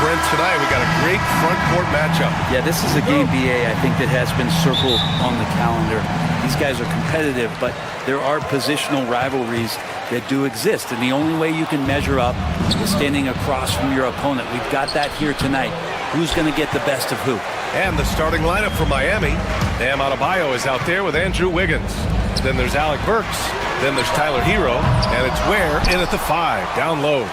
Brent, tonight we got a great front court matchup. Yeah, this is a game, BA, I think, that has been circled on the calendar. These guys are competitive, but there are positional rivalries that do exist, and the only way you can measure up is standing across from your opponent. We've got that here tonight. Who's going to get the best of who? And the starting lineup for Miami. Bam Adebayo is out there with Andrew Wiggins. Then there's Alec Burks. Then there's Tyler Hero. And it's Ware in at the 5, down low.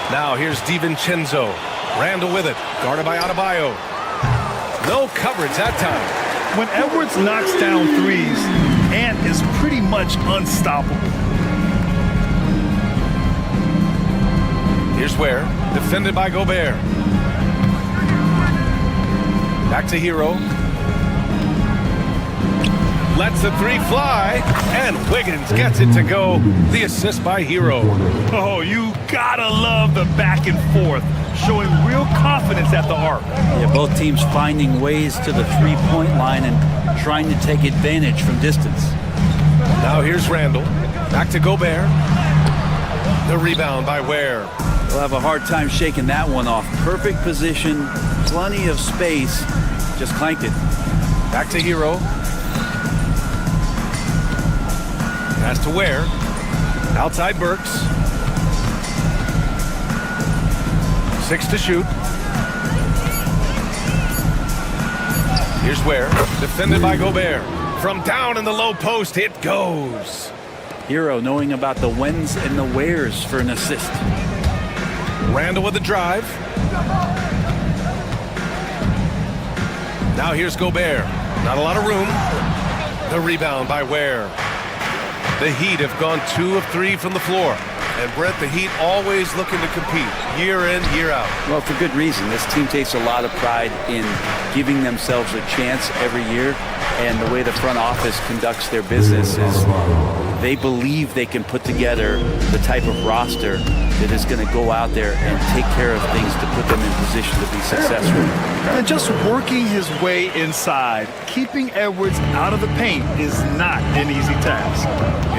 Now here's DiVincenzo. Randall with it, guarded by Adebayo. No coverage that time. When Edwards knocks down threes, Ant is pretty much unstoppable. Here's Ware, defended by Gobert. Back to Hero. Lets the 3 fly, and Wiggins gets it to go. The assist by Hero. Oh, you gotta love the back and forth, showing real confidence at the arc. Yeah, both teams finding ways to the three-point line and trying to take advantage from distance. Now here's Randall. Back to Gobert. The rebound by Ware. We'll have a hard time shaking that one off. Perfect position, plenty of space. Just clanked it. Back to Hero. Pass to Ware. Outside Burks. 6 to shoot. Here's Ware. Defended by Gobert. From down in the low post, it goes. Hero knowing about the whens and the wheres for an assist. Randall with the drive. Now here's Gobert. Not a lot of room. The rebound by Ware. The Heat have gone 2 of 3 from the floor. And Brett, the Heat always looking to compete year in, year out. Well, for good reason. This team takes a lot of pride in giving themselves a chance every year. And the way the front office conducts their business is they believe they can put together the type of roster that is going to go out there and take care of things to put them in position to be successful. And just working his way inside, keeping Edwards out of the paint is not an easy task.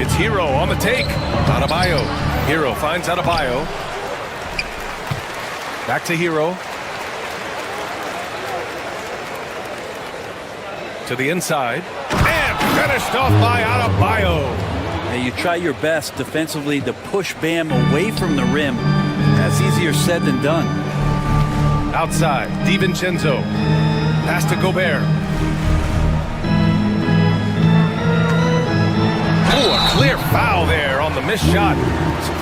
It's Hero on the take. Adebayo. Hero finds Adebayo. Back to Hero. To the inside. And finished off by Adebayo. Now you try your best defensively to push Bam away from the rim. That's easier said than done. Outside, DiVincenzo. Pass to Gobert. Oh, a clear foul there on the missed shot.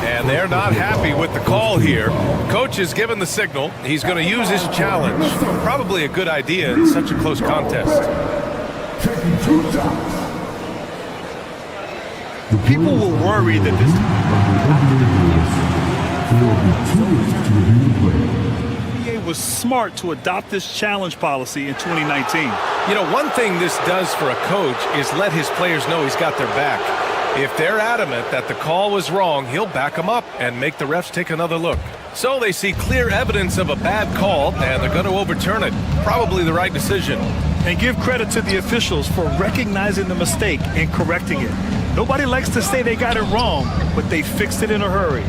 And they're not happy with the call here. Coach is given the signal. He's going to use his challenge. Probably a good idea in such a close contest. People will worry that this NBA was smart to adopt this challenge policy in 2019. You know, one thing this does for a coach is let his players know he's got their back. If they're adamant that the call was wrong, he'll back them up and make the refs take another look. So they see clear evidence of a bad call, and they're going to overturn it. Probably the right decision. And give credit to the officials for recognizing the mistake and correcting it. Nobody likes to say they got it wrong, but they fixed it in a hurry.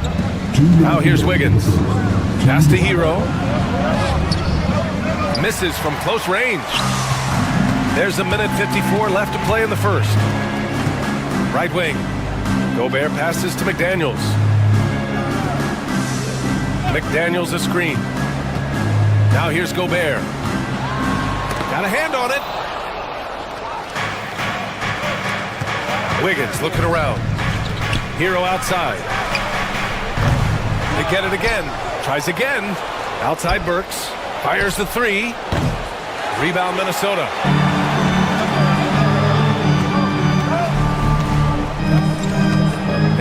Now here's Wiggins. Pass to Hero. Misses from close range. There's a minute 54 left to play in the first. Right wing. Gobert passes to McDaniels. McDaniels a screen. Now here's Gobert. Got a hand on it. Wiggins looking around. Hero outside. They get it again. Tries again. Outside Burks. Fires the 3. Rebound Minnesota.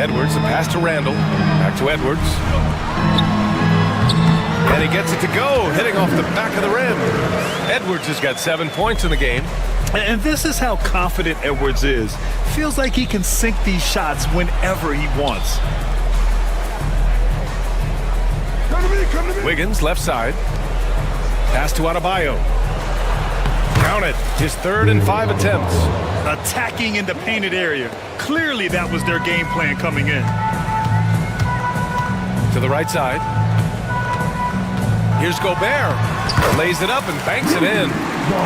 Edwards, a pass to Randall. Back to Edwards. And he gets it to go, hitting off the back of the rim. Edwards has got 7 points in the game. And this is how confident Edwards is. Feels like he can sink these shots whenever he wants. Wiggins, left side. Pass to Adebayo. Count it. His 3rd and 5 attempts. Attacking in the painted area. Clearly that was their game plan coming in. To the right side. Here's Gobert. Lays it up and banks it in.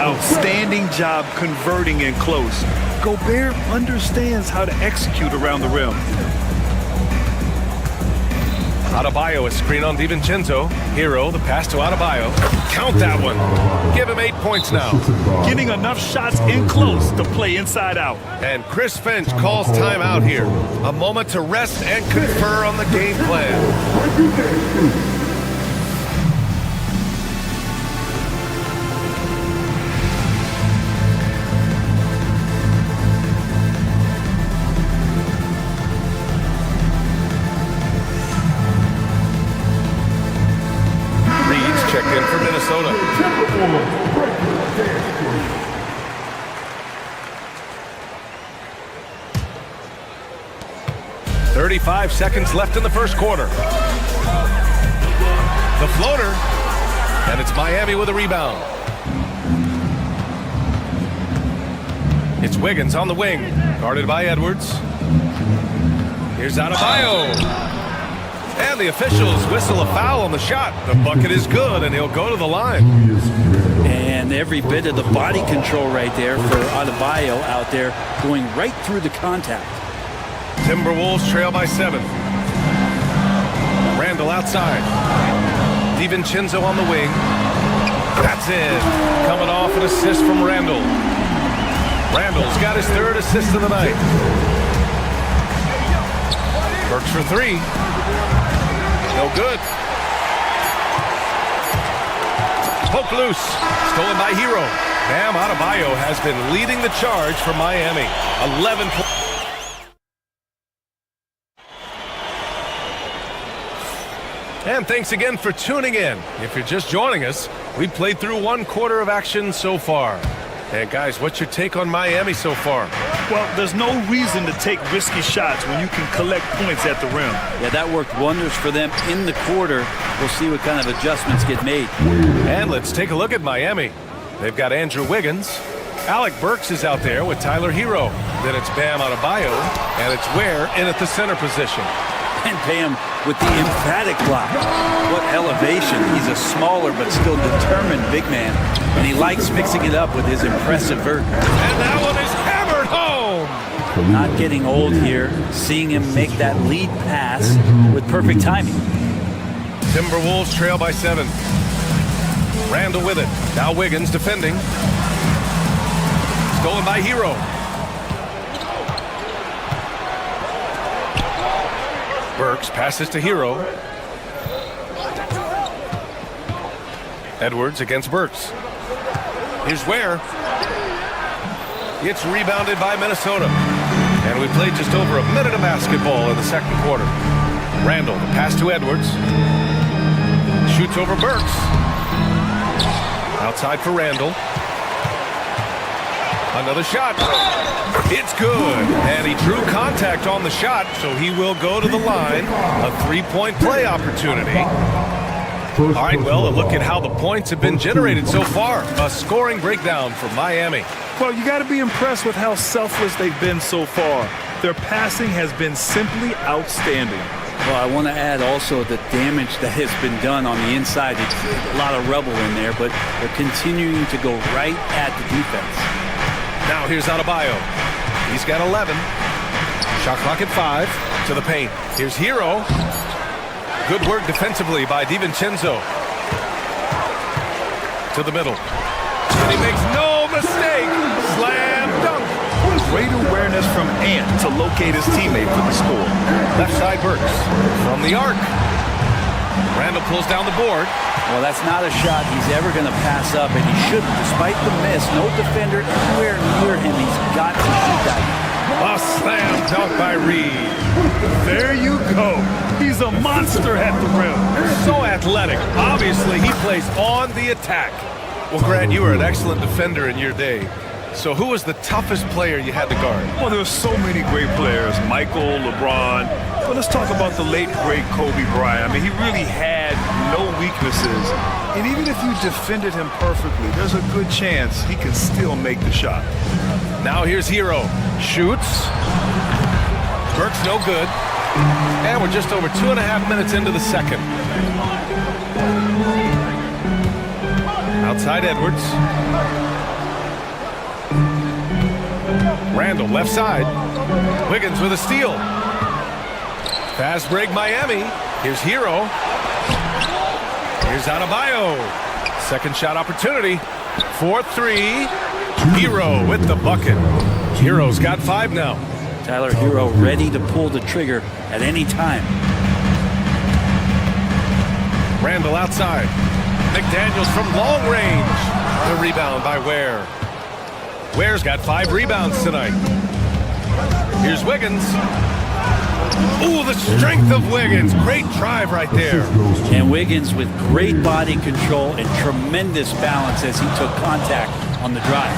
Outstanding job converting in close. Gobert understands how to execute around the rim. Adebayo, a screen on DiVincenzo. Hero, the pass to Adebayo. Count that one. Give him 8 points now. Getting enough shots in close to play inside out. And Chris Finch calls timeout here. A moment to rest and confer on the game plan. Checked in for Minnesota. "35 seconds left in the first quarter. The floater, and it's Miami with a rebound. It's Wiggins on the wing, guarded by Edwards. Here's Adebayo. And the officials whistle a foul on the shot. The bucket is good, and he'll go to the line. And every bit of the body control right there for Adebayo out there, going right through the contact. Timberwolves trail by 7. Randall outside. DiVincenzo on the wing. That's it. Coming off an assist from Randall. Randall's got his 3rd assist of the night. Burks for 3. No good. Poke loose. Stolen by Hero. Bam Adebayo has been leading the charge for Miami. 11 points. And thanks again for tuning in. If you're just joining us, we've played through 1 quarter of action so far. And guys, what's your take on Miami so far? Well, there's no reason to take risky shots when you can collect points at the rim. Yeah, that worked wonders for them in the quarter. We'll see what kind of adjustments get made. And let's take a look at Miami. They've got Andrew Wiggins. Alec Burks is out there with Tyler Hero. Then it's Bam Adebayo, and it's Ware in at the center position. And Bam with the emphatic block. What elevation. He's a smaller but still determined big man. And he likes mixing it up with his impressive vert. And that one is hammered home. Not getting old here. Seeing him make that lead pass with perfect timing. Timberwolves trail by 7. Randall with it. Now Wiggins defending. Stolen by Hero. Burks passes to Hero. Edwards against Burks. Here's Ware. It's rebounded by Minnesota. And we played just over a minute of basketball in the second quarter. Randall, the pass to Edwards. Shoots over Burks. Outside for Randall. Another shot. It's good. And he drew contact on the shot, so he will go to the line. A 3-point play opportunity. All right, well, a look at how the points have been generated so far. A scoring breakdown for Miami. Well, you got to be impressed with how selfless they've been so far. Their passing has been simply outstanding. Well, I want to add also the damage that has been done on the inside. It's a lot of rubble in there, but they're continuing to go right at the defense. Now here's Adebayo. He's got 11. Shot clock at 5. To the paint. Here's Hero. Good work defensively by DiVincenzo. To the middle. And he makes no mistake. Slam dunk. Great awareness from Ant to locate his teammate for the score. Left side Burks. From the arc. Randall pulls down the board. Well, that's not a shot he's ever going to pass up, and he shouldn't. Despite the miss, no defender anywhere near him. He's got to shoot that. A slam dunk by Reed. There you go. He's a monster at the rim. So athletic. Obviously, he plays on the attack. Well, Grant, you were an excellent defender in your day. So who was the toughest player you had to guard? Well, there's so many great players. Michael, LeBron. But let's talk about the late, great Kobe Bryant. I mean, he really had no weaknesses. And even if you defended him perfectly, there's a good chance he can still make the shot. Now here's Hero. Shoots. Burks no good. And we're just over 2.5 minutes into the second. Outside Edwards. Randall left side. Wiggins with a steal. Fast break Miami. Here's Hero. Here's Adebayo. Second shot opportunity. 4-3. Hero with the bucket. Hero's got 5 now. Tyler Hero ready to pull the trigger at any time. Randall outside. McDaniels from long range. The rebound by Ware. Ware's got 5 rebounds tonight. Here's Wiggins. Ooh, the strength of Wiggins. Great drive right there. And Wiggins with great body control and tremendous balance as he took contact on the drive.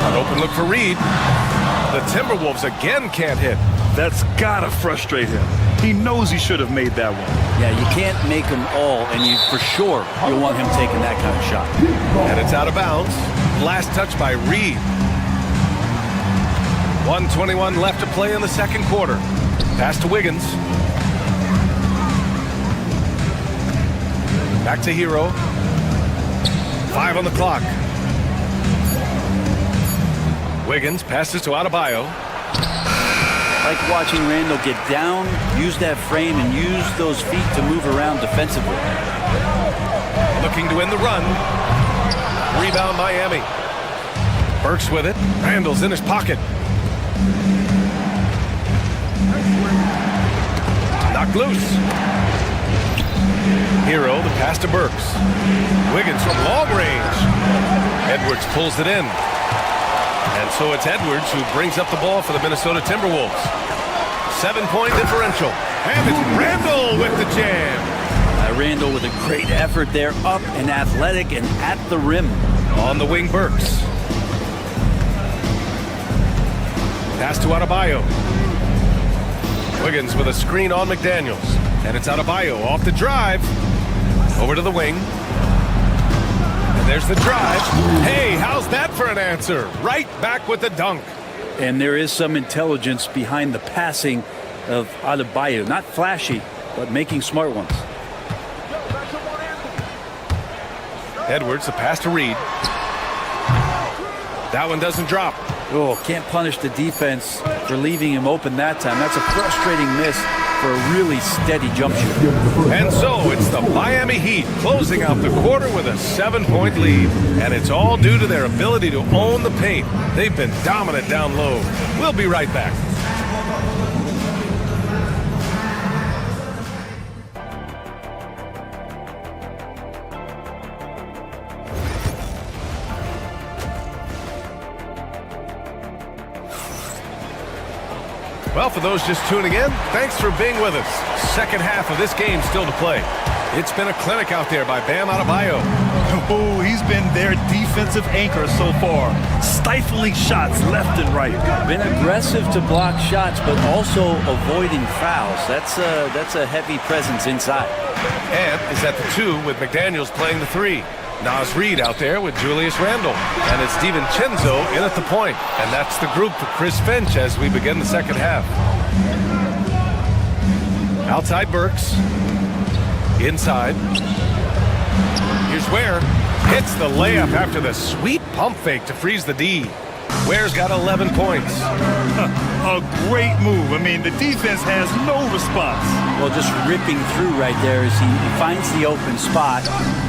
An open look for Reed. The Timberwolves again can't hit. That's gotta frustrate him. He knows he should have made that one. Yeah, you can't make them all, and you for sure you'll want him taking that kind of shot. And it's out of bounds. Last touch by Reed. 1:21 left to play in the second quarter. Pass to Wiggins. Back to Hero. 5 on the clock. Wiggins passes to Adebayo. Like watching Randall get down, use that frame, and use those feet to move around defensively. Looking to win the run. Rebound Miami. Burks with it. Randall's in his pocket. Knocked loose. Hero, the pass to Burks. Wiggins from long range. Edwards pulls it in. And so it's Edwards who brings up the ball for the Minnesota Timberwolves. 7-point differential. And it's Randall with the jam. Randall with a great effort there, up and athletic and at the rim. On the wing, Burks. Pass to Adebayo. Wiggins with a screen on McDaniels. And it's Adebayo off the drive. Over to the wing. And there's the drive. Hey, how's that for an answer? Right back with the dunk. And there is some intelligence behind the passing of Adebayo. Not flashy, but making smart ones. Edwards, the pass to Reed. That one doesn't drop. Oh, can't punish the defense for leaving him open that time. That's a frustrating miss for a really steady jump shooter. And so it's the Miami Heat closing out the quarter with a 7-point lead. And it's all due to their ability to own the paint. They've been dominant down low. We'll be right back. Well, for those just tuning in, thanks for being with us. Second half of this game still to play. It's been a clinic out there by Bam Adebayo. Oh, he's been their defensive anchor so far. Stifling shots left and right. Been aggressive to block shots, but also avoiding fouls. That's a heavy presence inside. And is at the 2 with McDaniels playing the 3. Nas Reed out there with Julius Randle. And it's Steven Chenzo in at the point. And that's the group for Chris Finch as we begin the second half. Outside Burks. Inside. Here's Ware. Hits the layup after the sweet pump fake to freeze the D. Ware's got 11 points. A great move. I mean, the defense has no response. Well, just ripping through right there as he finds the open spot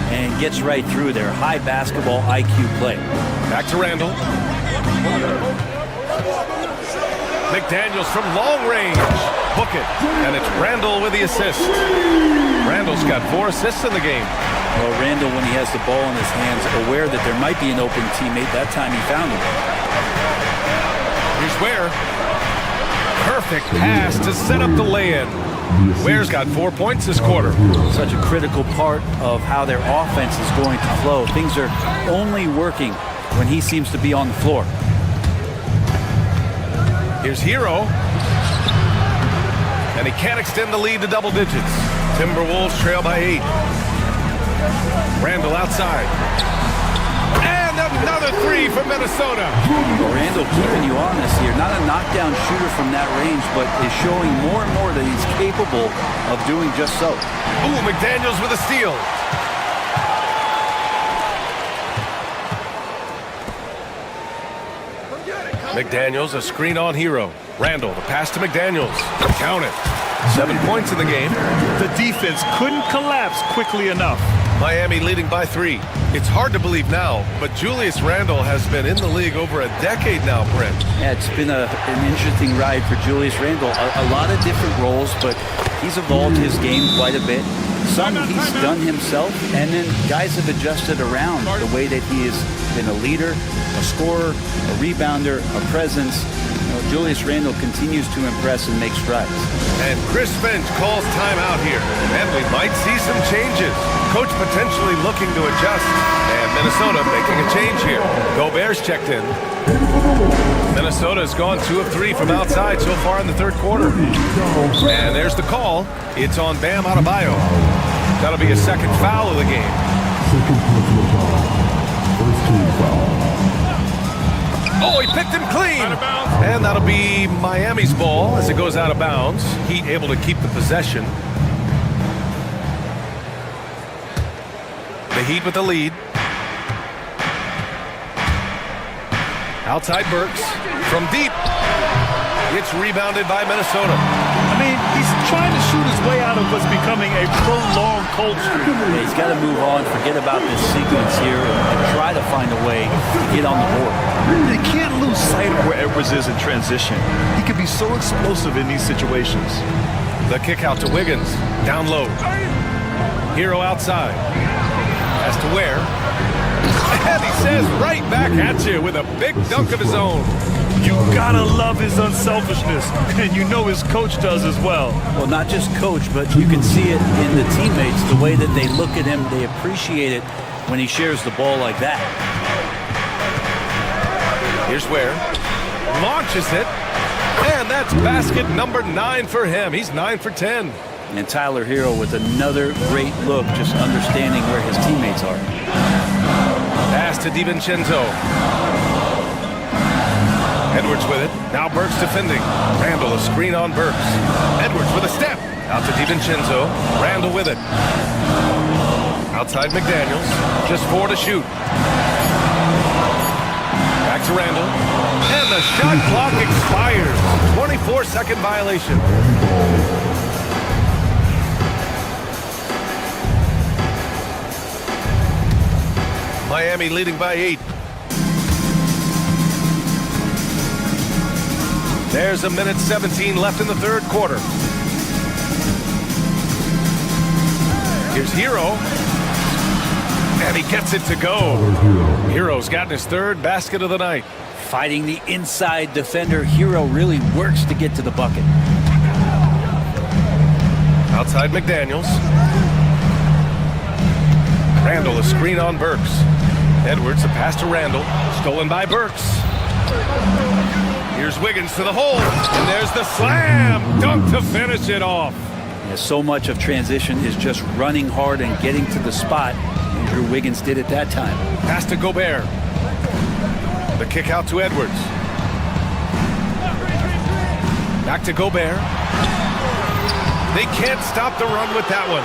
and gets right through there. High basketball IQ play. Back to Randall. McDaniels from long range. Book it. And it's Randall with the assist. Randall's got 4 assists in the game. Well, Randall, when he has the ball in his hands, aware that there might be an open teammate. That time he found him. Here's Ware. Perfect pass to set up the lay-in. Ware's got 4 points this quarter. Such a critical part of how their offense is going to flow. Things are only working when he seems to be on the floor. Here's Hero. And he can't extend the lead to double digits. Timberwolves trail by 8. Randall outside. And another 3 for Minnesota. Randall keeping you honest here. Not a knockdown shooter from that range, but is showing more and more that he's capable of doing just so. Ooh, McDaniels with a steal. McDaniels, a screen on Hero. Randall, the pass to McDaniels. Count it. 7 points in the game. The defense couldn't collapse quickly enough. Miami leading by 3. It's hard to believe now, but Julius Randle has been in the league over a decade now, Brent. Yeah, it's been an interesting ride for Julius Randle. A lot of different roles, but he's evolved his game quite a bit. Some he's done himself, and then guys have adjusted around the way that he has been a leader, a scorer, a rebounder, a presence. Julius Randle continues to impress and make strides. And Chris Finch calls timeout here, and we might see some changes. Coach potentially looking to adjust, and Minnesota making a change here. Gobert's checked in. Minnesota's gone 2 of 3 from outside so far in the third quarter. And there's the call. It's on Bam Adebayo. That'll be a second foul of the game. Oh, he picked him clean. And that'll be Miami's ball as it goes out of bounds. Heat able to keep the possession. The Heat with the lead. Outside Burks from deep. It's rebounded by Minnesota. I mean, he's trying to shoot his way out of what's becoming a prolonged cold streak. Yeah, he's got to move on, forget about this sequence here, and try to find a way to get on the board. They can't lose sight of where Edwards is in transition. He can be so explosive in these situations. The kick out to Wiggins. Down low. Hero outside. Has to wear. And he says right back at you with a big dunk of his own. You gotta love his unselfishness, and you know his coach does as well. Well, not just coach, but you can see it in the teammates, the way that they look at him. They appreciate it when he shares the ball like that. Here's where. Launches it. And that's basket number 9 for him. He's 9 for 10. And Tyler Hero with another great look, just understanding where his teammates are. Pass to DiVincenzo. Edwards with it. Now Burks defending. Randall a screen on Burks. Edwards with a step. Out to DiVincenzo. Randall with it. Outside McDaniels. Just 4 to shoot. Back to Randall. And the shot clock expires. 24-second violation. Miami leading by 8. There's a minute 17 left in the third quarter. Here's Hero. And he gets it to go. Hero's gotten his third basket of the night. Fighting the inside defender, Hero really works to get to the bucket. Outside McDaniels. Randall a screen on Burks. Edwards a pass to Randall. Stolen by Burks. Here's Wiggins to the hole, and there's the slam dunk to finish it off. Yeah, so much of transition is just running hard and getting to the spot. Andrew Wiggins did it that time. Pass to Gobert. The kick out to Edwards. Back to Gobert. They can't stop the run with that one.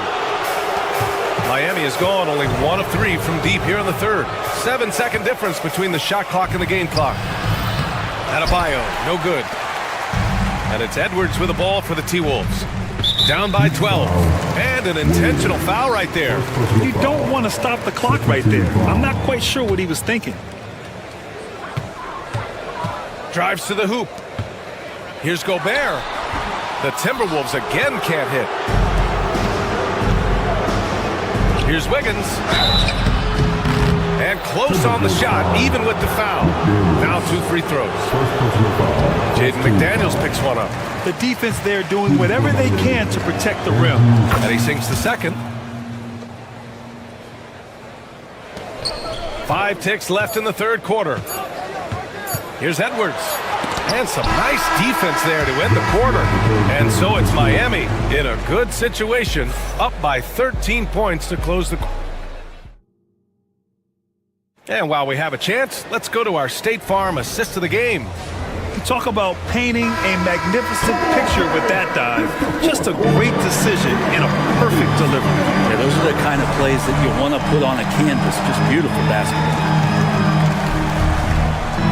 Miami has gone only 1 of 3 from deep here in the third. 7-second difference between the shot clock and the game clock. Adebayo, no good. And it's Edwards with the ball for the T-Wolves. Down by 12. And an intentional foul right there. You don't want to stop the clock right there. I'm not quite sure what he was thinking. Drives to the hoop. Here's Gobert. The Timberwolves again can't hit. Here's Wiggins. And close on the shot, even with the foul. Now 2 free throws. Jaden McDaniels picks one up. The defense there doing whatever they can to protect the rim. And he sinks the second. 5 ticks left in the third quarter. Here's Edwards. And some nice defense there to end the quarter. And so it's Miami in a good situation, up by 13 points to close the quarter. And while we have a chance, let's go to our State Farm assist of the game. You talk about painting a magnificent picture with that dive. Just a great decision and a perfect delivery. Yeah, those are the kind of plays that you want to put on a canvas. Just beautiful basketball.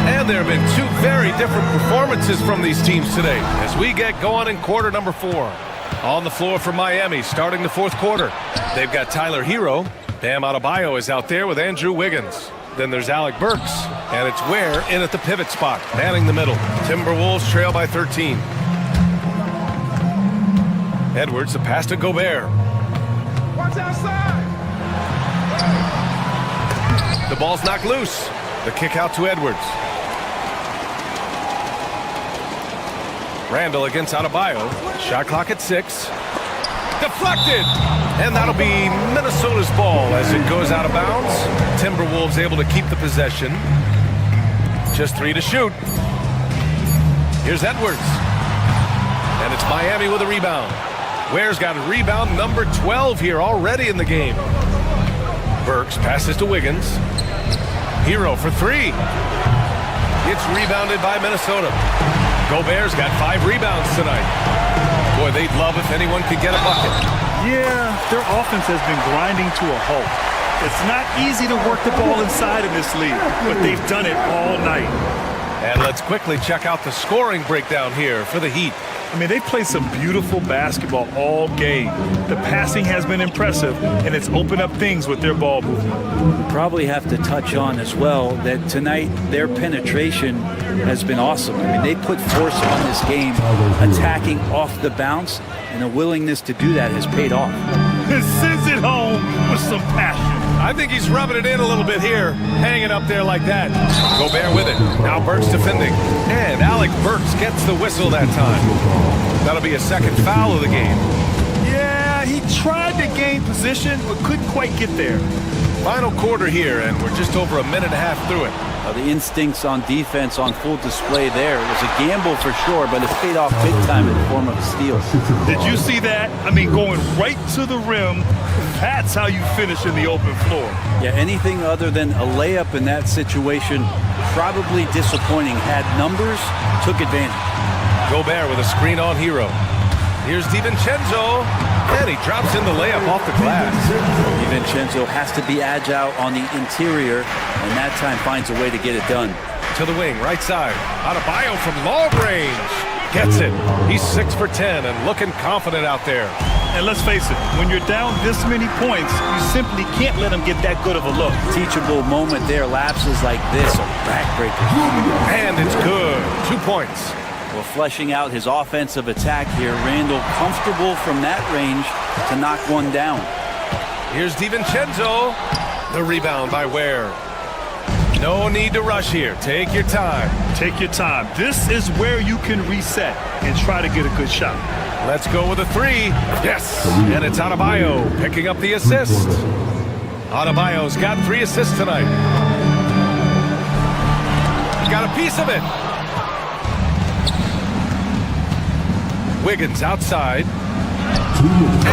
And there have been two very different performances from these teams today as we get going in quarter number 4. On the floor for Miami starting the fourth quarter. They've got Tyler Hero. Bam Adebayo is out there with Andrew Wiggins. Then there's Alec Burks, and it's Ware in at the pivot spot, manning the middle. Timberwolves trail by 13. Edwards, the pass to Gobert. Watch outside. The ball's knocked loose. The kick out to Edwards. Randall against Adebayo. Shot clock at 6. Deflected! And that'll be Minnesota's ball as it goes out of bounds. Timberwolves able to keep the possession. Just 3 to shoot. Here's Edwards. And it's Miami with a rebound. Ware's got a rebound number 12 here already in the game. Burks passes to Wiggins. Hero for 3. It's rebounded by Minnesota. Gobert's got 5 rebounds tonight. Boy, they'd love if anyone could get a bucket. Yeah, their offense has been grinding to a halt. It's not easy to work the ball inside in this league, but they've done it all night. And let's quickly check out the scoring breakdown here for the Heat. I mean, they've played some beautiful basketball all game. The passing has been impressive, and it's opened up things with their ball movement. We probably have to touch on as well that tonight their penetration has been awesome. I mean, they put force on this game, attacking off the bounce, and the willingness to do that has paid off. It sends it home with some passion. I think he's rubbing it in a little bit here, hanging up there like that. Gobert with it. Now Burks defending. And Alec Burks gets the whistle that time. That'll be a second foul of the game. Yeah, he tried to gain position, but couldn't quite get there. Final quarter here, and we're just over a minute and a half through it. The instincts on defense on full display there. It was a gamble for sure, but it paid off big time in the form of a steal. Did you see that? I mean, going right to the rim, that's how you finish in the open floor. Yeah, anything other than a layup in that situation, probably disappointing. Had numbers, took advantage. Gobert with a screen on Hero. Here's DiVincenzo, and he drops in the layup off the glass. DiVincenzo has to be agile on the interior, and that time finds a way to get it done. To the wing, right side. Adebayo from long range. Gets it. He's 6 for 10 and looking confident out there. And let's face it, when you're down this many points, you simply can't let him get that good of a look. Teachable moment there. Lapses like this are backbreakers. And it's good. 2 points. Well, fleshing out his offensive attack here. Randall comfortable from that range to knock one down. Here's DiVincenzo. The rebound by Ware. No need to rush here. Take your time. Take your time. This is where you can reset and try to get a good shot. Let's go with a 3. Yes. And it's Adebayo picking up the assist. Adebayo's got 3 assists tonight. Got a piece of it. Wiggins outside.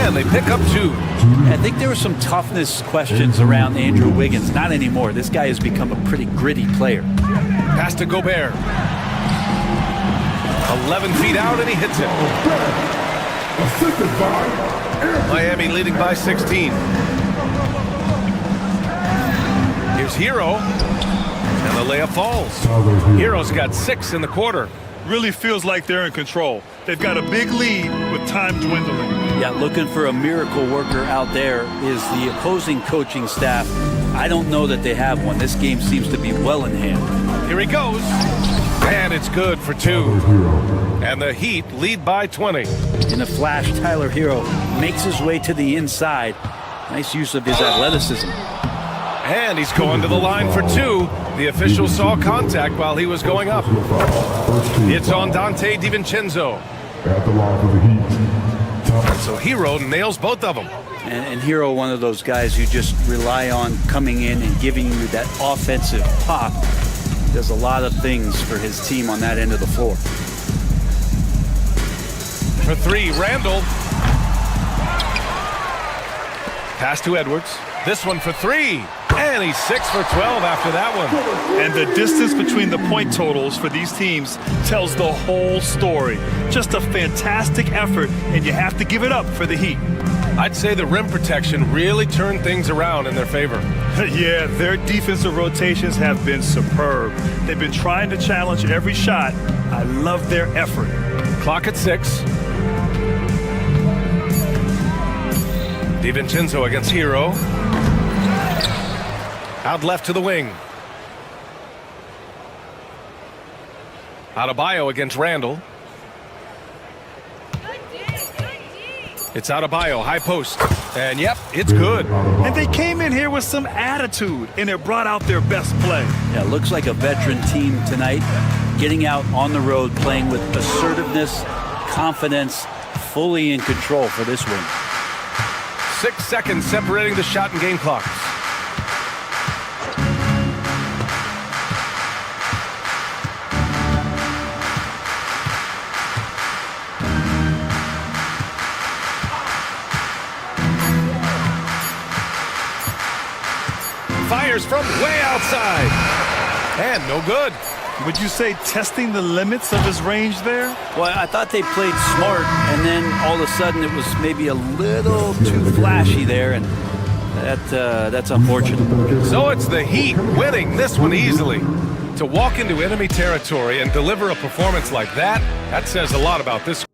And they pick up 2. I think there were some toughness questions around Andrew Wiggins. Not anymore. This guy has become a pretty gritty player. Pass to Gobert. 11 feet out, and he hits it. Miami leading by 16. Here's Hero. And the layup falls. Hero's got 6 in the quarter. Really feels like they're in control. They've got a big lead with time dwindling. Yeah, looking for a miracle worker out there is the opposing coaching staff. I don't know that they have one. This game seems to be well in hand. Here he goes. And it's good for 2. And the Heat lead by 20. In a flash, Tyler Hero makes his way to the inside. Nice use of his athleticism. And he's going to the line for 2. The official saw contact while he was going up. It's on Dante DiVincenzo. At the line for the Heat. So Hero nails both of them. And Hero, one of those guys you just rely on coming in and giving you that offensive pop. Does a lot of things for his team on that end of the floor. For 3, Randall. Pass to Edwards. This one for 3. And he's 6 for 12 after that one. And the distance between the point totals for these teams tells the whole story. Just a fantastic effort, and you have to give it up for the Heat. I'd say the rim protection really turned things around in their favor. Yeah, their defensive rotations have been superb. They've been trying to challenge every shot. I love their effort. Clock at 6. DiVincenzo against Hero. Out left to the wing. Adebayo against Randall. It's Adebayo, high post. And yep, it's good. And they came in here with some attitude, and it brought out their best play. Yeah, looks like a veteran team tonight, getting out on the road, playing with assertiveness, confidence, fully in control for this win. 6 seconds separating the shot and game clocks. Fires from way outside. And no good. Would you say testing the limits of his range there? Well, I thought they played smart, and then all of a sudden it was maybe a little too flashy there, and that's unfortunate. So it's the Heat winning this one easily. To walk into enemy territory and deliver a performance like that, that says a lot about this.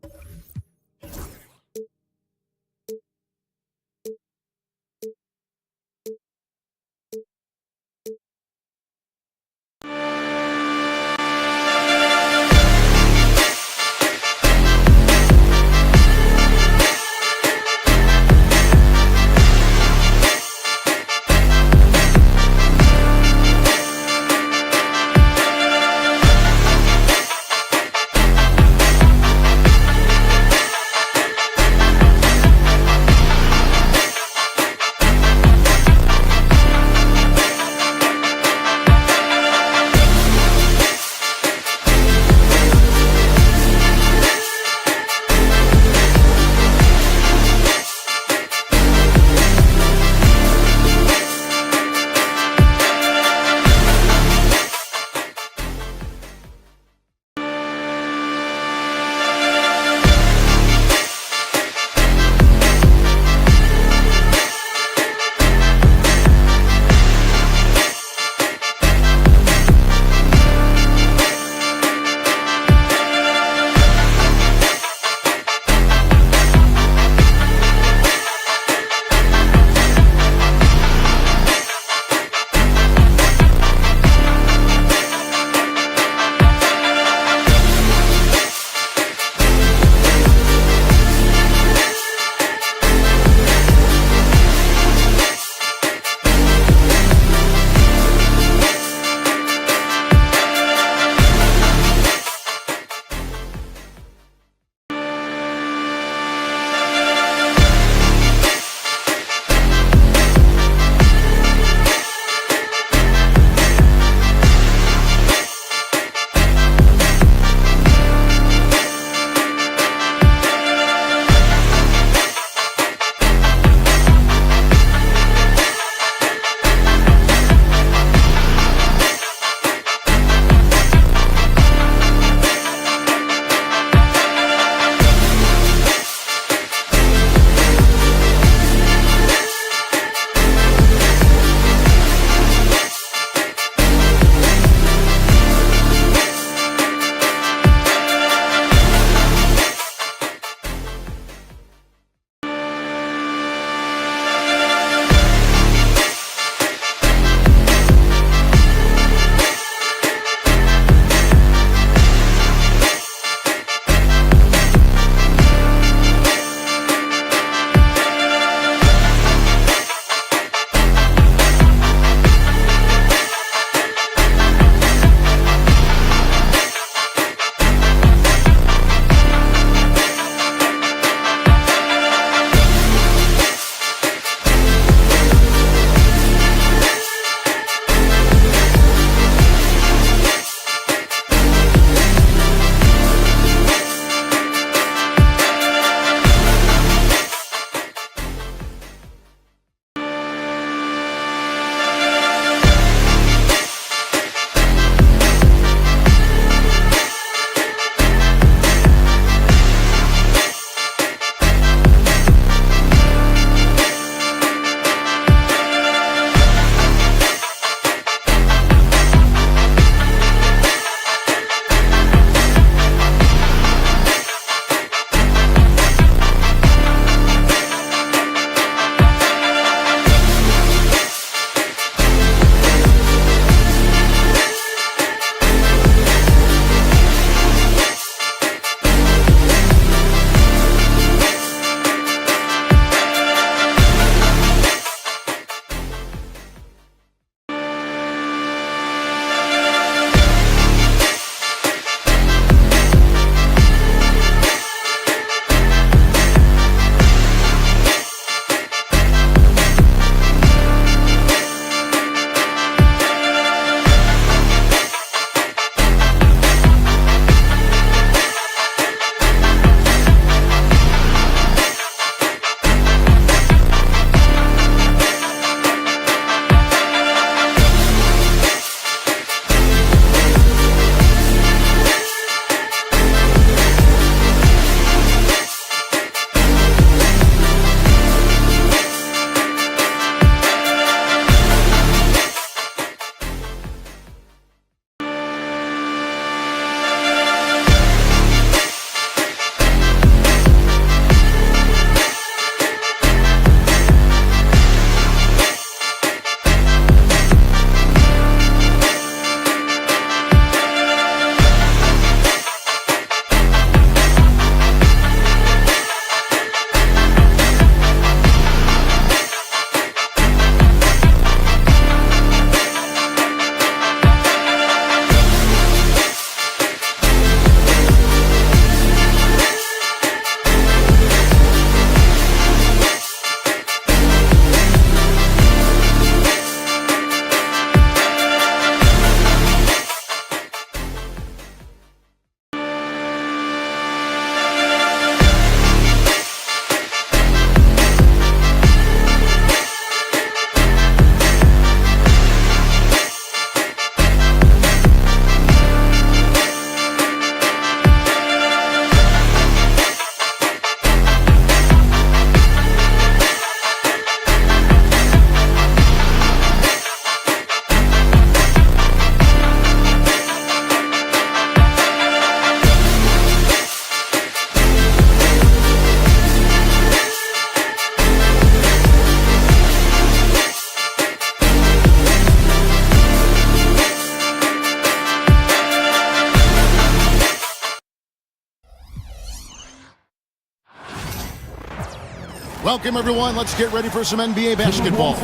Welcome, everyone. Let's get ready for some NBA basketball.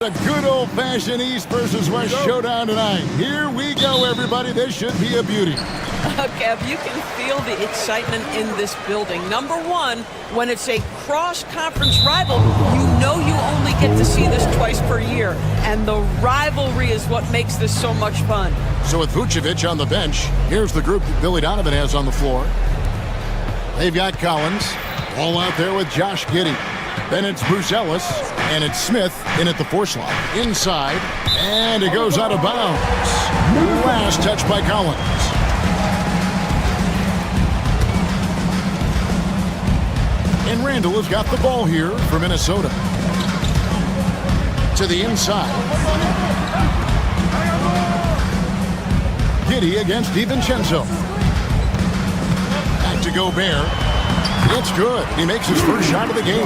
A good old-fashioned East versus West showdown tonight. Here we go, everybody. This should be a beauty. Kev, you can feel the excitement in this building. Number one, when it's a cross-conference rival, you know you only get to see this twice per year. And the rivalry is what makes this so much fun. So with Vucevic on the bench, here's the group that Billy Donovan has on the floor. They've got Collins, all out there with Josh Giddey. Then it's Bruce Ellis, and it's Smith in at the 4 slot. Inside, and it goes out of bounds. Last touch by Collins. And Randall has got the ball here for Minnesota. To the inside. Giddey against DiVincenzo. Back to Gobert. It's good. He makes his first shot of the game.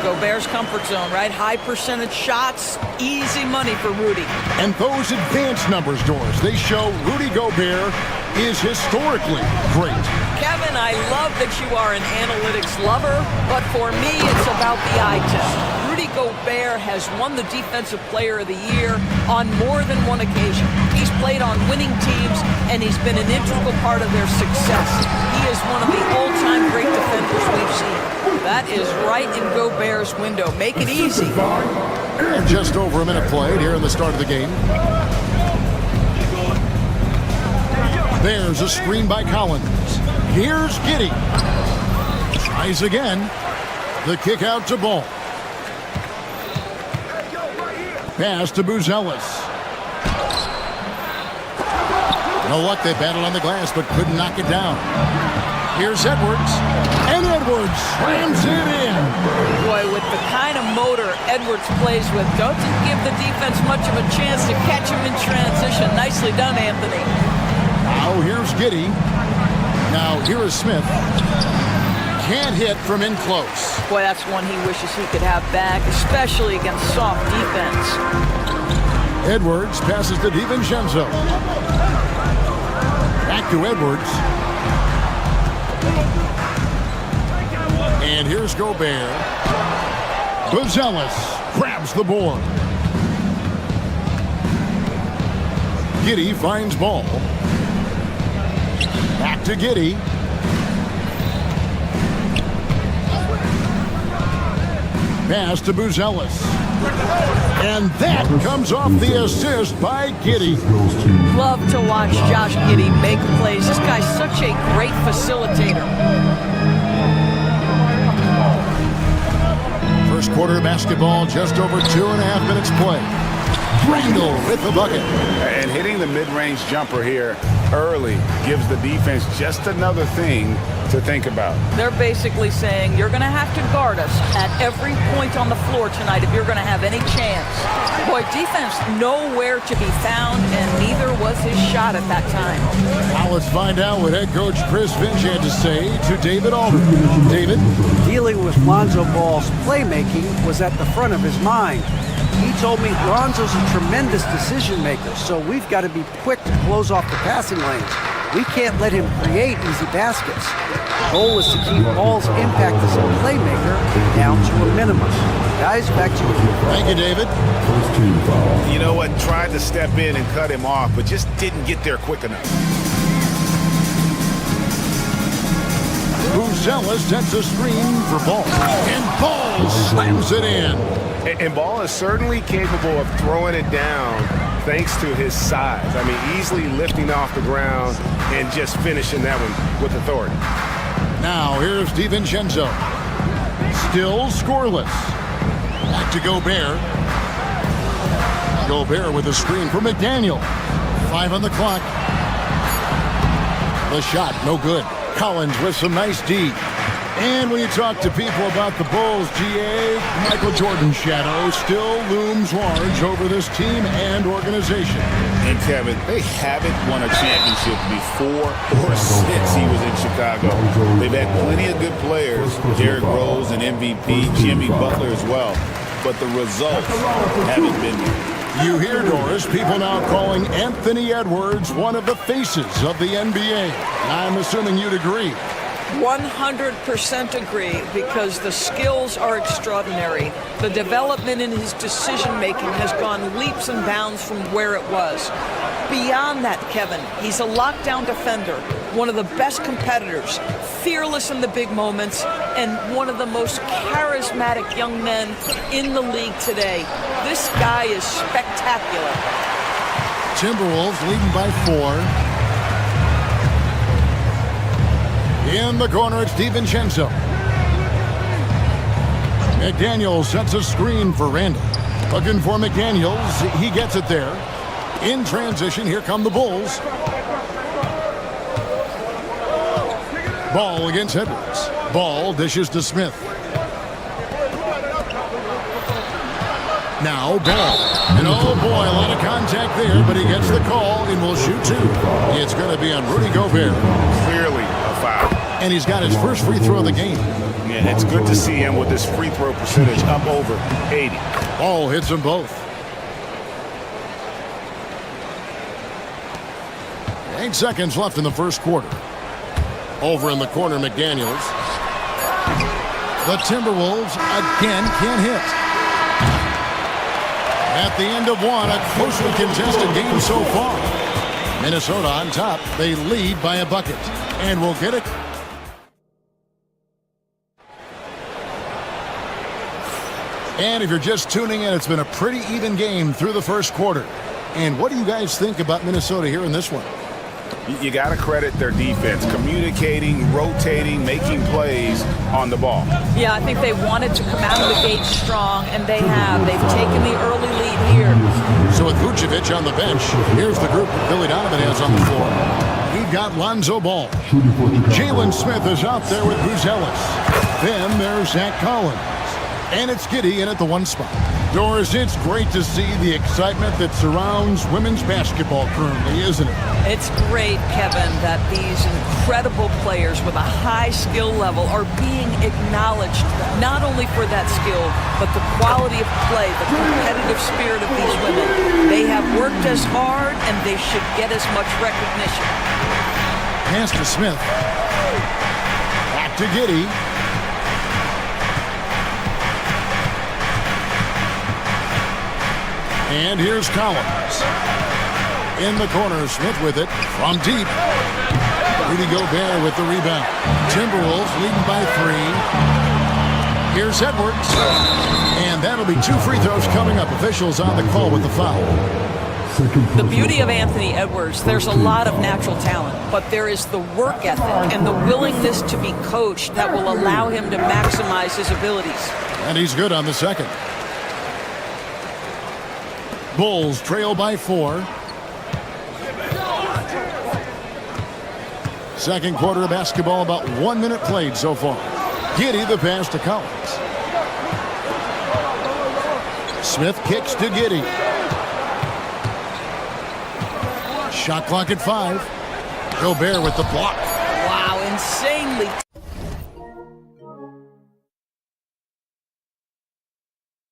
Gobert's comfort zone, right? High percentage shots, easy money for Rudy. And those advanced numbers, Doris, they show Rudy Gobert is historically great. Kevin, I love that you are an analytics lover, but for me, it's about the eye test. Rudy Gobert has won the Defensive Player of the Year on more than one occasion. He's played on winning teams, and he's been an integral part of their success. He is one of the all-time great defenders we've seen. That is right in Gobert's window. Make it easy. And just over a minute played here in the start of the game. There's a screen by Collins. Here's Giddey. Tries again. The kick out to Ball. Pass to Buzelis. No luck, they battled on the glass, but couldn't knock it down. Here's Edwards. And Edwards slams it in. Boy, with the kind of motor Edwards plays with, doesn't give the defense much of a chance to catch him in transition. Nicely done, Anthony. Now here's Giddey. Now here is Smith. Can't hit from in close. Boy, that's one he wishes he could have back, especially against soft defense. Edwards passes to DiVincenzo. Back to Edwards. And here's Gobert. Buzelis grabs the board. Giddey finds Ball. Back to Giddey. Pass to Buzelis. And that comes off the assist by Giddey. Love to watch Josh Giddey make plays. This guy's such a great facilitator. First quarter of basketball, just over 2.5 minutes play. Randall with the bucket. And hitting the mid-range jumper here early gives the defense just another thing to think about. They're basically saying you're going to have to guard us at every point on the floor tonight if you're going to have any chance. Boy, defense nowhere to be found, and neither was his shot at that time. Now let's find out what head coach Chris Finch had to say to David Aldridge. David? Dealing with Lonzo Ball's playmaking was at the front of his mind. He told me Lonzo's a tremendous decision maker, so we've got to be quick to close off the passing lanes. We can't let him create easy baskets. The goal is to keep Ball's impact as a playmaker down to a minimum. Guys, back to you. Thank you, David. You know what? Tried to step in and cut him off, but just didn't get there quick enough. Buzelis sets a screen for Ball. And Ball slams it in. And Ball is certainly capable of throwing it down thanks to his size. I mean, easily lifting off the ground and just finishing that one with authority. Now here's DiVincenzo. Still scoreless. Back to Gobert. Gobert with a screen for McDaniel. 5 on the clock. The shot, no good. Collins with some nice D. And when you talk to people about the Bulls, GA, Michael Jordan's shadow still looms large over this team and organization. And Kevin, they haven't won a championship before or since he was in Chicago. They've had plenty of good players, Derrick Rose and MVP, Jimmy Butler as well, but the results haven't been there. You hear, Doris, people now calling Anthony Edwards one of the faces of the NBA. I'm assuming you'd agree. 100% agree, because the skills are extraordinary. The development in his decision-making has gone leaps and bounds from where it was. Beyond that, Kevin, he's a lockdown defender, one of the best competitors, fearless in the big moments, and one of the most charismatic young men in the league today. This guy is spectacular. Timberwolves leading by 4. In the corner, it's DiVincenzo. McDaniels sets a screen for Randall. Looking for McDaniels. He gets it there. In transition, here come the Bulls. Ball against Edwards. Ball dishes to Smith. Now Ball. And oh boy, a lot of contact there, but he gets the call and will shoot 2. It's going to be on Rudy Gobert. Clearly a foul. And he's got his first free throw of the game. Yeah, it's good to see him with his free throw percentage up over 80. Ball hits them both. 8 seconds left in the first quarter. Over in the corner, McDaniels. The Timberwolves again can't hit. At the end of one, a closely contested game so far. Minnesota on top. They lead by a bucket. And we'll get it. And if you're just tuning in, it's been a pretty even game through the first quarter. And what do you guys think about Minnesota here in this one? You got to credit their defense, communicating, rotating, making plays on the ball. Yeah, I think they wanted to come out of the gate strong, and they have. They've taken the early lead here. So with Vucevic on the bench, here's the group that Billy Donovan has on the floor. We've got Lonzo Ball. Jalen Smith is out there with Buzelis. Then there's Zach Collins. And it's Giddey in at the 1 spot. Doris, it's great to see the excitement that surrounds women's basketball currently, isn't it? It's great, Kevin, that these incredible players with a high skill level are being acknowledged, not only for that skill, but the quality of play, the competitive spirit of these women. They have worked as hard, and they should get as much recognition. Pass to Smith. Back to Giddey. And here's Collins. In the corner, Smith with it from deep. Rudy Gobert with the rebound. Timberwolves leading by 3. Here's Edwards. And that'll be 2 free throws coming up. Officials on the call with the foul. The beauty of Anthony Edwards, there's a lot of natural talent, but there is the work ethic and the willingness to be coached that will allow him to maximize his abilities. And he's good on the second. Bulls trail by 4. Second quarter of basketball, about 1 minute played so far. Giddey the pass to Collins. Smith kicks to Giddey. Shot clock at 5. Gobert with the block. Wow, insanely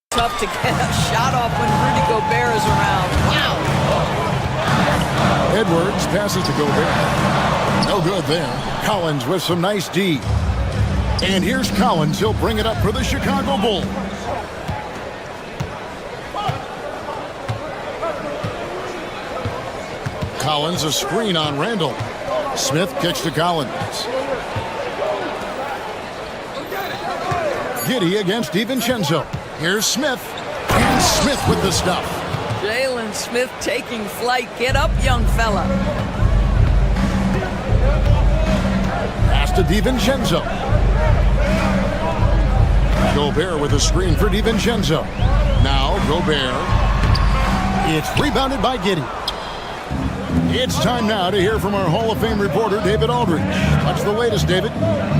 tough to get a shot off when Rudy Gobert is around. Wow. Edwards passes to Gobert. No good there. Collins with some nice D. And here's Collins. He'll bring it up for the Chicago Bulls. Collins a screen on Randall. Smith kicks to Collins. Giddey against DiVincenzo. Here's Smith. And Smith with the stuff. Jalen Smith taking flight. Get up, young fella. Pass to DiVincenzo. Gobert with a screen for DiVincenzo. Now Gobert. It's rebounded by Giddey. It's time now to hear from our Hall of Fame reporter, David Aldridge. What's the latest, David?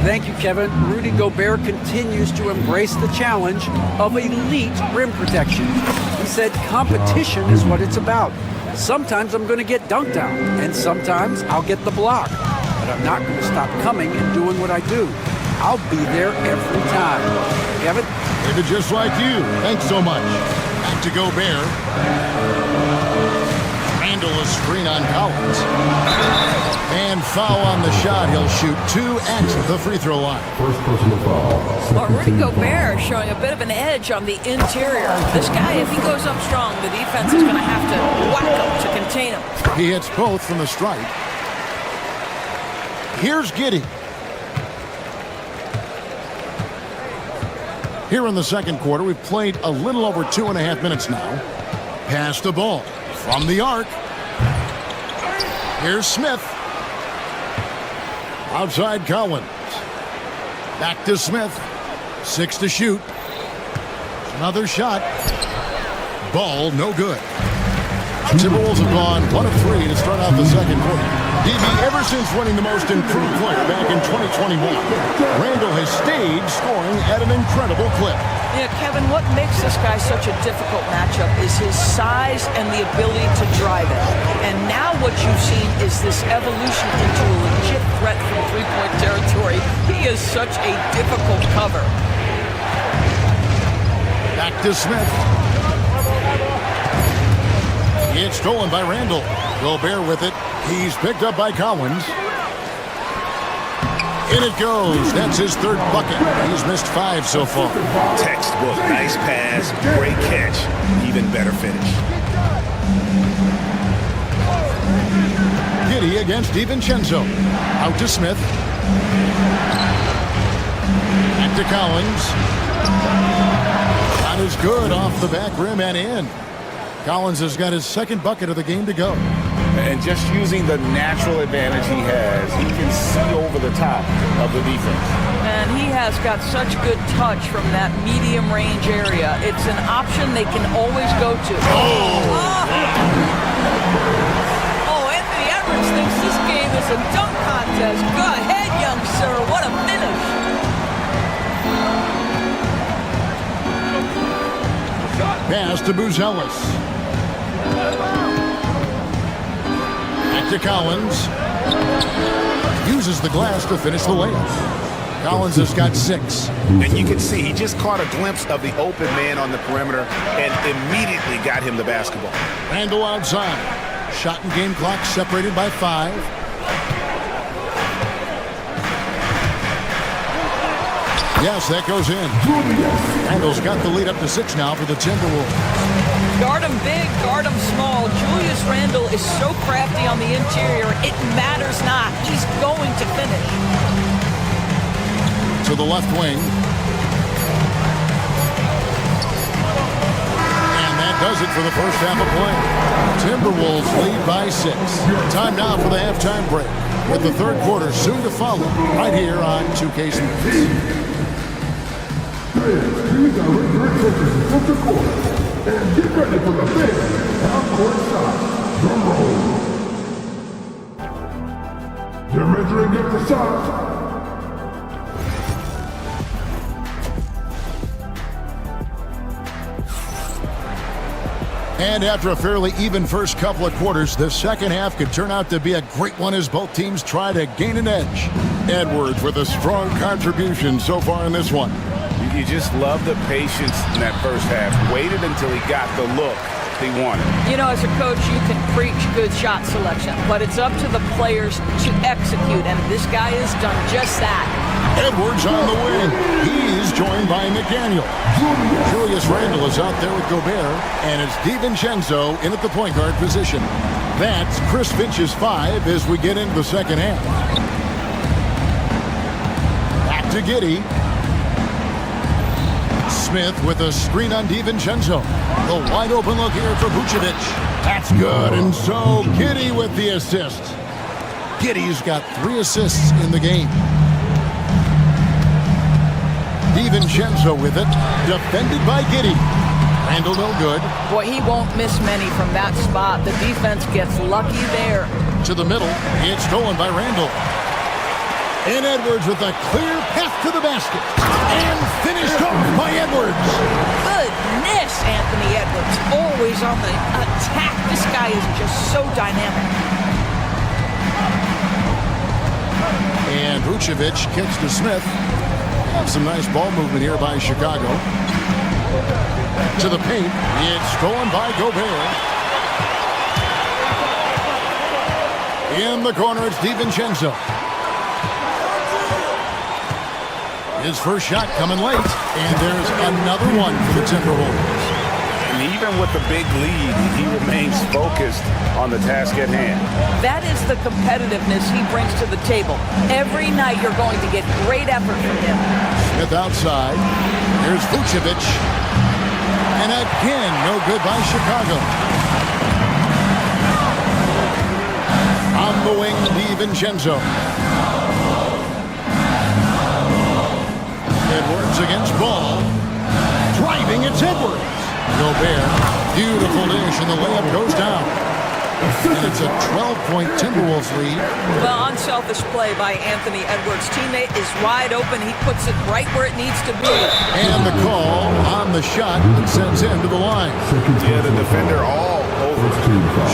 Thank you, Kevin. Rudy Gobert continues to embrace the challenge of elite rim protection. He said competition is what it's about. Sometimes I'm going to get dunked out, and sometimes I'll get the block. But I'm not going to stop coming and doing what I do. I'll be there every time. Kevin? David, just like you. Thanks so much. Back to Gobert. Randall a screen on Collins. And foul on the shot. He'll shoot 2 at the free throw line. First personal foul. Well, Rudy Gobert showing a bit of an edge on the interior. This guy, if he goes up strong, the defense is going to have to whack him to contain him. He hits both from the stripe. Here's Giddey. Here in the second quarter, we've played a little over 2.5 minutes now. Pass the ball from the arc. Here's Smith. Outside Collins. Back to Smith. 6 to shoot. Another shot. Ball no good. Timberwolves have gone 1 of 3 to start out the second quarter. DB, ever since winning the most improved player back in 2021, Randall has stayed scoring at an incredible clip. Yeah, Kevin, what makes this guy such a difficult matchup is his size and the ability to drive it. And now what you've seen is this evolution into a legit threat from three-point territory. He is such a difficult cover. Back to Smith. It's stolen by Randall. Gobert with it. He's picked up by Collins. In it goes. That's his 3rd bucket. He's missed 5 so far. Textbook. Nice pass. Great catch. Even better finish. Giddey against DiVincenzo. Out to Smith. Back to Collins. Not as good off the back rim and in. Collins has got his 2nd bucket of the game to go. And just using the natural advantage he has, he can see over the top of the defense. And he has got such good touch from that medium range area. It's an option they can always go to. Oh, Anthony Edwards thinks this game is a dunk contest. Go ahead, young sir. What a finish. Pass to Buzelis. Back to Collins. Uses the glass to finish the layup. Collins has got 6. And you can see he just caught a glimpse of the open man on the perimeter and immediately got him the basketball. Randall outside. Shot and game clock separated by 5. Yes, that goes in. Randall's got the lead up to 6 now for the Timberwolves. Guard him big, guard him small. Julius Randle is so crafty on the interior, it matters not. He's going to finish. To the left wing. And that does it for the first half of play. Timberwolves lead by 6. Time now for the halftime break, with the 3rd quarter soon to follow, right here on 2K Sports. These are return from the court. And get ready for the big half-court shot. Drum roll. They're measuring up the shot. And after a fairly even first couple of quarters, the second half could turn out to be a great one as both teams try to gain an edge. Edwards with a strong contribution so far in this one. You just love the patience in that first half. Waited until he got the look he wanted. You know, as a coach, you can preach good shot selection, but it's up to the players to execute, and this guy has done just that. Edwards on the wing. He's joined by McDaniel. Julius Randle is out there with Gobert, and it's DiVincenzo in at the point guard position. That's Chris Finch's 5 as we get into the second half. Back to Giddey. Smith with a screen on DiVincenzo. The wide open look here for Vucevic. That's good, and so Giddey with the assist. Giddey's got 3 assists in the game. DiVincenzo with it, defended by Giddey. Randall no good. Boy, he won't miss many from that spot. The defense gets lucky there. To the middle. It's stolen by Randall. And Edwards with a clear path to the basket. And finished off by Edwards. Goodness, Anthony Edwards. Always on the attack. This guy is just so dynamic. And Vucevic kicks to Smith. Some nice ball movement here by Chicago. To the paint. It's stolen by Gobert. In the corner, it's DiVincenzo. His first shot coming late. And there's another one for the Timberwolves. And even with the big lead, he remains focused on the task at hand. That is the competitiveness he brings to the table. Every night you're going to get great effort from him. Smith outside. Here's Vucevic. And again, no good by Chicago. On the wing, DiVincenzo. Edwards against Ball. Driving, it's Edwards. Gobert. Beautiful dish, and the layup goes down. And it's a 12-point Timberwolves lead. Well, unselfish play by Anthony Edwards. Teammate is wide open. He puts it right where it needs to be. And the call on the shot that sends him to the line. Yeah, the defender all over.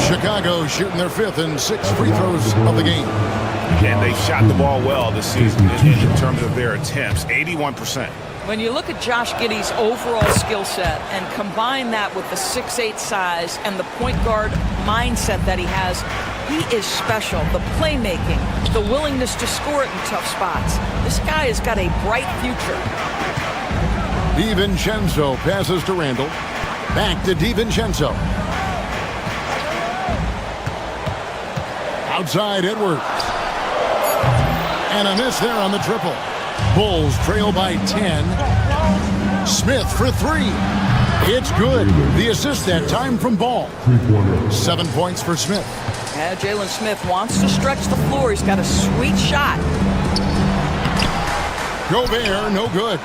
Chicago shooting their 5th and 6th free throws of the game. And they shot the ball well this season in terms of their attempts, 81%. When you look at Josh Giddey's overall skill set and combine that with the 6'8" size and the point guard mindset that he has, he is special. The playmaking, the willingness to score it in tough spots. This guy has got a bright future. DiVincenzo passes to Randall. Back to DiVincenzo. Outside Edwards. And a miss there on the triple. Bulls trail by 10. Smith for 3. It's good. The assist that time from Ball. 7 points for Smith. Yeah, Jalen Smith wants to stretch the floor. He's got a sweet shot. Gobert, no good.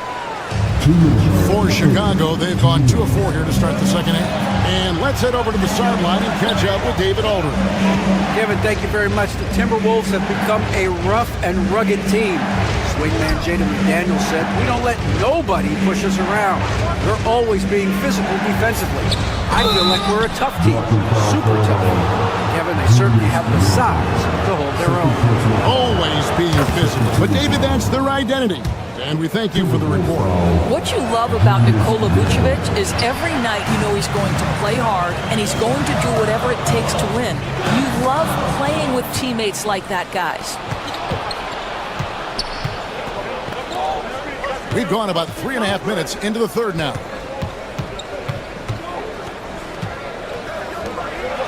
For Chicago, they've gone 2 of 4 here to start the second half. And let's head over to the sideline and catch up with David Aldridge. Kevin, thank you very much. The Timberwolves have become a rough and rugged team. Swingman Jaden McDaniel said, "We don't let nobody push us around. We're always being physical defensively. I feel like we're a tough team, super tough. Kevin, they certainly have the size to hold their own." Always being physical. But David, that's their identity. And we thank you for the report. What you love about Nikola Vucevic is every night you know he's going to play hard and he's going to do whatever it takes to win. You love playing with teammates like that, guys. We've gone about 3.5 minutes into the third now.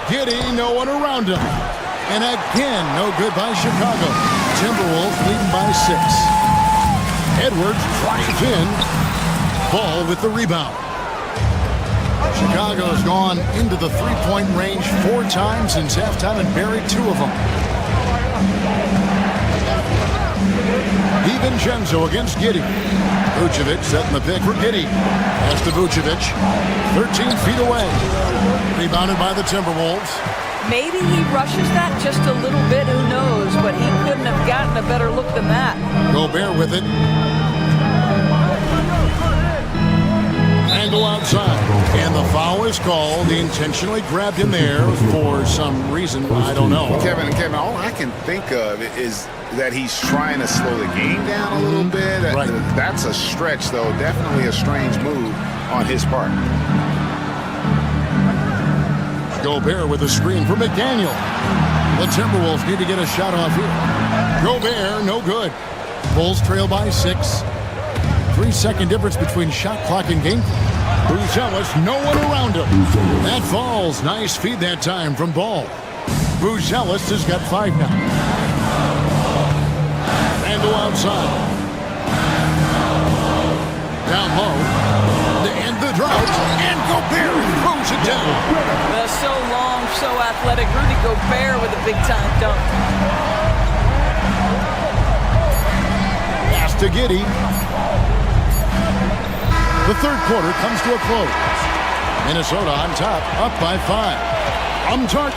Giddey, no one around him. And again, no good by Chicago. Timberwolves leading by 6. Edwards drives in. Ball with the rebound. Chicago's gone into the three-point range 4 times since halftime and buried 2 of them. DiVincenzo against Giddey. Vucevic setting the pick for Giddey. Pass to Vucevic. 13 feet away. Rebounded by the Timberwolves. Maybe he rushes that just a little bit, who knows, but he couldn't have gotten a better look than that. Gobert with it. Randall outside. And the foul is called. He intentionally grabbed him there for some reason. I don't know. Kevin, all I can think of is that he's trying to slow the game down a little bit. Right. That's a stretch, though. Definitely a strange move on his part. Gobert with a screen for McDaniel. The Timberwolves need to get a shot off here. Gobert, no good. Bulls trail by 6. 3-second difference between shot clock and game clock. Buzelis, no one around him. That falls. Nice feed that time from Ball. Buzelis has got 5 now. Randall outside. Down low. To end the drought. And Gobert throws it down. So long, so athletic. Rudy Gobert with a big-time dunk. Pass to Giddey. The third quarter comes to a close. Minnesota on top, up by 5. I'm Tart.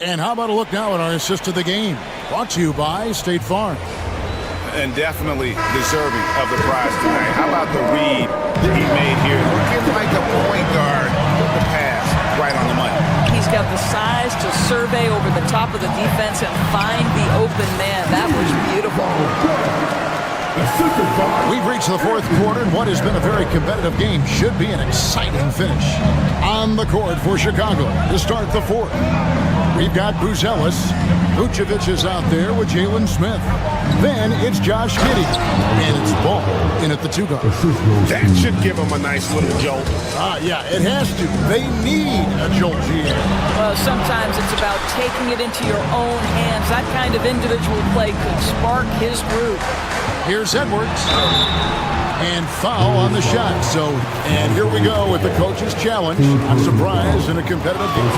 And how about a look now at our assist of the game? Brought to you by State Farm. And definitely deserving of the prize tonight. How about the read he made here? Looking like a point guard with the pass right on the money. He's got the size to survey over the top of the defense and find the open man. That was beautiful. We've reached the fourth quarter, and what has been a very competitive game should be an exciting finish. On the court for Chicago to start the fourth. We've got Buzelis. Vucevic is out there with Jalen Smith. Then it's Josh Giddey. And it's Ball in at the 2 guard. That should give him a nice little jolt. Yeah, it has to. They need a jolt here. Well, sometimes it's about taking it into your own hands. That kind of individual play could spark his group. Here's Edwards. And foul on the shot. And here we go with the coach's challenge. I'm surprised in a competitive game.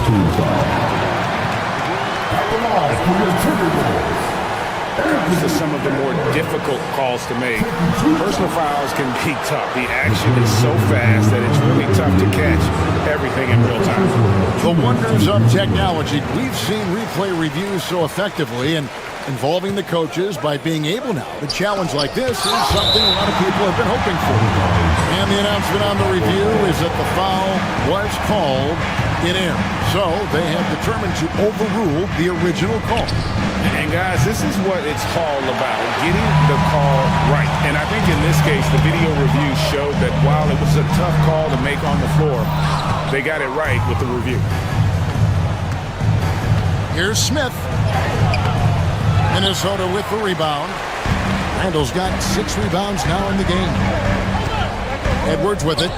These are some of the more difficult calls to make. Personal fouls can be tough. The action is so fast that it's really tough to catch everything in real time. The wonders of technology. We've seen replay reviews so effectively, and involving the coaches by being able now to challenge like this is something a lot of people have been hoping for. And the announcement on the review is that the foul was called in air. So they have determined to overrule the original call. And guys, this is what it's all about, getting the call right. And I think in this case, the video review showed that while it was a tough call to make on the floor, they got it right with the review. Here's Smith. Minnesota with the rebound. Randall's got 6 rebounds now in the game. Edwards with it.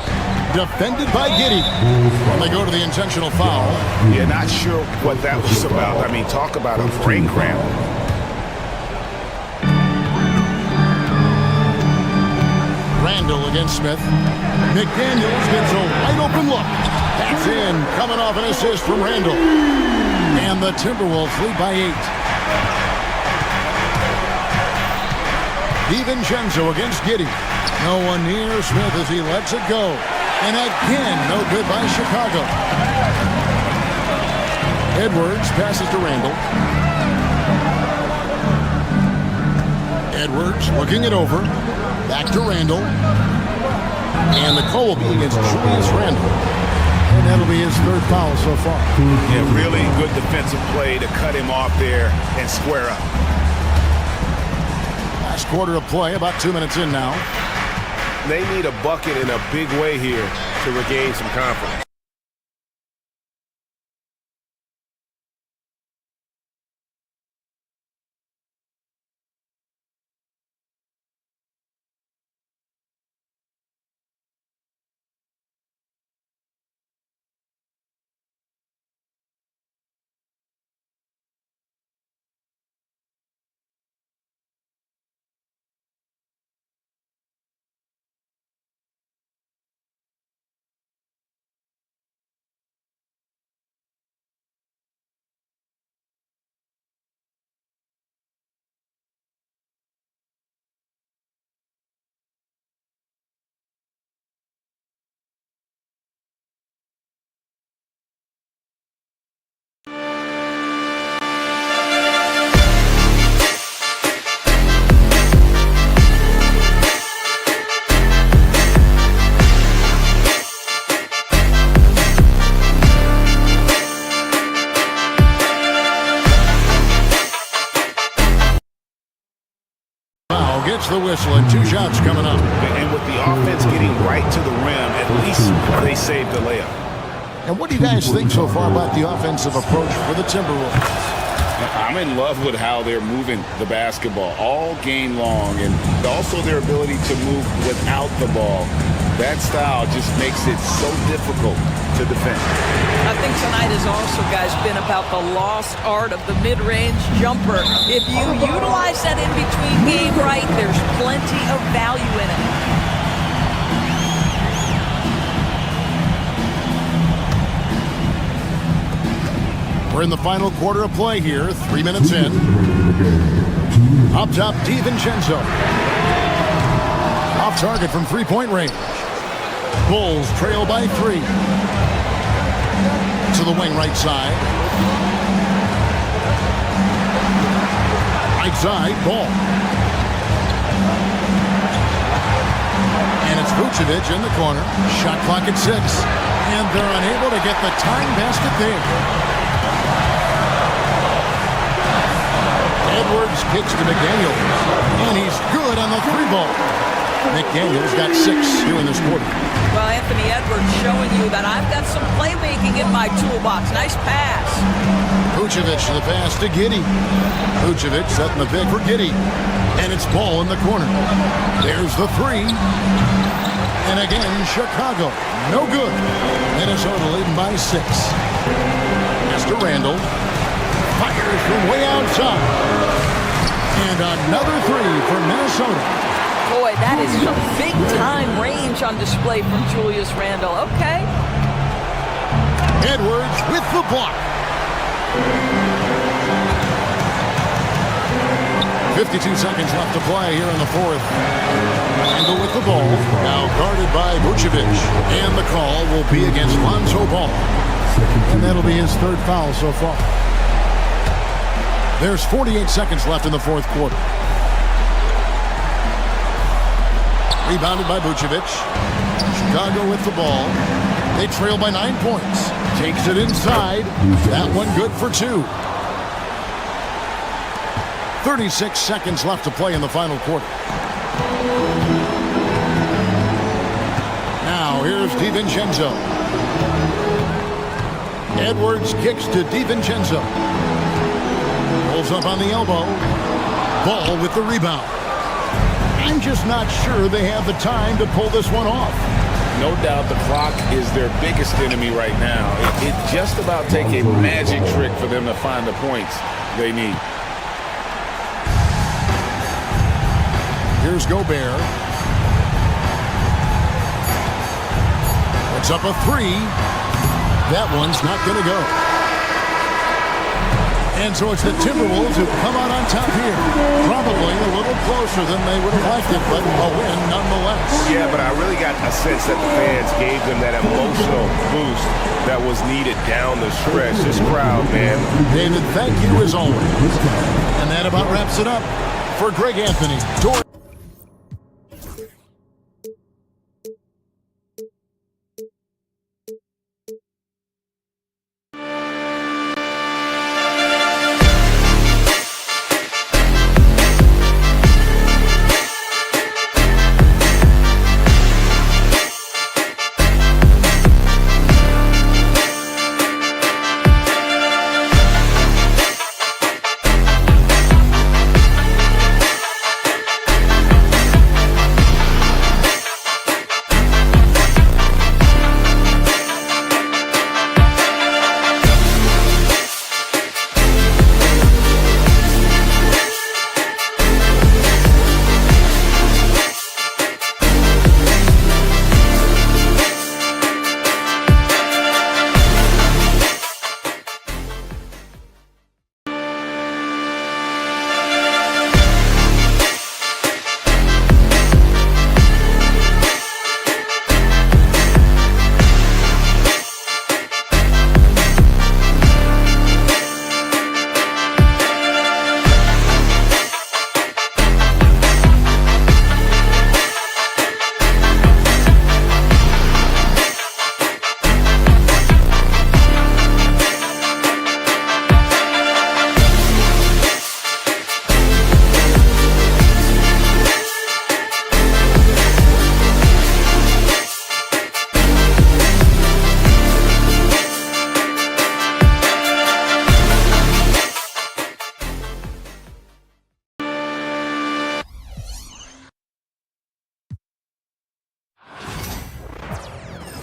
Defended by Giddey. And they go to the intentional foul. Yeah, not sure what that was about. I mean, talk about a brain cramp. Randall against Smith. McDaniels gets a wide open look. That's in, coming off an assist from Randall. And the Timberwolves lead by 8. DiVincenzo against Giddey. No one near Smith as he lets it go. And again, no good by Chicago. Edwards passes to Randall. Edwards looking it over. Back to Randall. And the call will be against Julius Randall. And that'll be his 3rd foul so far. Yeah, really good defensive play to cut him off there and square up. Last quarter of play, about 2 minutes in now. They need a bucket in a big way here to regain some confidence. Gets the whistle and 2 shots coming up. And with the offense getting right to the rim, at least they saved the layup. And what do you guys think so far about the offensive approach for the Timberwolves? I'm in love with how they're moving the basketball all game long, and also their ability to move without the ball. That style just makes it so difficult to defend. I think tonight has also, guys, been about the lost art of the mid-range jumper. If you utilize that in-between game right, there's plenty of value in it. We're in the final quarter of play here, 3 minutes in. Up top, DiVincenzo. Off target from 3-point range. Bulls trail by 3. To the wing right side. Right side, Ball. And it's Vucevic in the corner. Shot clock at 6. And they're unable to get the time basket there. Edwards kicks to McDaniels. And he's good on the 3-ball. McDaniels got 6 here in this quarter. Well, Anthony Edwards showing you that I've got some playmaking in my toolbox. Nice pass. Vucevic the pass to Giddey. Vucevic setting the pick for Giddey. And it's Ball in the corner. There's the 3. And again, Chicago. No good. Minnesota leading by 6. Pass to Randall. Fires from way outside. And another 3 for Minnesota. Boy, that is some big-time range on display from Julius Randle. Okay. Edwards with the block. 52 seconds left to play here in the fourth. Randle with the ball. Now guarded by Vucevic. And the call will be against Lonzo Ball. And that'll be his 3rd foul so far. There's 48 seconds left in the fourth quarter. Rebounded by Vucevic. Chicago with the ball. They trail by 9 points. Takes it inside. That one good for 2. 36 seconds left to play in the final quarter. Now here's DiVincenzo. Edwards kicks to DiVincenzo. Pulls up on the elbow. Ball with the rebound. I'm just not sure they have the time to pull this one off. No doubt the clock is their biggest enemy right now. It just about take a magic trick for them to find the points they need. Here's Gobert. Puts up a 3. That one's not going to go. And so it's the Timberwolves who come out on top here. Probably a little closer than they would have liked it, but a win nonetheless. Yeah, but I really got a sense that the fans gave them that emotional boost that was needed down the stretch. This crowd, man. David, thank you as always. And that about wraps it up for Greg Anthony.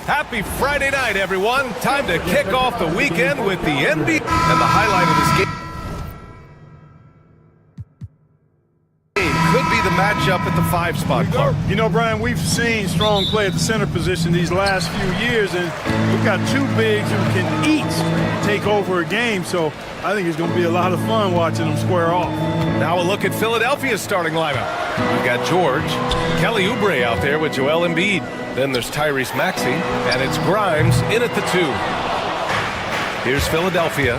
Happy Friday night, everyone. Time to kick off the weekend with the NBA. And the highlight of this game could be the matchup at the 5 spot, Clark. You know, Brian, we've seen strong play at the center position these last few years, and we've got 2 bigs who can each take over a game, so I think it's going to be a lot of fun watching them square off. Now a look at Philadelphia's starting lineup. We've got George, Kelly Oubre out there with Joel Embiid, Then there's Tyrese Maxey, and it's Grimes in at the 2. Here's Philadelphia.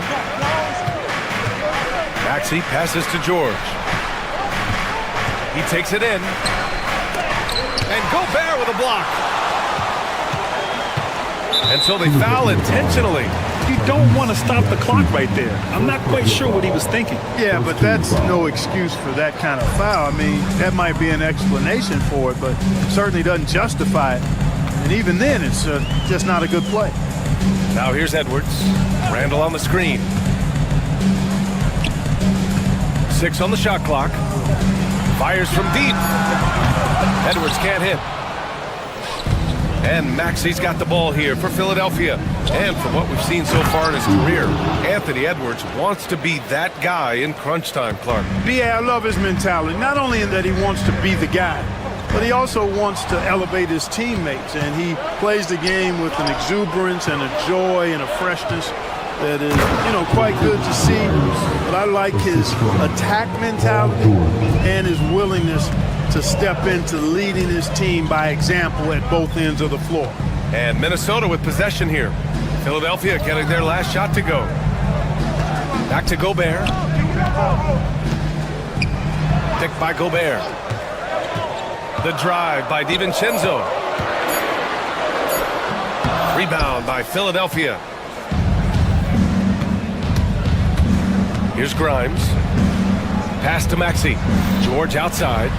Maxey passes to George. He takes it in. And Gobert with a block. And so they foul intentionally. You don't want to stop the clock right there. I'm not quite sure what he was thinking. Yeah, but that's no excuse for that kind of foul. I mean, that might be an explanation for it, but certainly doesn't justify it. And even then, it's just not a good play. Now here's Edwards. Randall on the screen. 6 on the shot clock. Fires from deep. Edwards can't hit. And Maxey's got the ball here for Philadelphia. And from what we've seen so far in his career, Anthony Edwards wants to be that guy in crunch time, Clark. Yeah, I love his mentality. Not only in that he wants to be the guy, but he also wants to elevate his teammates. And he plays the game with an exuberance and a joy and a freshness that is, quite good to see. But I like his attack mentality and his willingness to step into leading his team by example at both ends of the floor. And Minnesota with possession here. Philadelphia getting their last shot to go. Back to Gobert. Picked by Gobert. The drive by DiVincenzo. Rebound by Philadelphia. Here's Grimes. Pass to Maxey. George outside.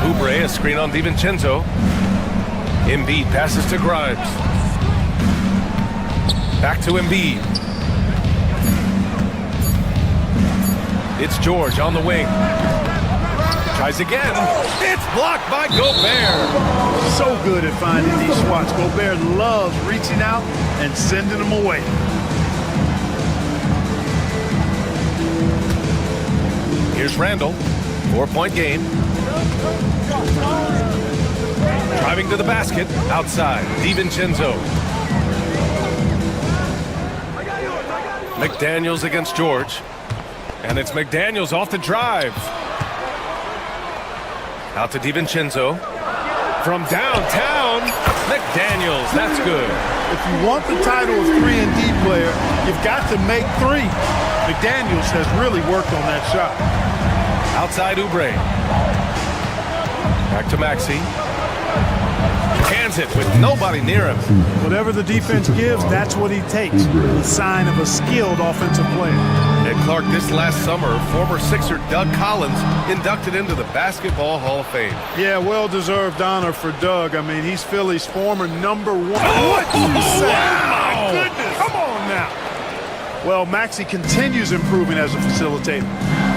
Oubre, a screen on DiVincenzo. Embiid passes to Grimes. Back to Embiid. It's George on the wing. Tries again. It's blocked by Gobert. So good at finding these spots. Gobert loves reaching out and sending them away. Here's Randall. 4-point game. Driving to the basket. Outside. DiVincenzo. McDaniels against George. And it's McDaniels off the drive. Out to DiVincenzo. From downtown, McDaniels. That's good. If you want the title of 3-and-D player, you've got to make 3. McDaniels has really worked on that shot. Outside Oubre. Back to Maxey. Cans it with nobody near him. Whatever the defense gives, that's what he takes. A sign of a skilled offensive player. And Clark, this last summer, former Sixer Doug Collins inducted into the Basketball Hall of Fame. Yeah, well-deserved honor for Doug. I mean, he's Philly's former number 1. What did you say? Wow. Oh, my goodness. Come on now. Well, Maxey continues improving as a facilitator,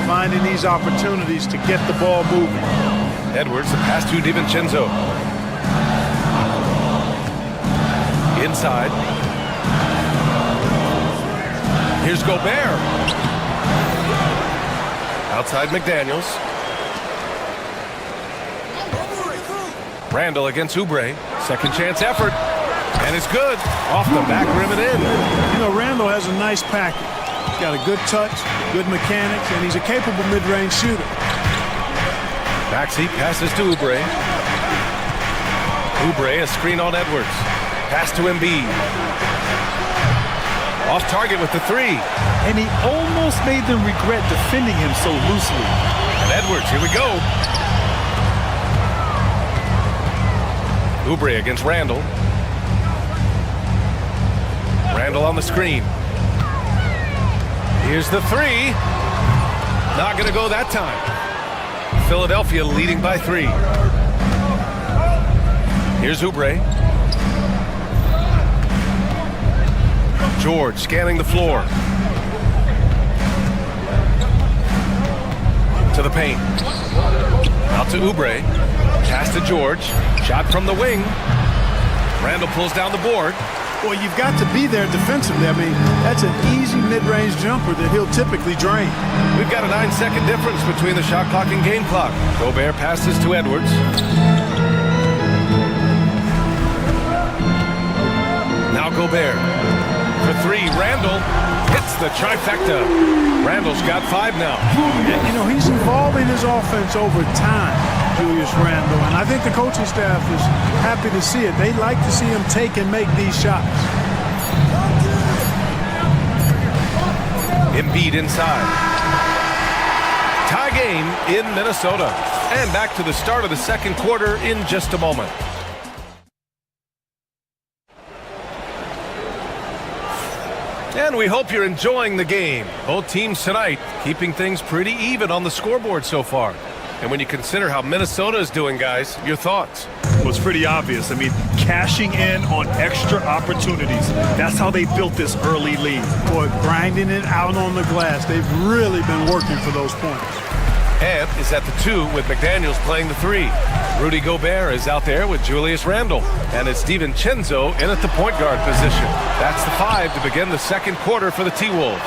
finding these opportunities to get the ball moving. Edwards, the pass to DiVincenzo. Inside. Here's Gobert. Outside McDaniels. Randall against Oubre. Second chance effort. And it's good. Off the back rim and in. Randall has a nice package. He's got a good touch, good mechanics, and he's a capable mid-range shooter. Maxey passes to Oubre. Oubre, a screen on Edwards. Pass to Embiid. Off target with the 3. And he almost made them regret defending him so loosely. And Edwards, here we go. Oubre against Randall. Randall on the screen. Here's the 3. Not going to go that time. Philadelphia leading by 3. Here's Oubre. George scanning the floor. To the paint. Out to Oubre. Pass to George. Shot from the wing. Randall pulls down the board. Well, you've got to be there defensively. I mean, that's an easy mid-range jumper that he'll typically drain. We've got a 9-second difference between the shot clock and game clock. Gobert passes to Edwards. Now Gobert. For 3, Randall hits the trifecta. Randall's got 5 now. And, he's evolving his offense over time. Julius Randle. And I think the coaching staff is happy to see it. They like to see him take and make these shots. Embiid inside. Tie game in Minnesota. And back to the start of the second quarter in just a moment. And we hope you're enjoying the game. Both teams tonight keeping things pretty even on the scoreboard so far. And when you consider how Minnesota is doing, guys, your thoughts? Well, it's pretty obvious. I mean, cashing in on extra opportunities. That's how they built this early lead. Boy, grinding it out on the glass. They've really been working for those points. Ant is at the 2 with McDaniels playing the 3. Rudy Gobert is out there with Julius Randle. And it's DiVincenzo in at the point guard position. That's the 5 to begin the second quarter for the T-Wolves.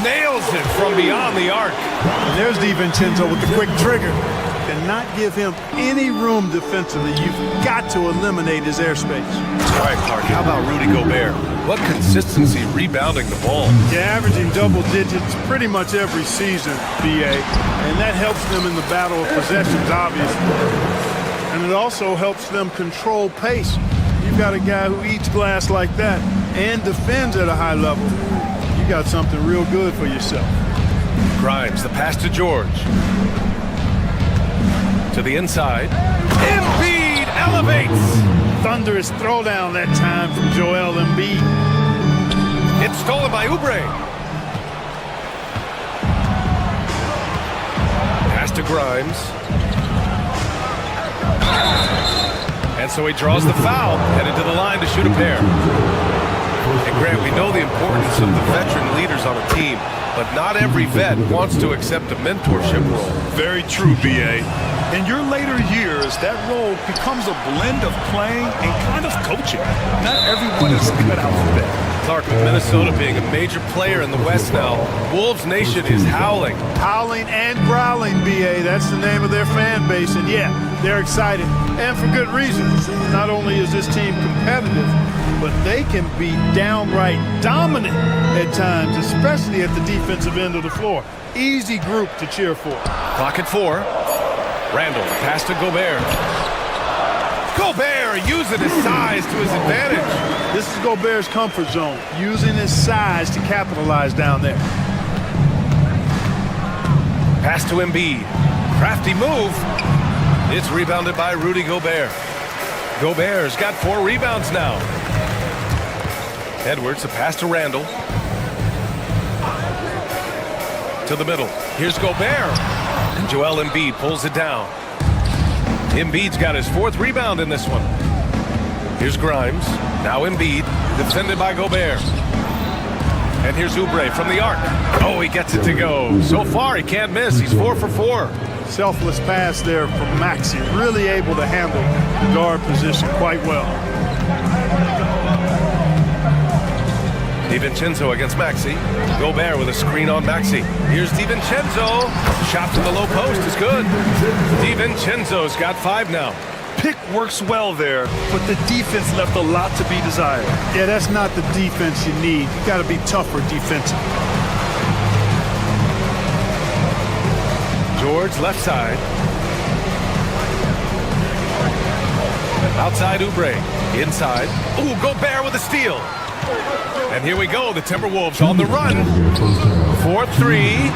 Nails it from beyond the arc. And there's DiVincenzo with the quick trigger. Cannot give him any room defensively. You've got to eliminate his airspace. All right, Clark, how about Rudy Gobert? What consistency rebounding the ball. Yeah, averaging double digits pretty much every season, BA. And that helps them in the battle of possessions, obviously. And it also helps them control pace. You've got a guy who eats glass like that and defends at a high level. You got something real good for yourself. Grimes, the pass to George. To the inside. Embiid elevates. Thunderous throwdown that time from Joel Embiid. It's stolen by Oubre. Pass to Grimes. And so he draws the foul, headed to the line to shoot a pair. And Grant, we know the importance of the veteran leaders on a team, but not every vet wants to accept a mentorship role. Very true, B.A. In your later years, that role becomes a blend of playing and kind of coaching. Not everyone is cut out for that. Clark, with Minnesota being a major player in the West now, Wolves Nation is howling. Howling and growling, B.A. That's the name of their fan base. And yeah, they're excited. And for good reason. Not only is this team competitive, but they can be downright dominant at times, especially at the defensive end of the floor. Easy group to cheer for. Clock at 4. Randle, pass to Gobert. Gobert using his size to his advantage. This is Gobert's comfort zone, using his size to capitalize down there. Pass to Embiid. Crafty move. It's rebounded by Rudy Gobert. Gobert's got 4 rebounds now. Edwards, a pass to Randle. To the middle. Here's Gobert. And Joel Embiid pulls it down. Embiid's got his 4th rebound in this one. Here's Grimes. Now Embiid, defended by Gobert. And here's Oubre from the arc. Oh, he gets it to go. So far, he can't miss. He's 4 for 4. Selfless pass there from Maxey. Really able to handle the guard position quite well. DiVincenzo against Maxey. Gobert with a screen on Maxey. Here's DiVincenzo. Shot to the low post is good. DiVincenzo's got 5 now. Pick works well there, but the defense left a lot to be desired. Yeah, that's not the defense you need. You got to be tougher defensively. George left side. Outside Oubre. Inside. Ooh, Gobert with a steal. And here we go, the Timberwolves on the run. 4-3.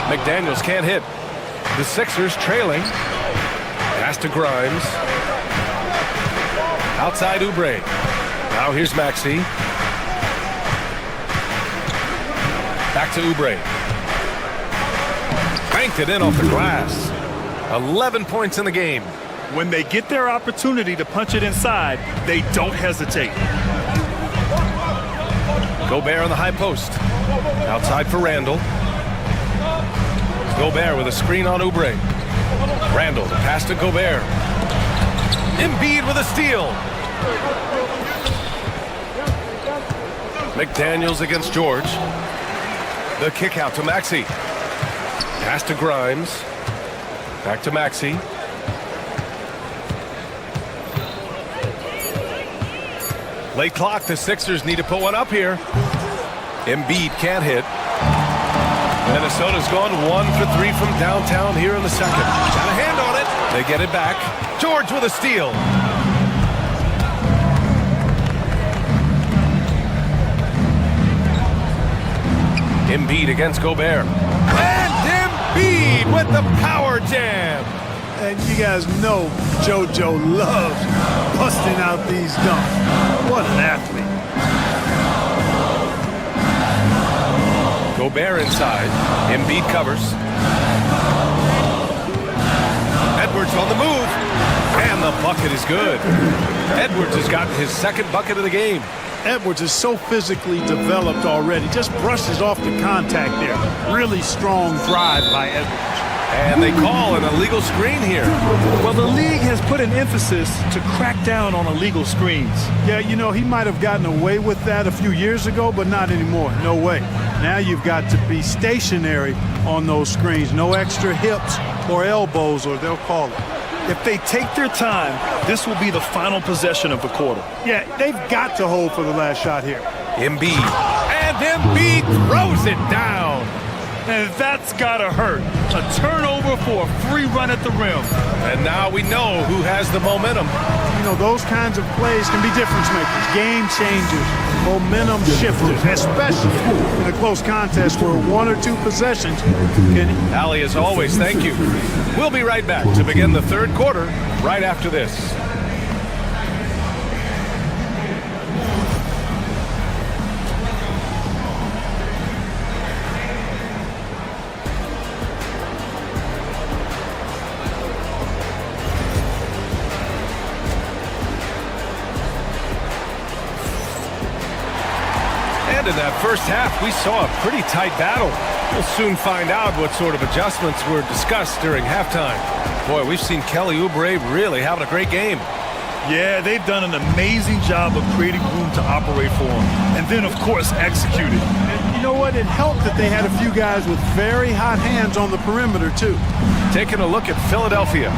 McDaniels can't hit. The Sixers trailing. Pass to Grimes. Outside Oubre. Now here's Maxey. Back to Oubre. Banked it in off the glass. 11 points in the game. When they get their opportunity to punch it inside, they don't hesitate. Gobert on the high post. Outside for Randle. Gobert with a screen on Oubre. Randle, the pass to Gobert. Embiid with a steal. McDaniels against George. The kick out to Maxey. Pass to Grimes. Back to Maxey. Late clock, the Sixers need to put one up here. Embiid can't hit. Minnesota's gone 1 for 3 from downtown here in the second. Got a hand on it. They get it back. George with a steal. Embiid against Gobert. And Embiid with the power jam. And you guys know JoJo loves busting out these dunks. What an athlete. Gobert inside. Embiid covers. Edwards on the move. And the bucket is good. Edwards has gotten his second bucket of the game. Edwards is so physically developed already. Just brushes off the contact there. Really strong drive by Edwards. And they call an illegal screen here. Well, the league has put an emphasis to crack down on illegal screens. Yeah, you know, he might have gotten away with that a few years ago, but not anymore. No way. Now you've got to be stationary on those screens. No extra hips or elbows, or they'll call it. If they take their time, this will be the final possession of the quarter. Yeah, they've got to hold for the last shot here. Embiid. And Embiid throws it down. And that's gotta hurt. A turnover for a free run at the rim. And now we know who has the momentum. You know, those kinds of plays can be difference makers, game changers, momentum shifters, especially in a close contest where 1 or 2 possessions can... Ali, as always, thank you. We'll be right back to begin the third quarter right after this. And in that first half, we saw a pretty tight battle. We'll soon find out what sort of adjustments were discussed during halftime. Boy, we've seen Kelly Oubre really having a great game. Yeah, they've done an amazing job of creating room to operate for him. And then, of course, executed. And you know what? It helped that they had a few guys with very hot hands on the perimeter, too. Taking a look at Philadelphia.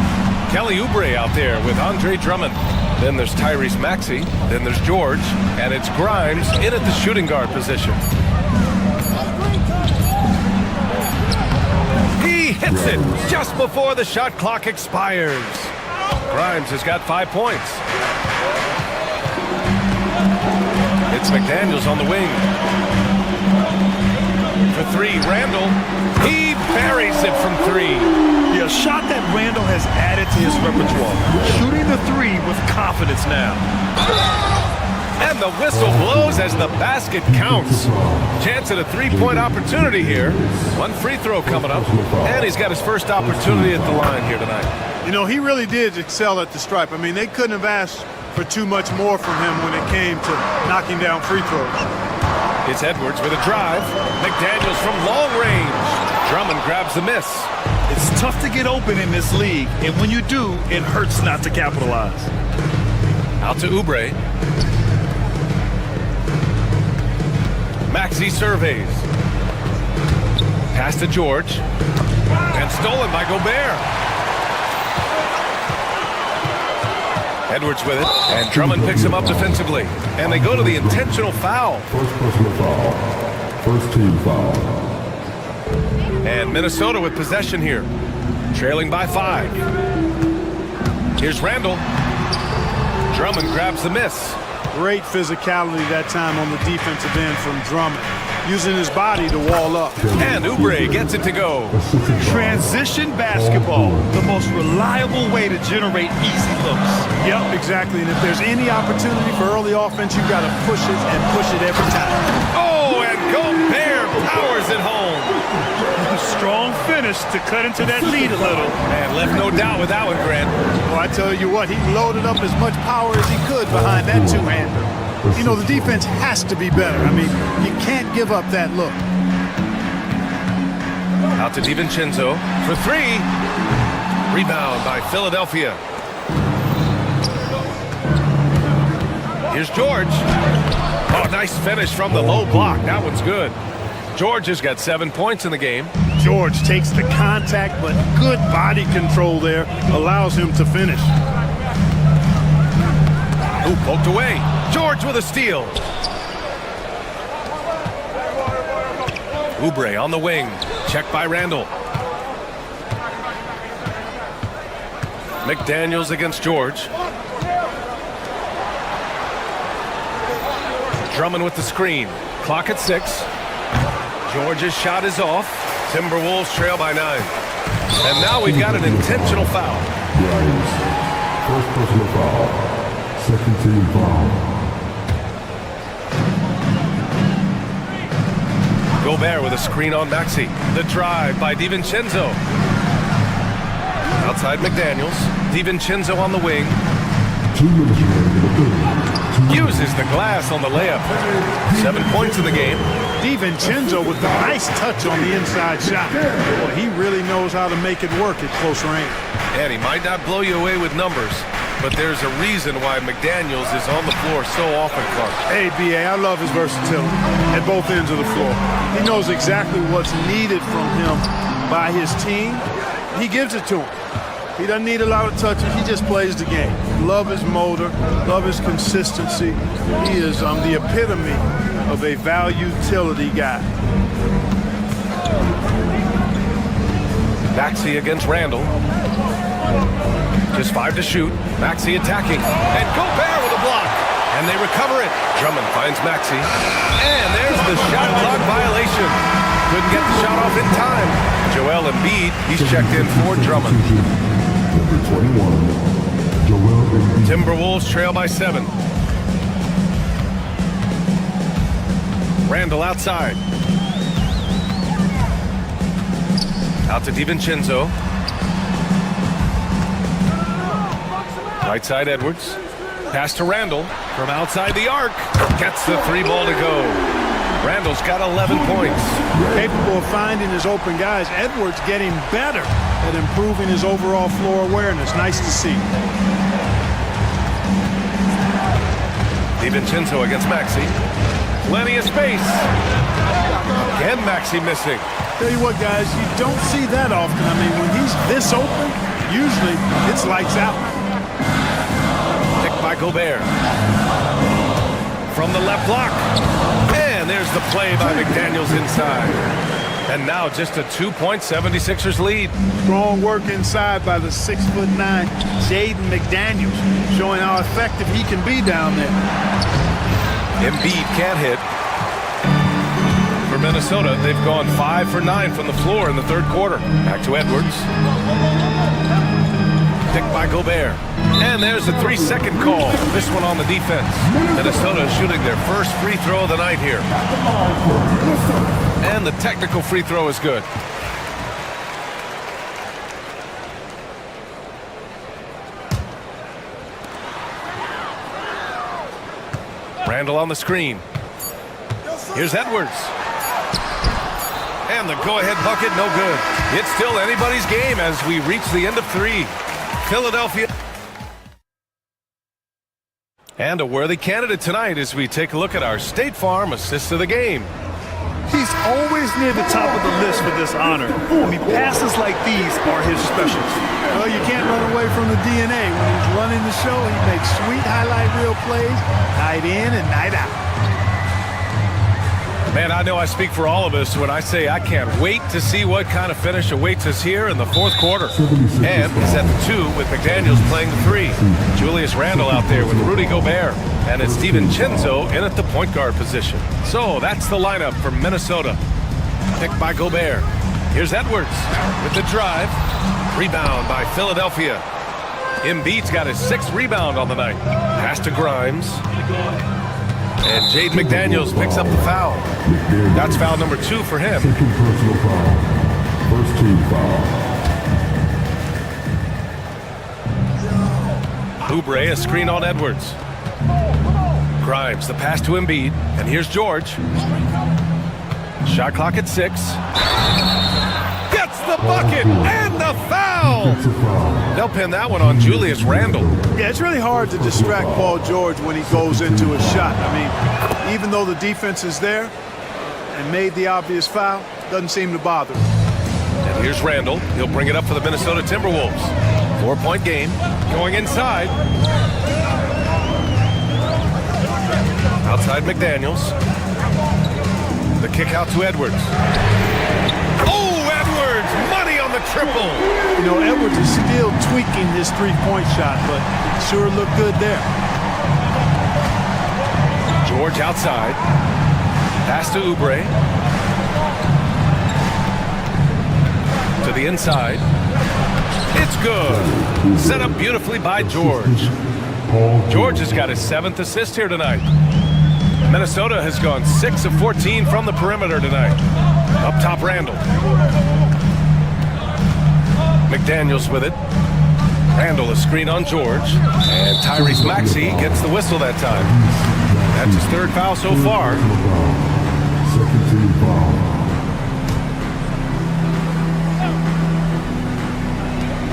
Kelly Oubre out there with Andre Drummond. Then there's Tyrese Maxey. Then there's George. And it's Grimes in at the shooting guard position. He hits it just before the shot clock expires. Grimes has got 5 points. It's McDaniels on the wing. For 3, Randall. He buries it from 3. Yeah, a shot that Randall has added to his repertoire. Shooting the 3 with confidence now. And the whistle blows as the basket counts. Chance at a 3-point opportunity here. 1 free throw coming up. And he's got his first opportunity at the line here tonight. You know, he really did excel at the stripe. I mean, they couldn't have asked for too much more from him when it came to knocking down free throws. It's Edwards with a drive. McDaniels from long range. Drummond grabs the miss. It's tough to get open in this league, and when you do, it hurts not to capitalize. Out to Oubre. Maxey surveys. Pass to George. And stolen by Gobert. Edwards with it. And Drummond picks him up defensively. And they go to the intentional foul. First personal foul. First team foul. And Minnesota with possession here. Trailing by 5. Here's Randall. Drummond grabs the miss. Great physicality that time on the defensive end from Drummond, using his body to wall up. And Oubre gets it to go. Transition basketball, the most reliable way to generate easy looks. Yep, exactly. And if there's any opportunity for early offense, you've got to push it and push it every time. Oh, and Gobert powers it home. Strong finish to cut into that lead a little. And left no doubt with that one, Grant. Well, I tell you what, he loaded up as much power as he could behind that two-hander. You know, the defense has to be better. I mean, you can't give up that look. Out to DiVincenzo for 3. Rebound by Philadelphia. Here's George. Oh, nice finish from the low block. That one's good. George has got 7 points in the game. George takes the contact, but good body control there allows him to finish. Ooh, poked away. George with a steal. Oubre on the wing. Check by Randall. McDaniels against George. Drummond with the screen. Clock at 6. George's shot is off. Timberwolves trail by 9. And now we've got an intentional foul. Grimes. First personal foul. Second team foul. Gobert with a screen on Maxey. The drive by DiVincenzo. Outside McDaniels. DiVincenzo on the wing. 2 minutes remaining in the third. Uses the glass on the layup. 7 points in the game. DiVincenzo with the nice touch on the inside shot. Boy, he really knows how to make it work at close range. And he might not blow you away with numbers, but there's a reason why McDaniels is on the floor so often, Clark. Hey, B.A., I love his versatility at both ends of the floor. He knows exactly what's needed from him by his team. He gives it to him. He doesn't need a lot of touches. He just plays the game. Love his motor. Love his consistency. He is the epitome of a value-utility guy. Maxey against Randall. Just 5 to shoot. Maxey attacking. And Gobert with a block. And they recover it. Drummond finds Maxey. And there's the shot clock violation. Couldn't get the shot off in time. Joel Embiid, he's checked in for Drummond. Number 21. Joel Embiid. Timberwolves trail by 7. Randall outside. Out to DiVincenzo. Right side Edwards. Pass to Randall from outside the arc. Gets the 3 ball to go. Randall's got 11 points. Capable of finding his open guys. Edwards getting better at improving his overall floor awareness. Nice to see. DiVincenzo against Maxey. Plenty of space. Again, Maxey missing. Tell you what, guys, you don't see that often. I mean, when he's this open, usually it's lights out. Picked by Gobert. From the left block. And there's the play by McDaniels inside. And now just a 2-point 76ers lead. Strong work inside by the 6'9" Jaden McDaniels, showing how effective he can be down there. Embiid can't hit. For Minnesota, they've gone 5 for 9 from the floor in the third quarter. Back to Edwards. Picked by Gobert. And there's a 3-second call. This one on the defense. Minnesota shooting their first free throw of the night here. And the technical free throw is good. Randall on the screen. Here's Edwards. And the go-ahead bucket, no good. It's still anybody's game as we reach the end of 3. Philadelphia. And a worthy candidate tonight as we take a look at our State Farm assist of the game. He's always near the top of the list for this honor. I mean, passes like these are his specialty. Well, you can't run away from the DNA. When he's running the show, he makes sweet highlight reel plays night in and night out. Man, I know I speak for all of us when I say I can't wait to see what kind of finish awaits us here in the fourth quarter. And he's at the 2 with McDaniels playing the 3. Julius Randle out there with Rudy Gobert. And it's DiVincenzo in at the point guard position. So that's the lineup for Minnesota. Picked by Gobert. Here's Edwards with the drive. Rebound by Philadelphia. Embiid's got his 6th rebound on the night. Pass to Grimes. And Jaden McDaniels picks up the foul. That's foul number 2 for him. Second personal foul. First team foul. Oubre, a screen on Edwards. Grimes, the pass to Embiid. And here's George. Shot clock at 6. Gets the bucket and the foul. They'll pin that one on Julius Randle. Yeah, it's really hard to distract Paul George when he goes into a shot. I mean, even though the defense is there and made the obvious foul, doesn't seem to bother him. And here's Randle. He'll bring it up for the Minnesota Timberwolves. 4-point game. Going inside. Outside McDaniels. The kick out to Edwards. Oh, Edwards, money on the triple. You know, Edwards is still tweaking his three-point shot, but sure looked good there. George outside. Pass to Oubre. To the inside. It's good. Set up beautifully by George. George has got his 7th assist here tonight. Minnesota has gone 6 of 14 from the perimeter tonight. Up top, Randall. McDaniels with it. Randall a screen on George. And Tyrese Maxey gets the whistle that time. That's his 3rd foul so far. Second team foul.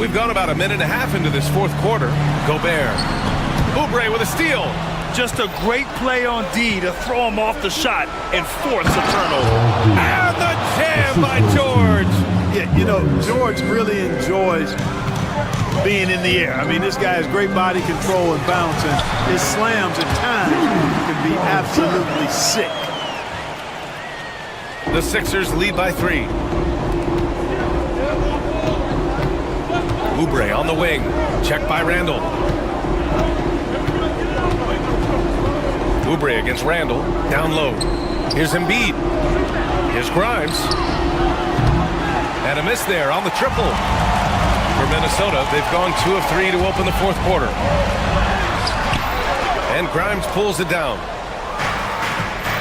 We've gone about a minute and a half into this 4th quarter. Gobert. Oubre with a steal. Just a great play on D to throw him off the shot and force a turnover. And the jam by George. Yeah, you know, George really enjoys being in the air. I mean, this guy has great body control and bounce, and his slams at times can be absolutely sick. The Sixers lead by 3. Oubre on the wing. Checked by Randall. Oubre against Randall. Down low. Here's Embiid. Here's Grimes. And a miss there on the triple. For Minnesota, they've gone 2 of 3 to open the 4th quarter. And Grimes pulls it down.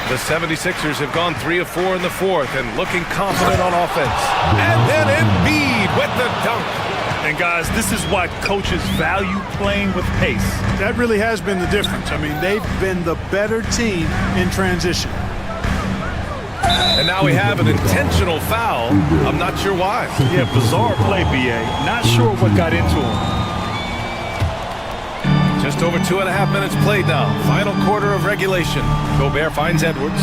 The 76ers have gone 3 of 4 in the 4th and looking confident on offense. And then Embiid with the dunk. And guys, this is why coaches value playing with pace. That really has been the difference. I mean, they've been the better team in transition. And now we have an intentional foul. I'm not sure why. Yeah, bizarre play, BA. Not sure what got into him. Just over 2.5 minutes played now. Final quarter of regulation. Gobert finds Edwards.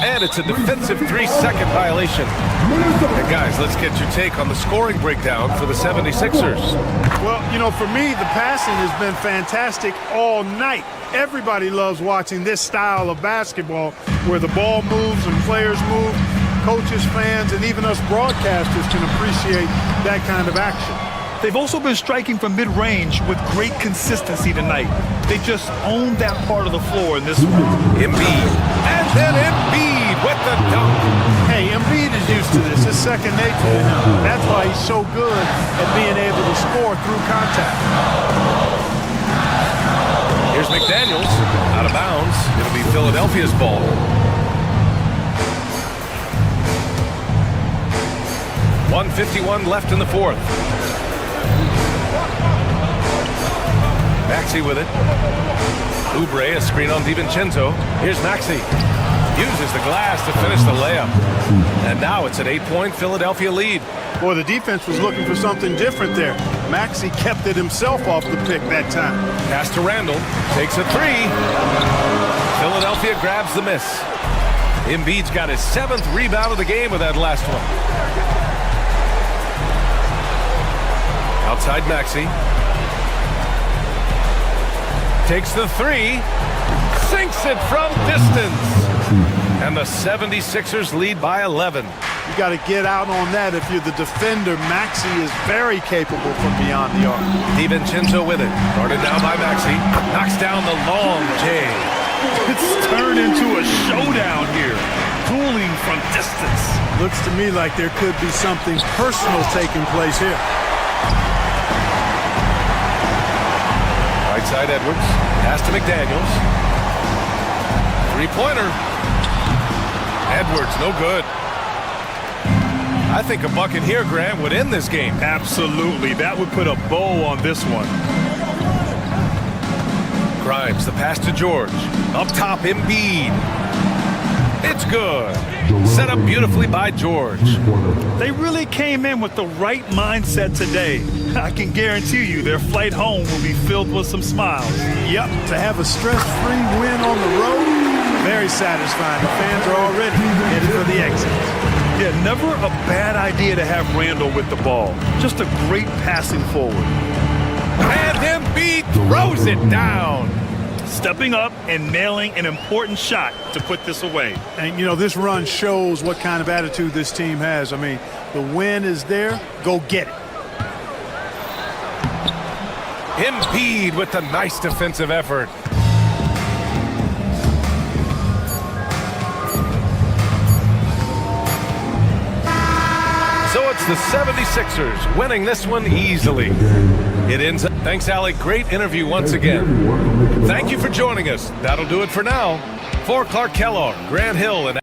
And it's a defensive 3-second violation. And guys, let's get your take on the scoring breakdown for the 76ers. Well, you know, for me, the passing has been fantastic all night. Everybody loves watching this style of basketball where the ball moves and players move. Coaches, fans, and even us broadcasters can appreciate that kind of action. They've also been striking from mid-range with great consistency tonight. They just owned that part of the floor in this one. Embiid. And then Embiid with the dunk. Hey, Embiid is used to this. It's second nature to him. That's why he's so good at being able to score through contact. Here's McDaniels. Out of bounds. It'll be Philadelphia's ball. .151 left in the 4th. Maxey with it. Oubre, a screen on DiVincenzo. Here's Maxey. Uses the glass to finish the layup. And now it's an 8-point Philadelphia lead. Boy, the defense was looking for something different there. Maxey kept it himself off the pick that time. Pass to Randall. Takes a 3. Philadelphia grabs the miss. Embiid's got his 7th rebound of the game with that last one. Outside Maxey. Takes the 3. Sinks it from distance. And the 76ers lead by 11. You got to get out on that if you're the defender. Maxey is very capable from beyond the arc. DiVincenzo with it. Guarded down by Maxey. Knocks down the long J. It's turned into a showdown here. Dueling from distance. Looks to me like there could be something personal taking place here. Right side Edwards. Pass to McDaniels. 3-pointer. Edwards, no good. I think a bucket here, Grant, would end this game. Absolutely. That would put a bow on this one. Grimes, the pass to George. Up top, Embiid. It's good. Set up beautifully by George. They really came in with the right mindset today. I can guarantee you their flight home will be filled with some smiles. Yep, to have a stress-free win on the road, very satisfying. The fans are already headed for the exit. Yeah, never a bad idea to have Randall with the ball. Just a great passing forward. And Embiid throws it down. stepping up and nailing an important shot to put this away. And, you know, this run shows what kind of attitude this team has. I mean, the win is there. Go get it. Embiid with the nice defensive effort. So it's the 76ers winning this one easily. It ends up. Thanks, Alec. Great interview once again. Thank you for joining us. That'll do it for now. For Clark Kellogg, Grant Hill, and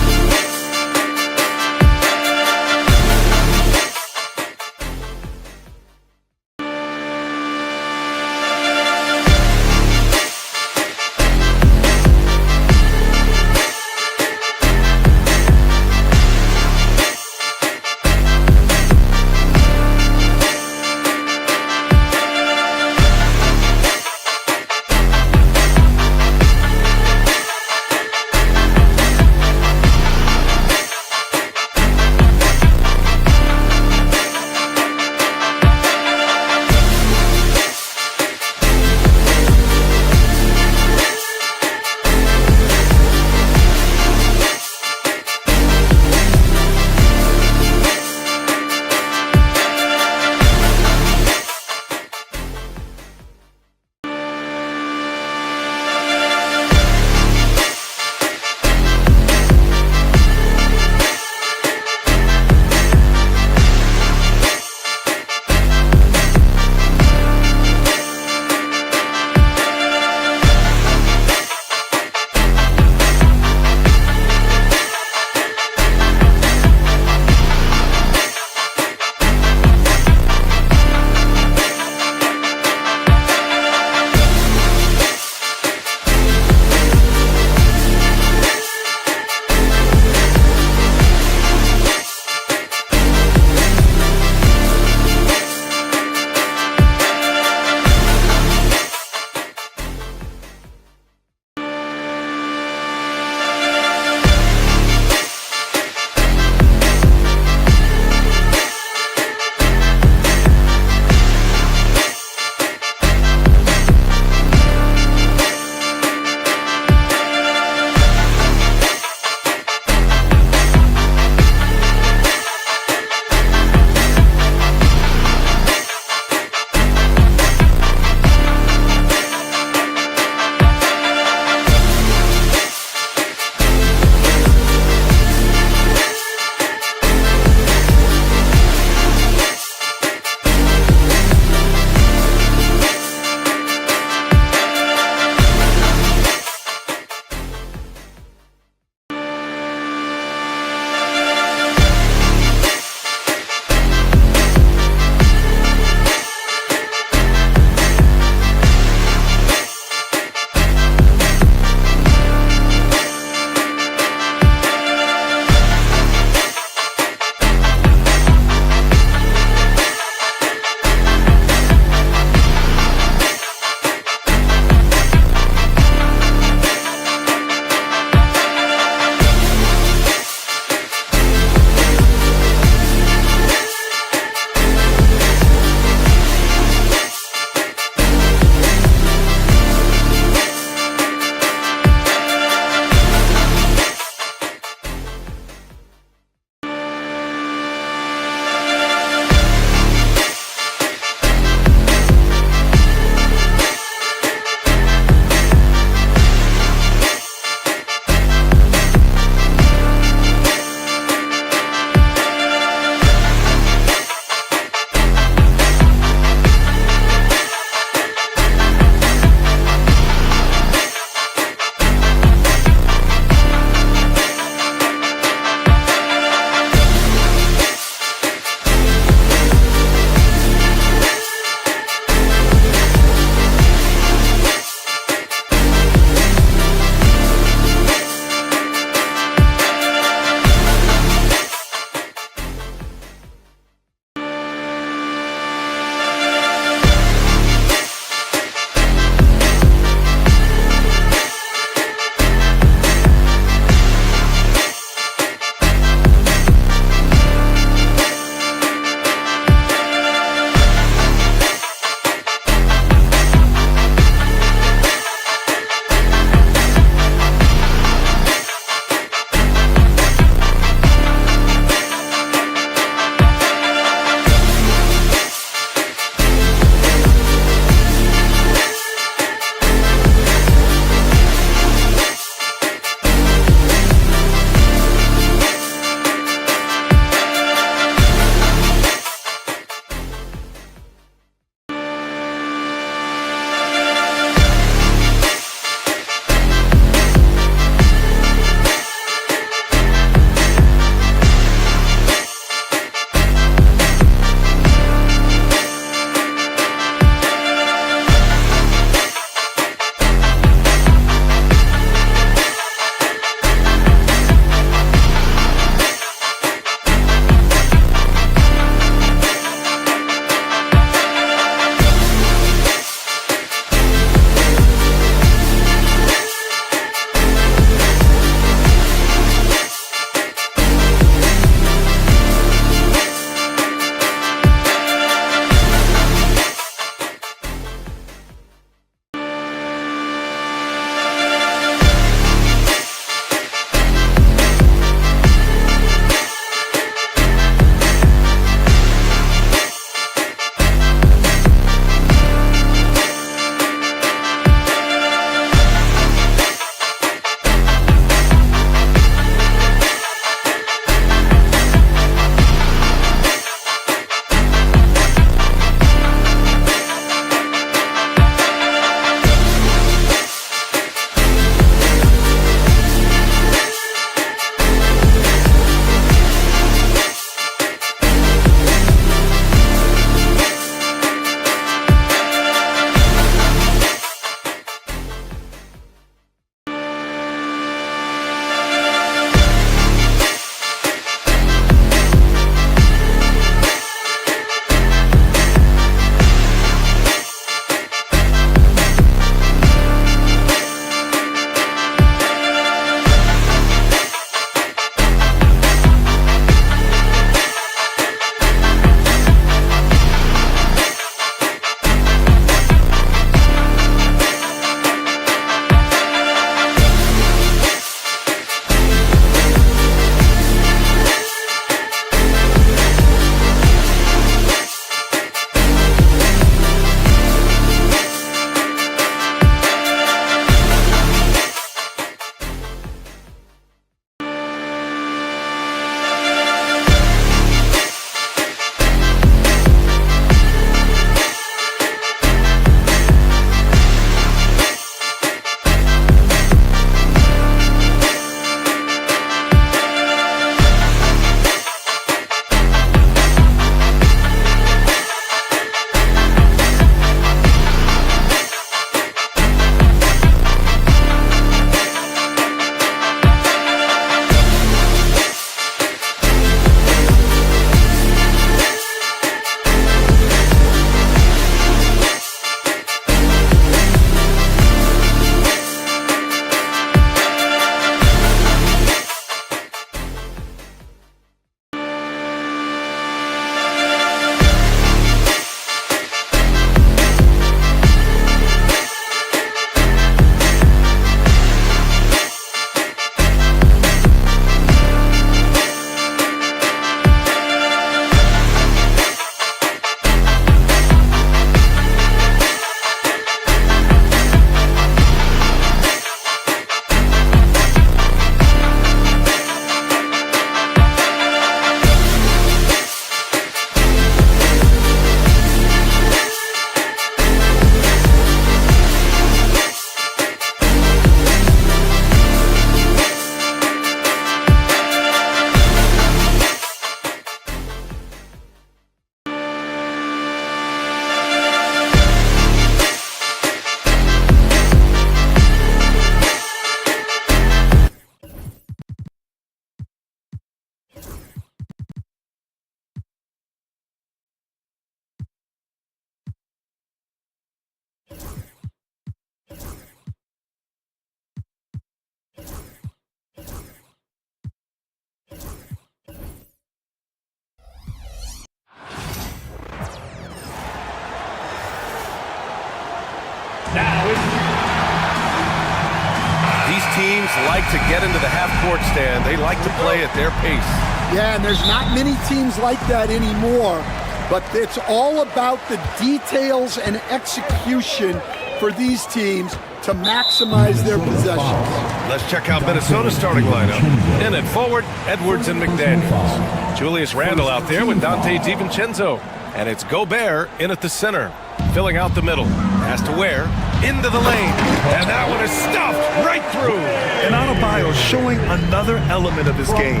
These teams like to get into the half-court stand. They like to play at their pace. Yeah, and there's not many teams like that anymore, but it's all about the details and execution for these teams to maximize their possessions. Let's check out Minnesota's starting lineup. In at forward, Edwards and McDaniels. Julius Randle out there with Dante DiVincenzo. And it's Gobert in at the center, filling out the middle. Pass to Ware, into the lane. And that one is stuffed right through. And Adebayo showing another element of his game.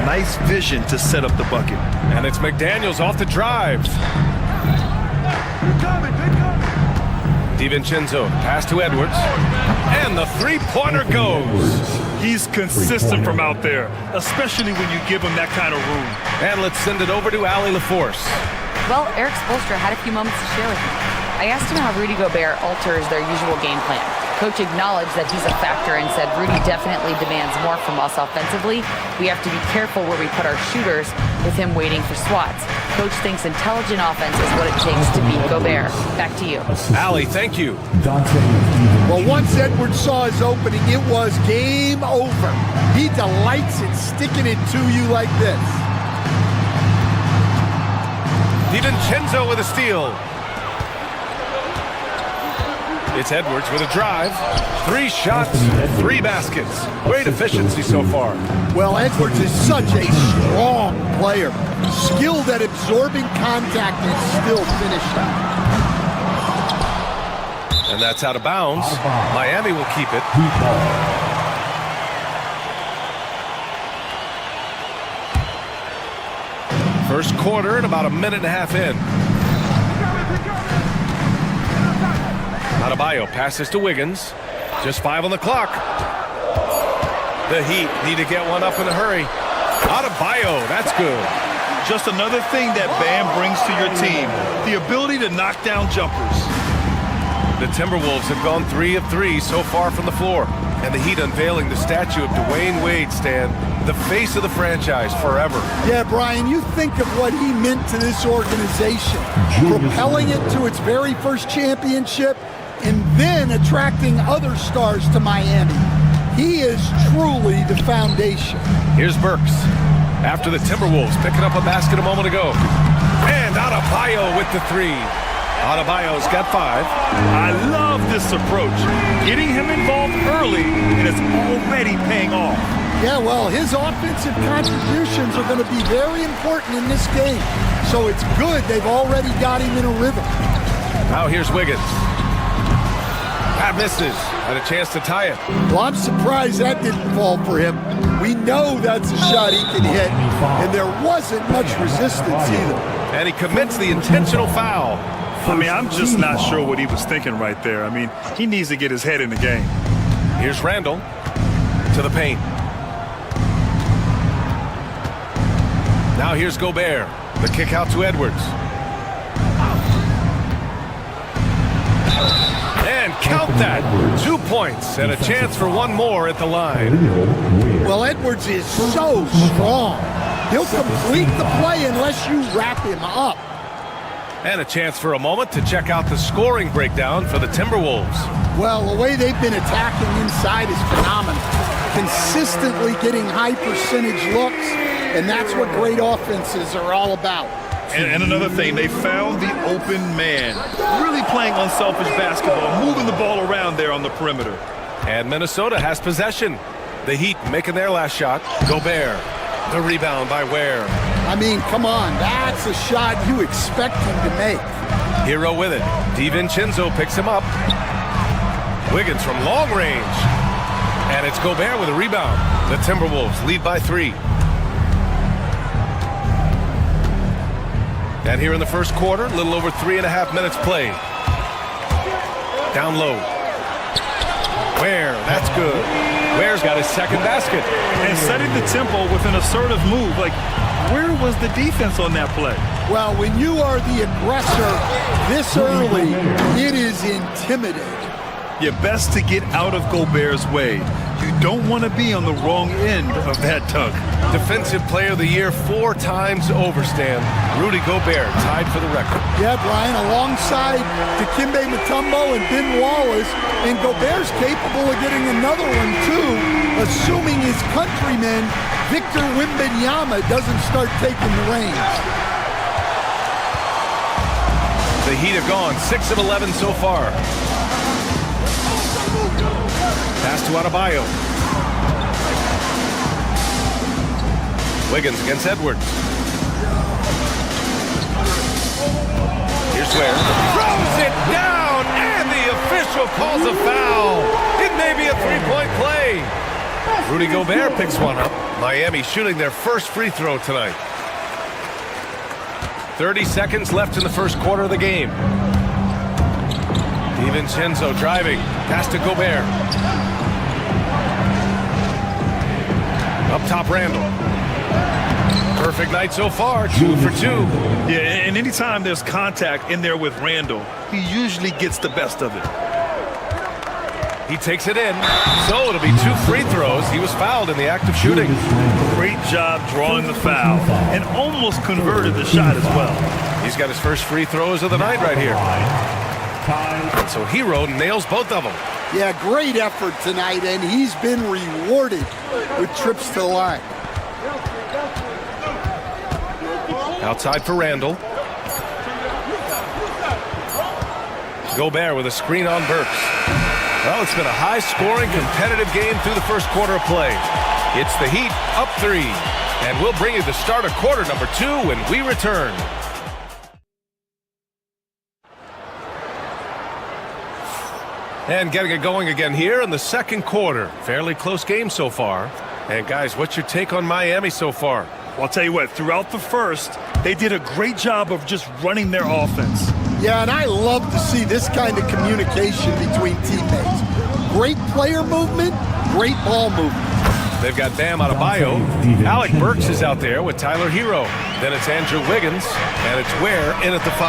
Nice vision to set up the bucket. And it's McDaniels off the drive. DiVincenzo, pass to Edwards. And the three-pointer goes. He's consistent from out there, especially when you give him that kind of room. And let's send it over to Allie LaForce. Well, Eric Spoelstra had a few moments to share with me. I asked him how Rudy Gobert alters their usual game plan. Coach acknowledged that he's a factor and said Rudy definitely demands more from us offensively. We have to be careful where we put our shooters with him waiting for swats. Coach thinks intelligent offense is what it takes to beat Gobert. Back to you. Allie, thank you. Well, once Edwards saw his opening, it was game over. He delights in sticking it to you like this. DiVincenzo with a steal. It's Edwards with a drive. 3 shots, 3 baskets. Great efficiency so far. Well, Edwards is such a strong player. Skilled at absorbing contact and still finishing. And that's out of bounds. Miami will keep it. First quarter and about a minute and a half in. Adebayo passes to Wiggins. Just 5 on the clock. The Heat need to get one up in a hurry. Adebayo, that's good. Just another thing that Bam brings to your team, the ability to knock down jumpers. The Timberwolves have gone 3 of 3 so far from the floor. And the Heat unveiling the statue of Dwayne Wade, Stan, the face of the franchise forever. Yeah, Brian, you think of what he meant to this organization, propelling it to its very first championship and then attracting other stars to Miami. He is truly the foundation. Here's Burks after the Timberwolves picking up a basket a moment ago. And Adebayo with the 3. Adebayo's got 5. I love this approach. Getting him involved early, and it's already paying off. Yeah, well, his offensive contributions are going to be very important in this game. So it's good they've already got him in a rhythm. Now here's Wiggins. That misses. Had a chance to tie it. Well, I'm surprised that didn't fall for him. We know that's a shot he can hit, and there wasn't much resistance either. And he commits the intentional foul. I mean, I'm just not sure what he was thinking right there. I mean, he needs to get his head in the game. Here's Randle to the paint. Now here's Gobert. The kick out to Edwards. And count that. 2 points and a chance for one more at the line. Well, Edwards is so strong. He'll complete the play unless you wrap him up. And a chance for a moment to check out the scoring breakdown for the Timberwolves. Well, the way they've been attacking inside is phenomenal. Consistently getting high percentage looks, and that's what great offenses are all about. And another thing, they found the open man. Really playing unselfish basketball, moving the ball around there on the perimeter. And Minnesota has possession. The Heat making their last shot. Gobert. The rebound by Ware. I mean, come on. That's a shot you expect him to make. Hero with it. DiVincenzo picks him up. Wiggins from long range. And it's Gobert with a rebound. The Timberwolves lead by 3. And here in the first quarter, a little over 3.5 minutes played. Down low. Ware, that's good. Ware's got his second basket. And setting the tempo with an assertive move. Like, where was the defense on that play? Well, when you are the aggressor this early, it is intimidating. You're best to get out of Gobert's way. You don't want to be on the wrong end of that tug. Defensive Player of the Year 4 times over, Stan. Rudy Gobert tied for the record. Yeah, Brian, alongside Dikembe Mutombo and Ben Wallace, and Gobert's capable of getting another one too, assuming his countryman Victor Wembanyama doesn't start taking the reins. The Heat have gone 6 of 11 so far. Pass to Adebayo. Wiggins against Edwards. Here's where. Throws it down, and the official calls a foul. It may be a three-point play. Rudy Gobert picks one up. Miami shooting their first free throw tonight. 30 seconds left in the first quarter of the game. DiVincenzo driving. Pass to Gobert. Up top, Randall. Perfect night so far, 2 for 2. Yeah, and anytime there's contact in there with Randall, he usually gets the best of it. He takes it in, so it'll be 2 free throws. He was fouled in the act of shooting. Great job drawing the foul, and almost converted the shot as well. He's got his first free throws of the night right here. And so Hero nails both of them. Yeah, great effort tonight, and he's been rewarded with trips to the line. Outside for Randall. Gobert with a screen on Burks. Well, it's been a high-scoring, competitive game through the first quarter of play. It's the Heat up 3, and we'll bring you the start of quarter number 2 when we return. And getting it going again here in the second quarter. Fairly close game so far. And guys, what's your take on Miami so far? Well, I'll tell you what, throughout the first, they did a great job of just running their offense. Yeah, and I love to see this kind of communication between teammates. Great player movement, great ball movement. They've got Bam Adebayo. Alec Burks is out there with Tyler Hero. Then it's Andrew Wiggins, and it's Ware in at the 5.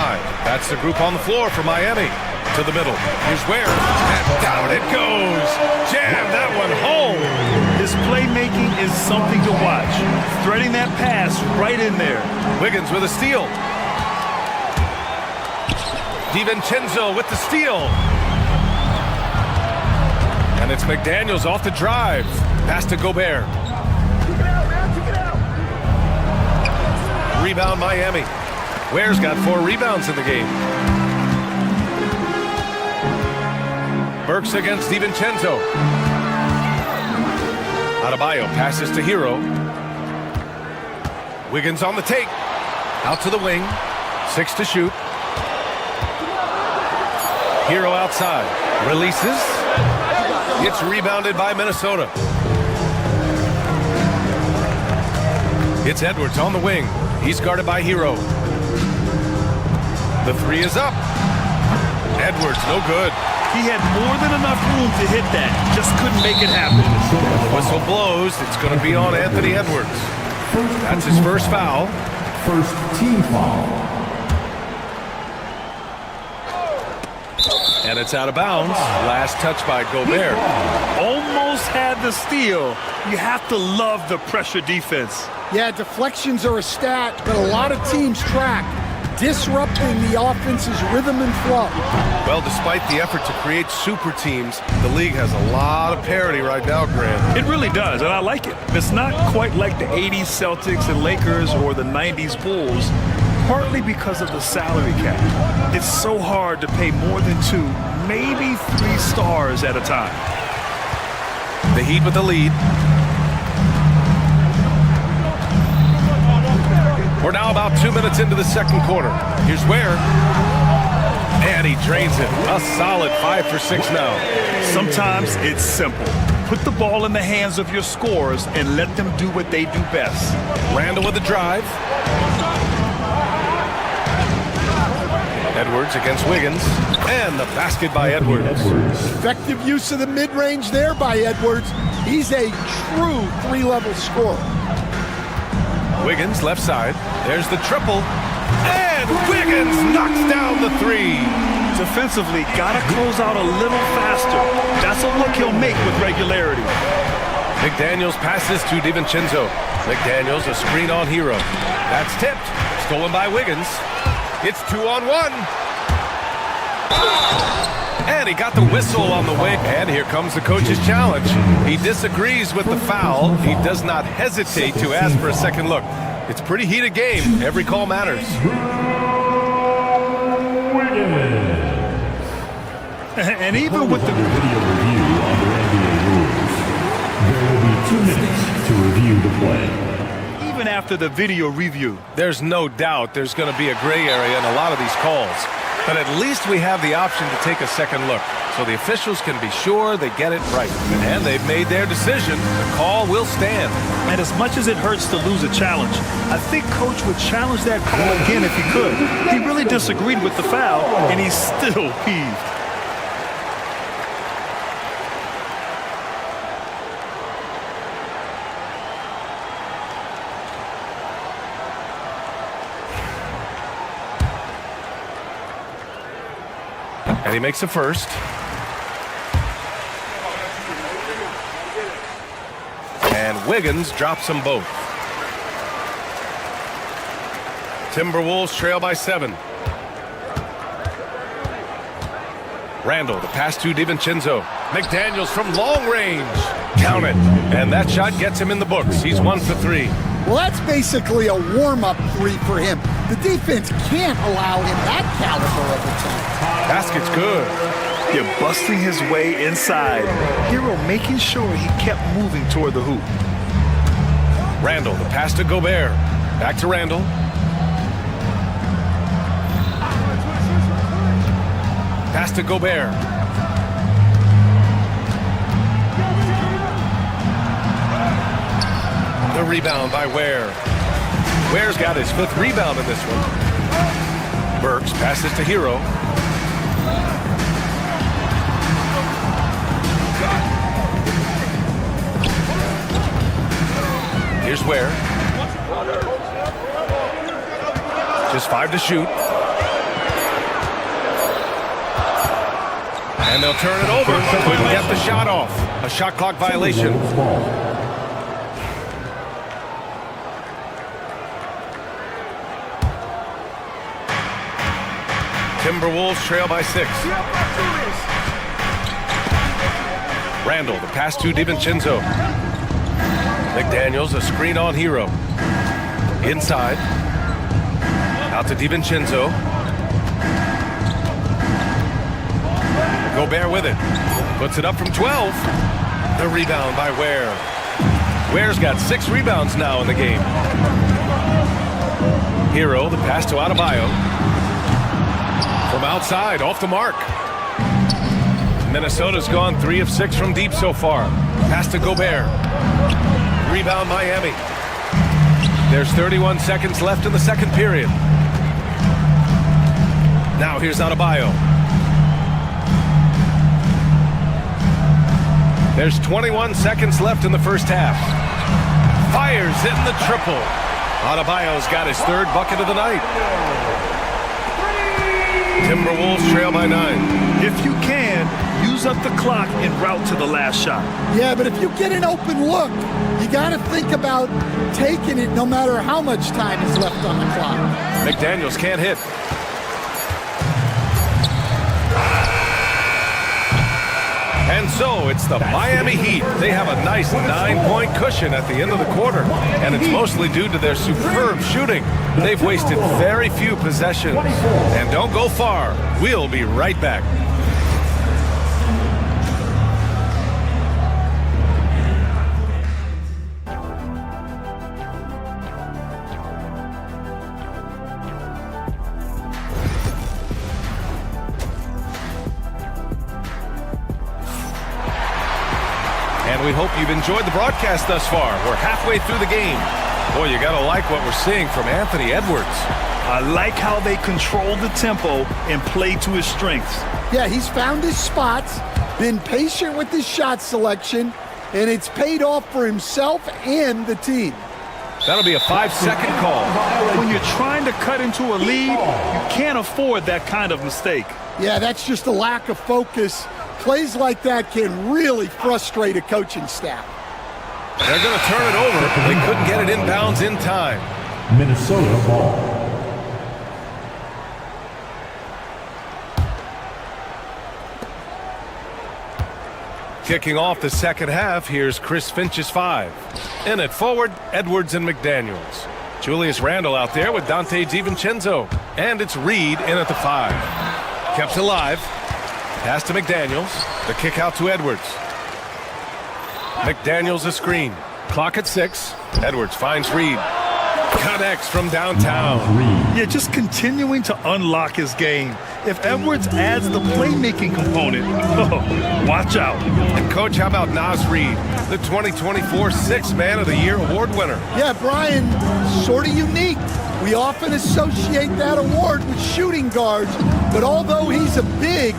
That's the group on the floor for Miami. To the middle. Here's Ware, and down it goes. Jam that one home. His playmaking is something to watch. Threading that pass right in there. Wiggins with a steal. DiVincenzo with the steal. And it's McDaniels off the drive. Pass to Gobert. Rebound Miami. Ware's got 4 rebounds in the game. Burks against DiVincenzo. Adebayo passes to Hero. Wiggins on the take. Out to the wing. 6 to shoot. Hero outside. Releases. It's rebounded by Minnesota. It's Edwards on the wing. He's guarded by Hero. The 3 is up. Edwards, no good. He had more than enough room to hit that. Just couldn't make it happen. The whistle blows. It's going to be on Anthony Edwards. That's his first foul. First team foul. And it's out of bounds. Last touch by Gobert. Almost had the steal. You have to love the pressure defense. Yeah, deflections are a stat that a lot of teams track, disrupting the offense's rhythm and flow. Well, despite the effort to create super teams, the league has a lot of parity right now, Grant. It really does, and I like it. It's not quite like the 80s Celtics and Lakers or the 90s Bulls, partly because of the salary cap. It's so hard to pay more than 2, maybe 3 stars at a time. The Heat with the lead. We're now about 2 minutes into the second quarter. Here's Ware. And he drains it. A solid 5 for 6 now. Sometimes it's simple. Put the ball in the hands of your scorers and let them do what they do best. Randall with the drive. Edwards against Wiggins. And the basket by Edwards. Effective use of the mid-range there by Edwards. He's a true 3-level scorer. Wiggins left side. There's the triple. And Wiggins knocks down the 3. Defensively, gotta close out a little faster. That's a look he'll make with regularity. McDaniels passes to DiVincenzo. McDaniels, a screen on Hero. That's tipped. Stolen by Wiggins. It's 2-on-1. And he got the whistle on the way. And here comes the coach's challenge. He disagrees with the foul. He does not hesitate to ask for a second look. It's a pretty heated game. Every call matters. And even with the video review under NBA rules, there will be 2 minutes to review the play. even after the video review. There's no doubt there's going to be a gray area in a lot of these calls. But at least we have the option to take a second look, so the officials can be sure they get it right. And they've made their decision. The call will stand. And as much as it hurts to lose a challenge, I think Coach would challenge that call again if he could. He really disagreed with the foul, and he's still peeved. And he makes a first. And Wiggins drops them both. Timberwolves trail by 7. Randall, the pass to DiVincenzo. McDaniels from long range. Count it. And that shot gets him in the books. He's 1 for 3. Well, that's basically a warm-up 3 for him. The defense can't allow him that caliber of attack. Basket's good. Yeah, busting his way inside. Hero making sure he kept moving toward the hoop. Randall, the pass to Gobert. Back to Randall. Pass to Gobert. The rebound by Ware. Ware's got his 5th rebound in this one. Burks passes to Hero. Here's Ware. Just 5 to shoot. And they'll turn it over. Couldn't get the shot off. A shot clock violation. Timberwolves trail by 6. Randall, the pass to DiVincenzo. McDaniels, a screen on Hero. Inside. Out to DiVincenzo. Gobert with it. Puts it up from 12. The rebound by Ware. Ware's got 6 rebounds now in the game. Hero, the pass to Adebayo. From outside, off the mark. Minnesota's gone 3 of 6 from deep so far. Pass to Gobert. Rebound Miami. There's 31 seconds left in the second period. Now here's Adebayo. There's 21 seconds left in the first half. Fires hitting the triple. Adebayo's got his 3rd bucket of the night. Timberwolves trail by 9. If you can, use up the clock en route to the last shot. Yeah, but if you get an open look, you got to think about taking it no matter how much time is left on the clock. McDaniels can't hit. And so it's the Miami Heat. They have a nice 9-point cushion at the end of the quarter, and it's mostly due to their superb shooting. They've wasted very few possessions. And don't go far. We'll be right back. We hope you've enjoyed the broadcast thus far. We're halfway through the game. Boy, you gotta like what we're seeing from Anthony Edwards. I like how they control the tempo and play to his strengths. Yeah, he's found his spots, been patient with his shot selection, and it's paid off for himself and the team. That'll be a 5-second call. When you're trying to cut into a lead, you can't afford that kind of mistake. Yeah, that's just a lack of focus. Plays like that can really frustrate a coaching staff. They're going to turn it over. They couldn't get it inbounds in time. Minnesota ball. Kicking off the second half, here's Chris Finch's 5. In it forward, Edwards and McDaniels. Julius Randle out there with Dante DiVincenzo. And it's Reed in at the 5. Kept alive. Pass to McDaniels. The kick out to Edwards. McDaniels a screen. Clock at 6. Edwards finds Reed. Connects from downtown. Yeah, just continuing to unlock his game. If Edwards adds the playmaking component, watch out. And Coach, how about Naz Reid, the 2024 Sixth Man of the Year award winner? Yeah, Brian, sort of unique. We often associate that award with shooting guards, but although he's a big,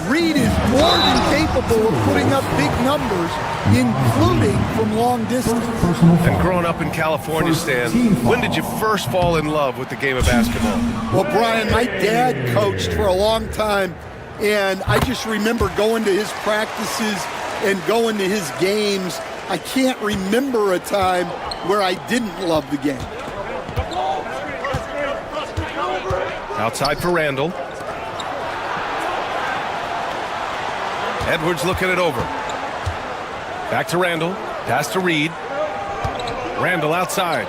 Reed is more than capable of putting up big numbers, including from long distance. And growing up in California, Stan, when did you first fall in love with the game of basketball? Well, Brian, my dad coached for a long time, and I just remember going to his practices and going to his games. I can't remember a time where I didn't love the game. Outside for Randle. Edwards looking it over. Back to Randle. Pass to Reed. Randle outside.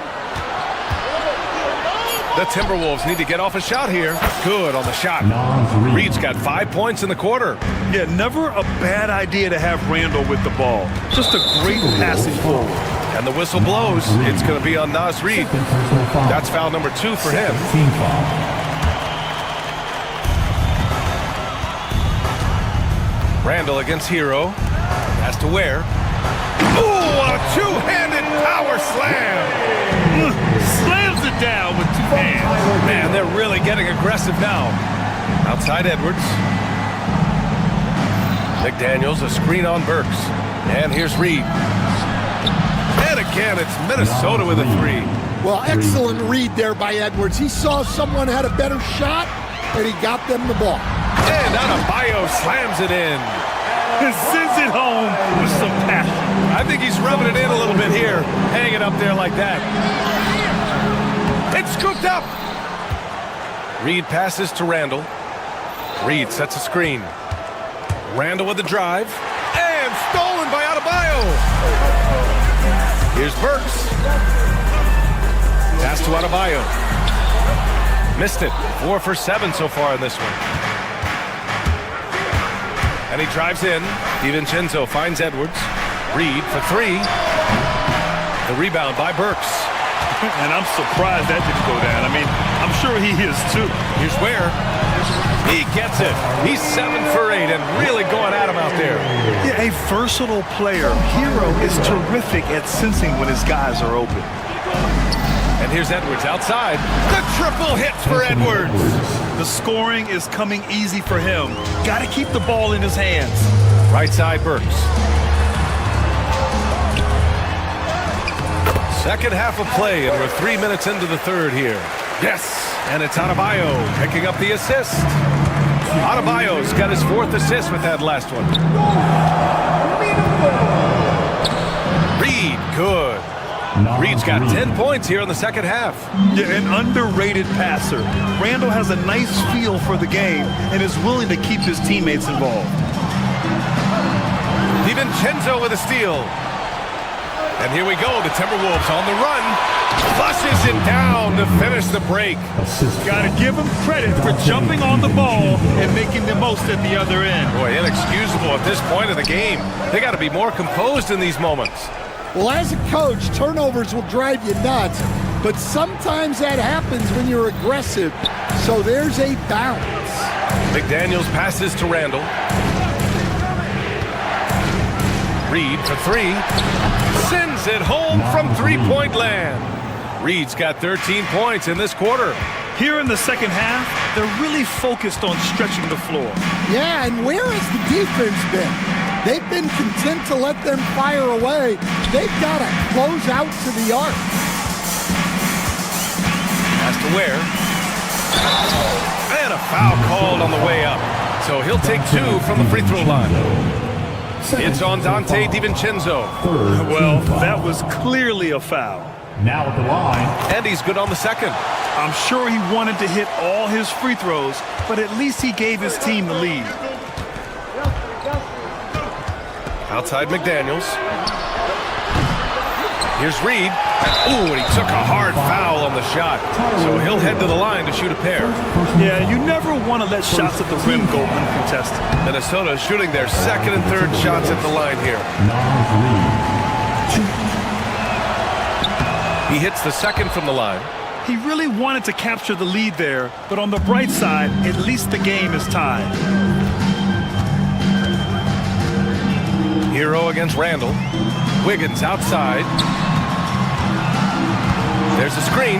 The Timberwolves need to get off a shot here. Good on the shot. Reed's got 5 points in the quarter. Yeah, never a bad idea to have Randle with the ball. Just a great passing forward. And the whistle blows. It's going to be on Naz Reid. That's foul number 2 for him. Randle against Hero. Has to Ware. Ooh, a two-handed power slam. Slams it down with 2 hands. Man, they're really getting aggressive now. Outside Edwards. McDaniels, a screen on Burks. And here's Reed. And again, it's Minnesota with a 3. Well, excellent read there by Edwards. He saw someone had a better shot, and he got them the ball. And Adebayo slams it in. And sends it home with some passion. I think he's rubbing it in a little bit here. Hang it up there like that. It's scooped up. Reed passes to Randle. Reed sets a screen. Randle with the drive. And stolen by Adebayo. Here's Burks. Pass to Adebayo. Missed it. 4 for 7 so far in this one. And he drives in. DiVincenzo finds Edwards. Reed for 3. The rebound by Burks. And I'm surprised that didn't go down. I mean, I'm sure he is too. Here's Ware. He gets it. He's 7 for 8 and really going at him out there. Yeah, a versatile player. Hero is terrific at sensing when his guys are open. And here's Edwards outside. The triple hits for Edwards. The scoring is coming easy for him. Got to keep the ball in his hands. Right side Burks. Second half of play, and we're 3 minutes into the third here. Yes, and it's Adebayo picking up the assist. Adebayo's got his 4th assist with that last one. Reed, good. Reed's got 10 points here in the second half. Yeah, an underrated passer. Randle has a nice feel for the game and is willing to keep his teammates involved. DiVincenzo with a steal. And here we go, the Timberwolves on the run. Flushes it down to finish the break. Got to give him credit for jumping on the ball and making the most at the other end. Boy, inexcusable at this point of the game. They got to be more composed in these moments. Well, as a coach, turnovers will drive you nuts, but sometimes that happens when you're aggressive, so there's a balance. McDaniels passes to Randle. Reed for 3. Sends it home from three-point land. Reed's got 13 points in this quarter. Here in the second half, they're really focused on stretching the floor. Yeah, and where has the defense been? They've been content to let them fire away. They've got to close out to the arc. Has to Ware. And a foul called on the way up. So he'll take 2 from the free throw line. It's on Dante DiVincenzo. Well, that was clearly a foul. Now at the line. And he's good on the second. I'm sure he wanted to hit all his free throws, but at least he gave his team the lead. Outside McDaniels. Here's Reed. Ooh, and he took a hard foul on the shot. So he'll head to the line to shoot a pair. Yeah, you never want to let shots at the rim go uncontested. Minnesota shooting their second and third shots at the line here. He hits the second from the line. He really wanted to capture the lead there, but on the bright side, at least the game is tied. Hero against Randall. Wiggins outside. There's a screen.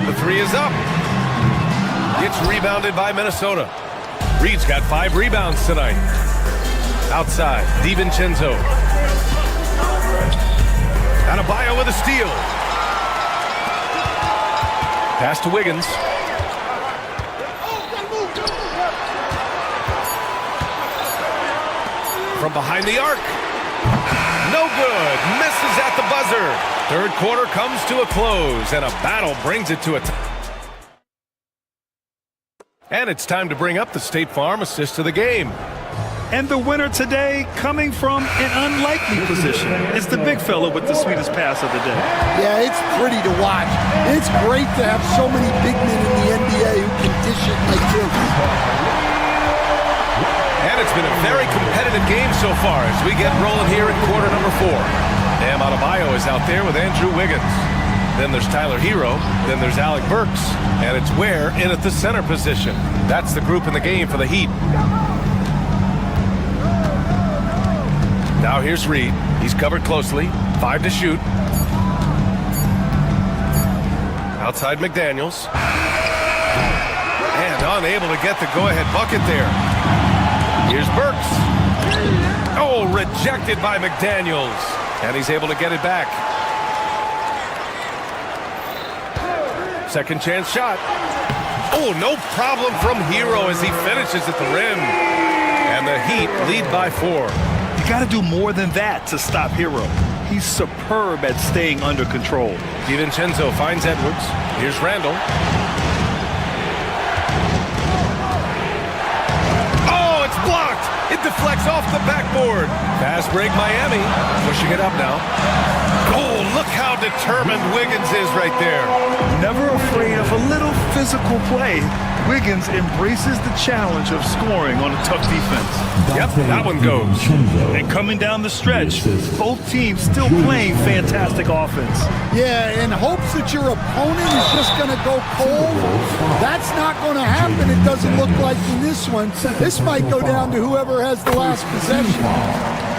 The three is up. It's rebounded by Minnesota. Reed's got 5 rebounds tonight. Outside, DiVincenzo. Adebayo with a steal. Pass to Wiggins. From behind the arc. No good. Misses at the buzzer. Third quarter comes to a close, and a battle brings it to a tie. And it's time to bring up the State Farm assist of the game. And the winner today coming from an unlikely position. It's the big fella with the sweetest pass of the day. Yeah, it's pretty to watch. It's great to have so many big men in the NBA who can dish it like this. And it's been a very competitive game so far as we get rolling here in quarter number 4. Bam Adebayo is out there with Andrew Wiggins. Then there's Tyler Hero. Then there's Alec Burks. And it's Ware in at the center position. That's the group in the game for the Heat. Now here's Reed. He's covered closely. 5 to shoot. Outside McDaniels. And unable to get the go-ahead bucket there. Here's Burks. Oh, rejected by McDaniels. And he's able to get it back. Second chance shot. Oh, no problem from Hero as he finishes at the rim. And the Heat lead by 4. You got to do more than that to stop Hero. He's superb at staying under control. DiVincenzo finds Edwards. Here's Randall. Oh, it's blocked. It deflects off the backboard. Fast break Miami. Pushing it up now. Oh, look how determined Wiggins is right there. Never afraid of a little physical play. Wiggins embraces the challenge of scoring on a tough defense. Yep, that one goes. And coming down the stretch, both teams still playing fantastic offense. Yeah, in hopes that your opponent is just going to go cold. That's not going to happen, it doesn't look like in this one. This might go down to whoever has the last possession.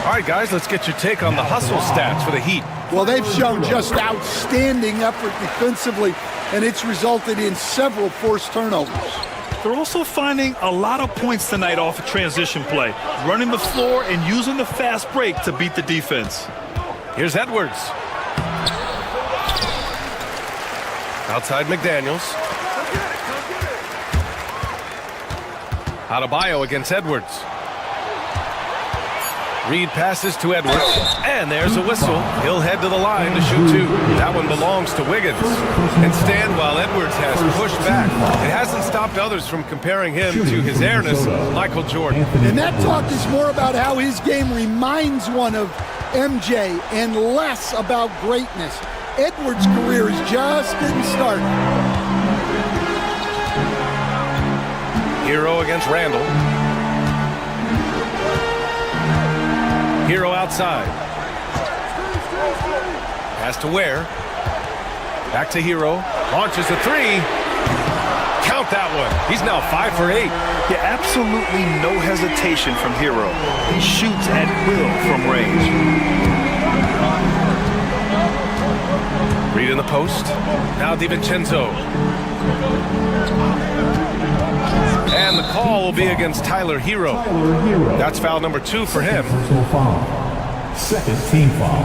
All right, guys, let's get your take on the hustle stats for the Heat. Well, they've shown just outstanding effort defensively, and it's resulted in several forced turnovers. They're also finding a lot of points tonight off of transition play, running the floor and using the fast break to beat the defense. Here's Edwards. Outside McDaniels. Adebayo against Edwards. Reed passes to Edwards, and there's a whistle. He'll head to the line to shoot 2. That one belongs to Wiggins. And stand while Edwards has pushed back. It hasn't stopped others from comparing him to his airness, Michael Jordan. And that talk is more about how his game reminds one of MJ and less about greatness. Edwards' career is just getting started. Hero against Randall. Hero outside. Pass to Ware. Back to Hero. Launches a 3. Count that one. He's now 5 for 8. Yeah, absolutely no hesitation from Hero. He shoots at will from range. Reed in the post. Now DiVincenzo. And the call will be against Tyler Hero. That's foul number 2 for him. Second team foul.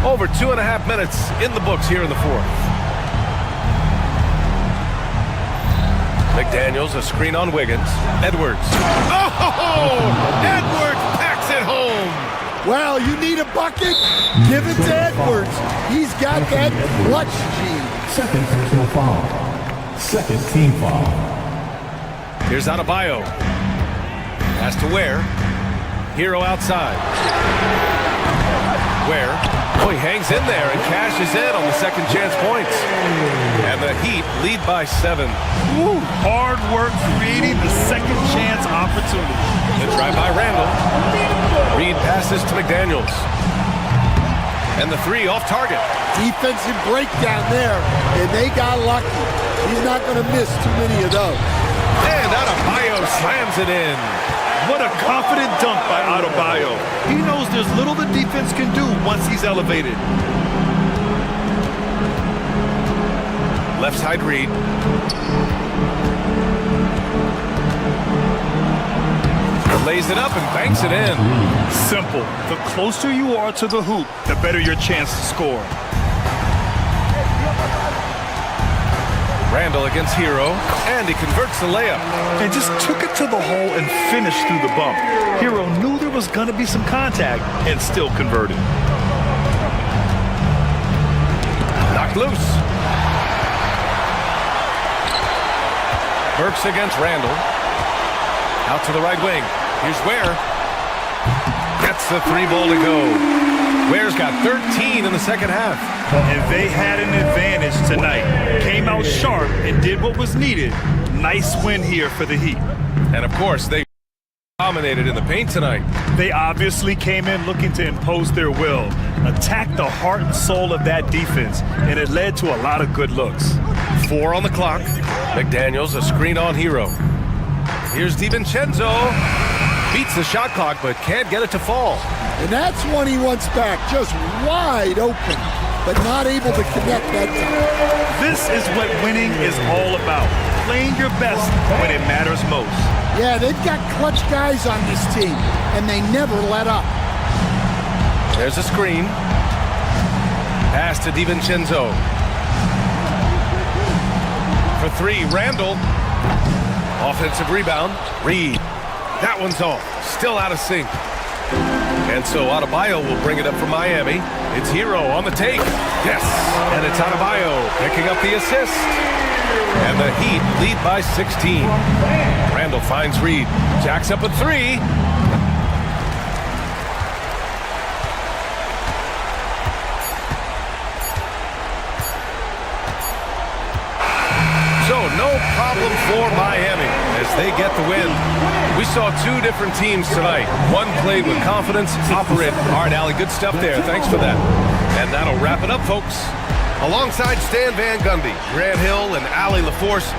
Over 2.5 minutes in the books here in the 4th. McDaniels, a screen on Wiggins. Edwards. Oh! Edwards packs it home. Well, you need a bucket? Give it to Edwards. He's got that clutch gene. Second personal foul. Second team foul. Here's Adebayo. Pass to Ware. Hero outside. Ware. Oh, he hangs in there and cashes in on the second chance points. And the Heat lead by 7. Woo, hard work creating the second chance opportunity. The drive by Randall. Reed passes to McDaniels. And the 3 off target. Defensive breakdown there, and they got lucky. He's not going to miss too many of those. And Adebayo slams it in. What a confident dunk by Adebayo. He knows there's little the defense can do once he's elevated. Left side Reed. Lays it up and banks it in. Simple. The closer you are to the hoop, the better your chance to score. Randall against Hero, and he converts the layup. And just took it to the hole and finished through the bump. Hero knew there was going to be some contact and still converted. Knocked loose. Burks against Randall. Out to the right wing. Here's Ware. Gets the 3 ball to go. Ware's got 13 in the second half. And they had an advantage tonight. Came out sharp and did what was needed. Nice win here for the Heat. And of course, they dominated in the paint tonight. They obviously came in looking to impose their will, attack the heart and soul of that defense, and it led to a lot of good looks. 4 on the clock. McDaniels, a screen on Hero. Here's DiVincenzo. Beats the shot clock, but can't get it to fall. And that's one he wants back, just wide open, but not able to connect that time. This is what winning is all about, playing your best when it matters most. Yeah, they've got clutch guys on this team, and they never let up. There's a screen. Pass to DiVincenzo. For 3, Randall. Offensive rebound. Reed. That one's off. Still out of sync. And so Adebayo will bring it up for Miami. It's Hero on the take. Yes. And it's Adebayo picking up the assist. And the Heat lead by 16. Randall finds Reed. Jacks up a 3. So no problem for Miami as they get the win. We saw 2 different teams tonight. One played with confidence, operated hard. Allie, good stuff there. Thanks for that. And that'll wrap it up, folks. Alongside Stan Van Gundy, Grant Hill, and Allie LaForce.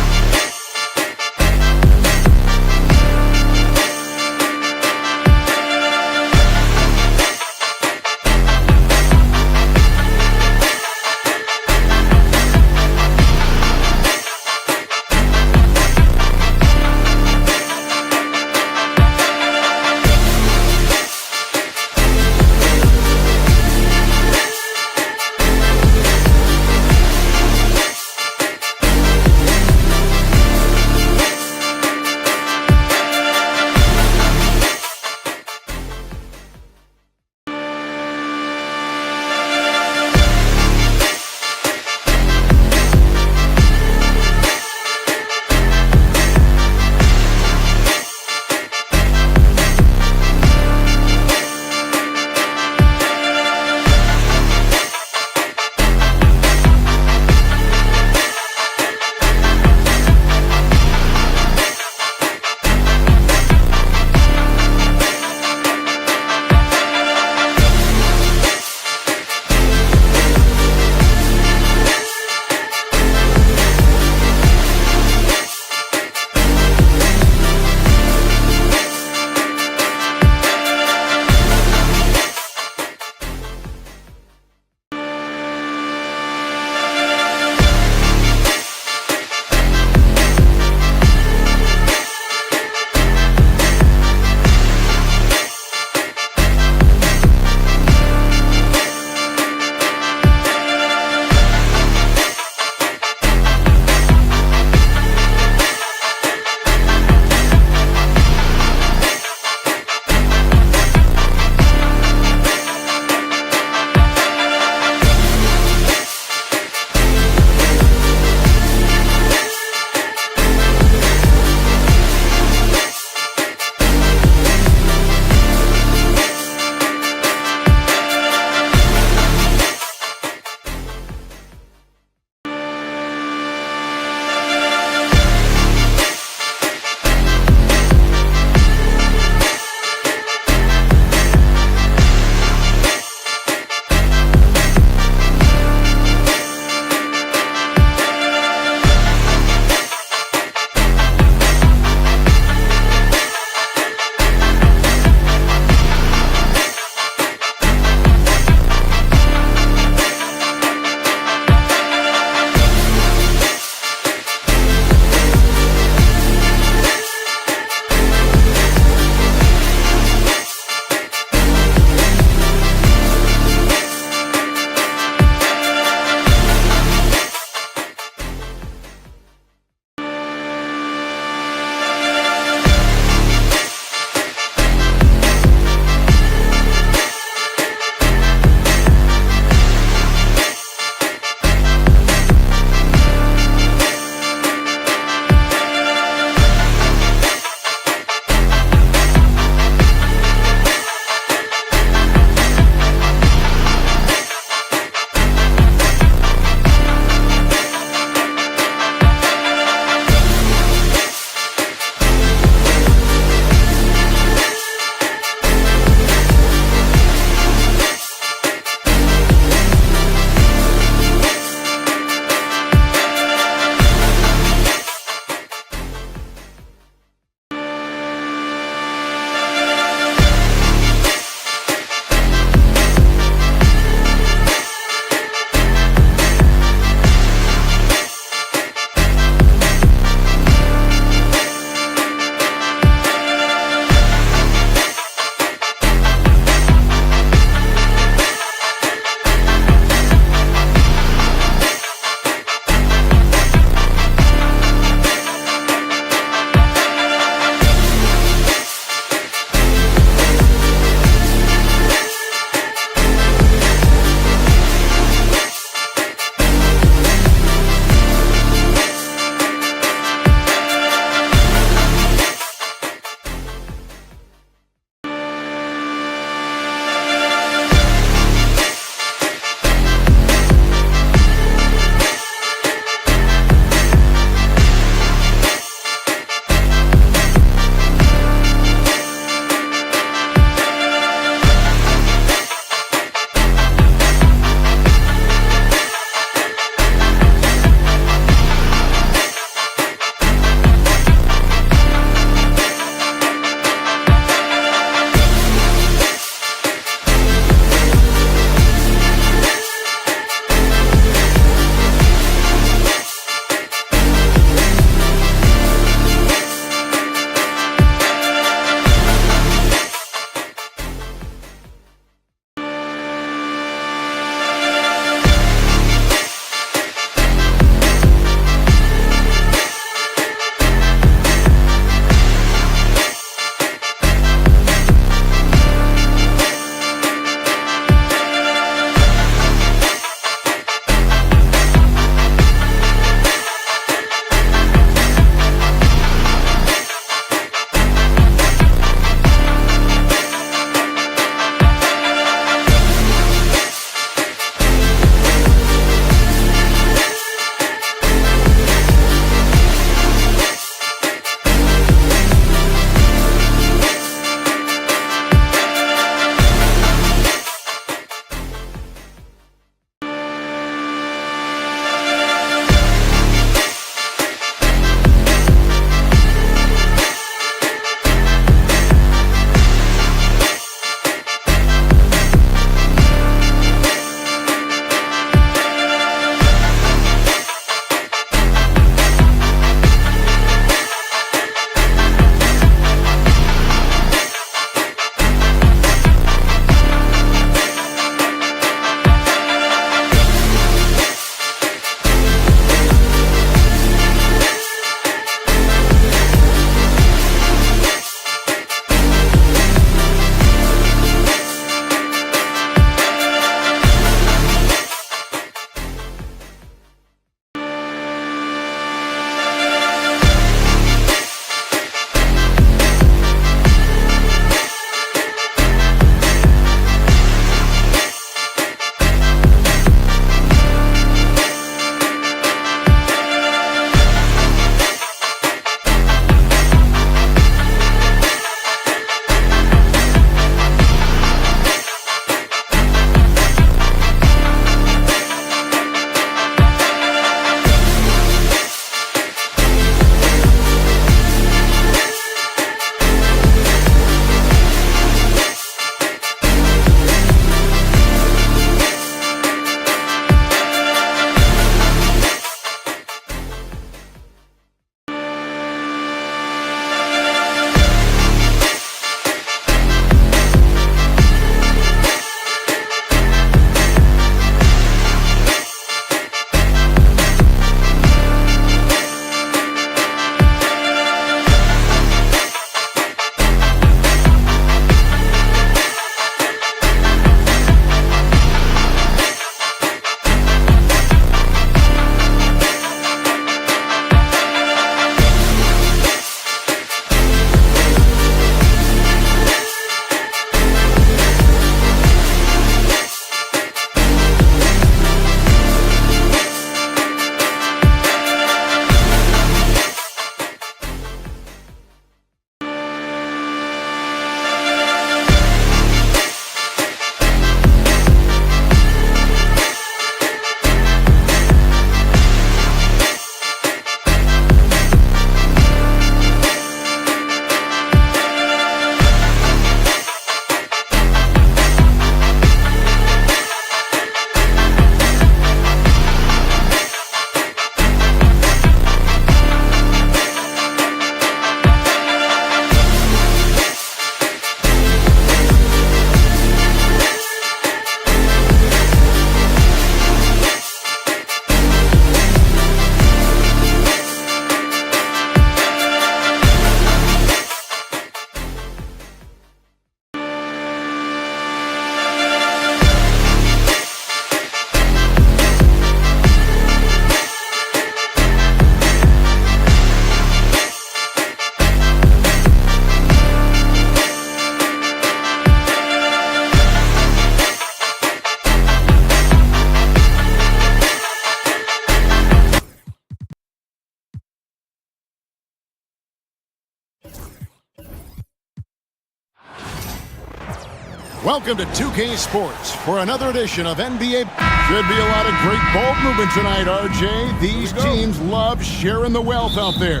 Welcome to 2K Sports for another edition of NBA. Should be a lot of great ball movement tonight, RJ. These teams love sharing the wealth out there.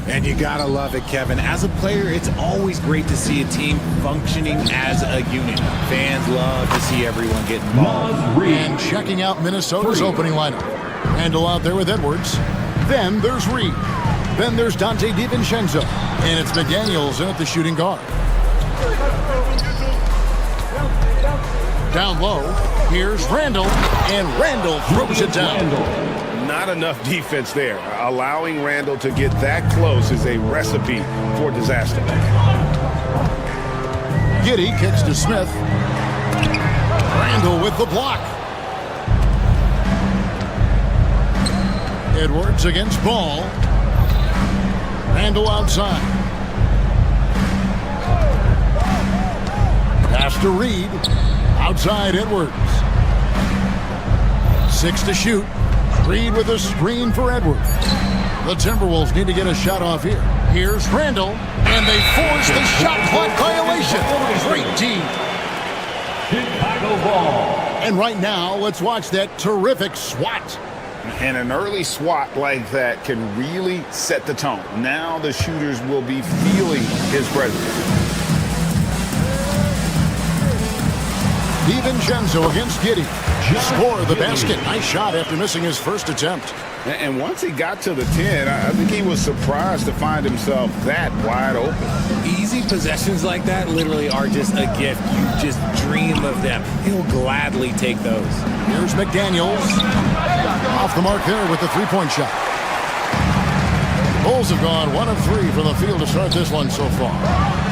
And you gotta love it, Kevin. As a player, it's always great to see a team functioning as a unit. Fans love to see everyone get involved. And checking out Minnesota's opening lineup. Randall out there with Edwards. Then there's Reed. Then there's Dante DiVincenzo. And it's McDaniels in at the shooting guard. Down low, here's Randall, and Randall throws it down. Not enough defense there. Allowing Randall to get that close is a recipe for disaster. Giddey kicks to Smith. Randall with the block. Edwards against Ball. Randall outside. Pass to Reed. Outside Edwards. 6 to shoot. Reed with a screen for Edwards. The Timberwolves need to get a shot off here. Here's Randall, and they force the shot clock violation. Great team. Chicago ball. And right now, let's watch that terrific swat. And an early swat like that can really set the tone. Now the shooters will be feeling his presence. DiVincenzo against Giddey. Score the basket. Nice shot after missing his first attempt. And once he got to the 10, I think he was surprised to find himself that wide open. Easy possessions like that literally are just a gift. You just dream of them. He'll gladly take those. Here's McDaniels. Off the mark there with the three-point shot. Bulls have gone 1 of 3 from the field to start this one so far.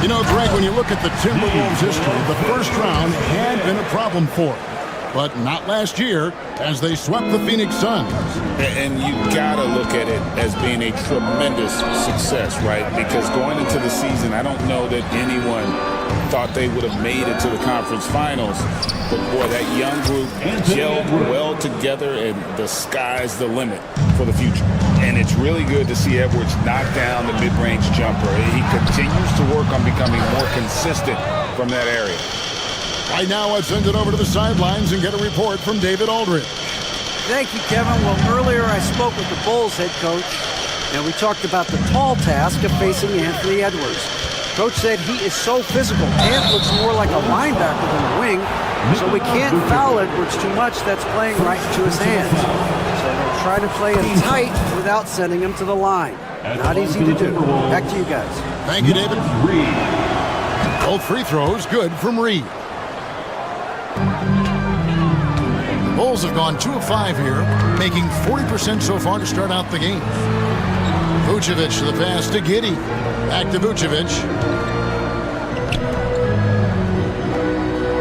You know, Greg, when you look at the Timberwolves' history, the first round had been a problem for them. But not last year, as they swept the Phoenix Suns. And you gotta look at it as being a tremendous success, right? Because going into the season, I don't know that anyone thought they would have made it to the conference finals. But boy, that young group gelled well together, and the sky's the limit for the future. And it's really good to see Edwards knock down the mid-range jumper. He continues to work on becoming more consistent from that area. Right now, let's send it over to the sidelines and get a report from David Aldridge. Thank you, Kevin. Well, earlier I spoke with the Bulls head coach, and we talked about the tall task of facing Anthony Edwards. Coach said he is so physical. Ant looks more like a linebacker than a wing, so we can't foul Edwards too much. That's playing right into his hands. So they'll try to play him tight without sending him to the line. Not easy to do. Back to you guys. Thank you, David. Both free throws good from Reed. The Bulls have gone 2 of 5 here, making 40% so far to start out the game. Vucevic to the pass to Giddey. Back to Vucevic.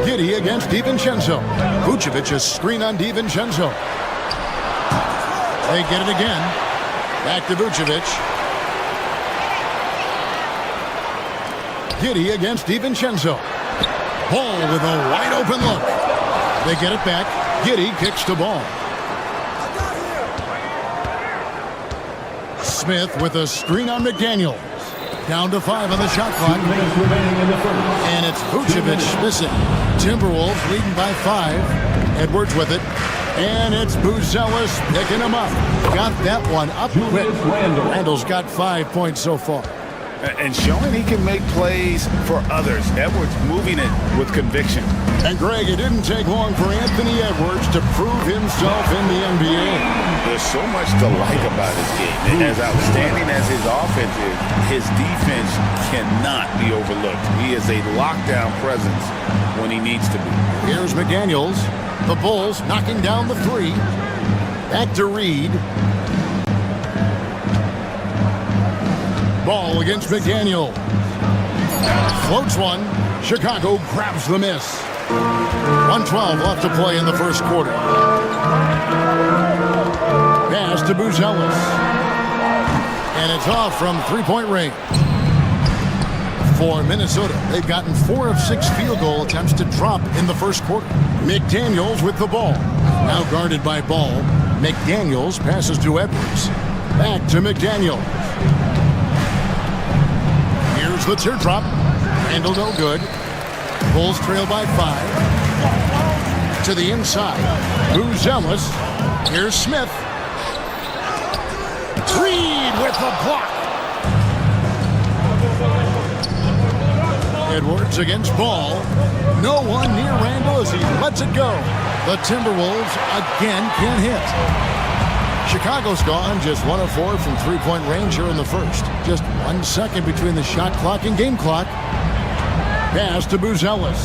Giddey against DiVincenzo. Vucevic a screen on DiVincenzo. They get it again. Back to Vucevic. Giddey against DiVincenzo. Ball with a wide open look. They get it back. Giddey kicks to Ball. Smith with a screen on McDaniels. Down to 5 on the shot clock. And it's Vucevic missing. Timberwolves leading by 5. Edwards with it. And it's Buzelis picking him up. Got that one up quick. Randall's got 5 points so far. And showing he can make plays for others. Edwards moving it with conviction. And Greg, it didn't take long for Anthony Edwards to prove himself in the NBA. There's so much to like about his game. And as outstanding as his offense is, his defense cannot be overlooked. He is a lockdown presence when he needs to be. Here's McDaniels. The Bulls knocking down the 3. Back to Reed. Ball against McDaniel. Floats one. Chicago grabs the miss. 1:12 left to play in the first quarter. Pass to Buzelis. And it's off from three-point range. For Minnesota, they've gotten 4 of 6 field goal attempts to drop in the first quarter. McDaniels with the ball. Now guarded by Ball. McDaniels passes to Edwards. Back to McDaniels. Here's the teardrop. Randall no good. Bulls trail by 5. To the inside. Buzelis. Here's Smith. Reed with the block. Edwards against Ball. No one near Randall as he lets it go. The Timberwolves again can't hit. Chicago's gone just 1 of 4 from three-point range here in the first. Just 1 second between the shot clock and game clock. Pass to Buzelis.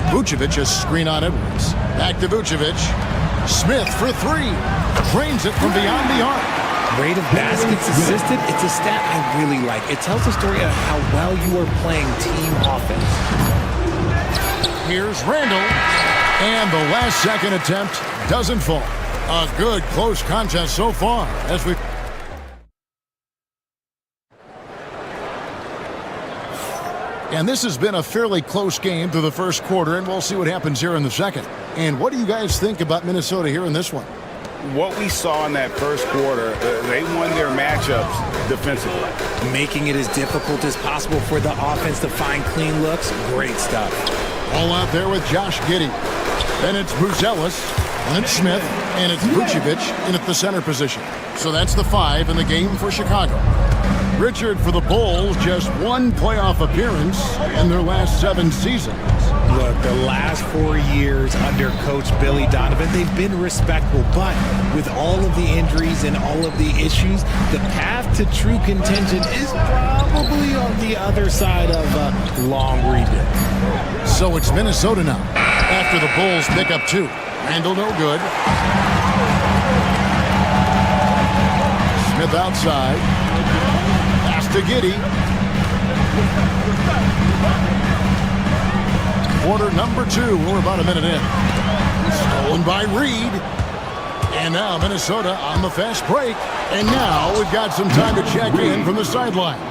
Vucevic has screen on Edwards. Back to Vucevic. Smith for 3. Drains it from beyond the arc. Rate of baskets assisted, it's a stat I really like. It tells the story of how well you are playing team offense. Here's Randall. And the last second attempt doesn't fall. A good close contest so far as we... And this has been a fairly close game through the first quarter, and we'll see what happens here in the second. And what do you guys think about Minnesota here in this one? What we saw in that first quarter, they won their matchups defensively. Making it as difficult as possible for the offense to find clean looks. Great stuff. All out there with Josh Giddey. Then it's Buzelis, and it's Smith, and it's Vucevic in at the center position. So that's the 5 in the game for Chicago. Richard, for the Bulls, just 1 playoff appearance in their last 7 seasons. Look, the last 4 years under Coach Billy Donovan, they've been respectable, but with all of the injuries and all of the issues, the path to true contention is probably on the other side of a long rebuild. So it's Minnesota now, after the Bulls pick up 2. Randall no good. Smith outside. Pass to Giddey. Quarter number 2. We're about a minute in. Stolen by Reed. And now Minnesota on the fast break. And now we've got some time to check in from the sidelines.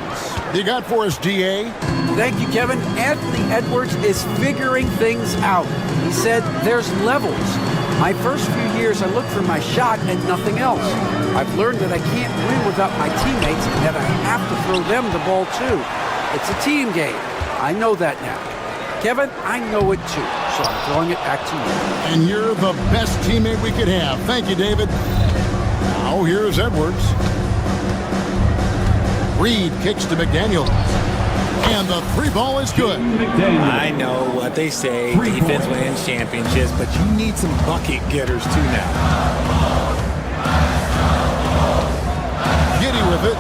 You got for us, DA? Thank you, Kevin. Anthony Edwards is figuring things out. He said there's levels. My first few years, I looked for my shot and nothing else. I've learned that I can't win without my teammates and that I have to throw them the ball too. It's a team game. I know that now. Kevin, I know it too, so I'm throwing it back to you. And you're the best teammate we could have. Thank you, David. Now here's Edwards. Reed kicks to McDaniel. And the 3 ball is good. I know what they say, defense wins championships, but you need some bucket getters too now. Giddey with it.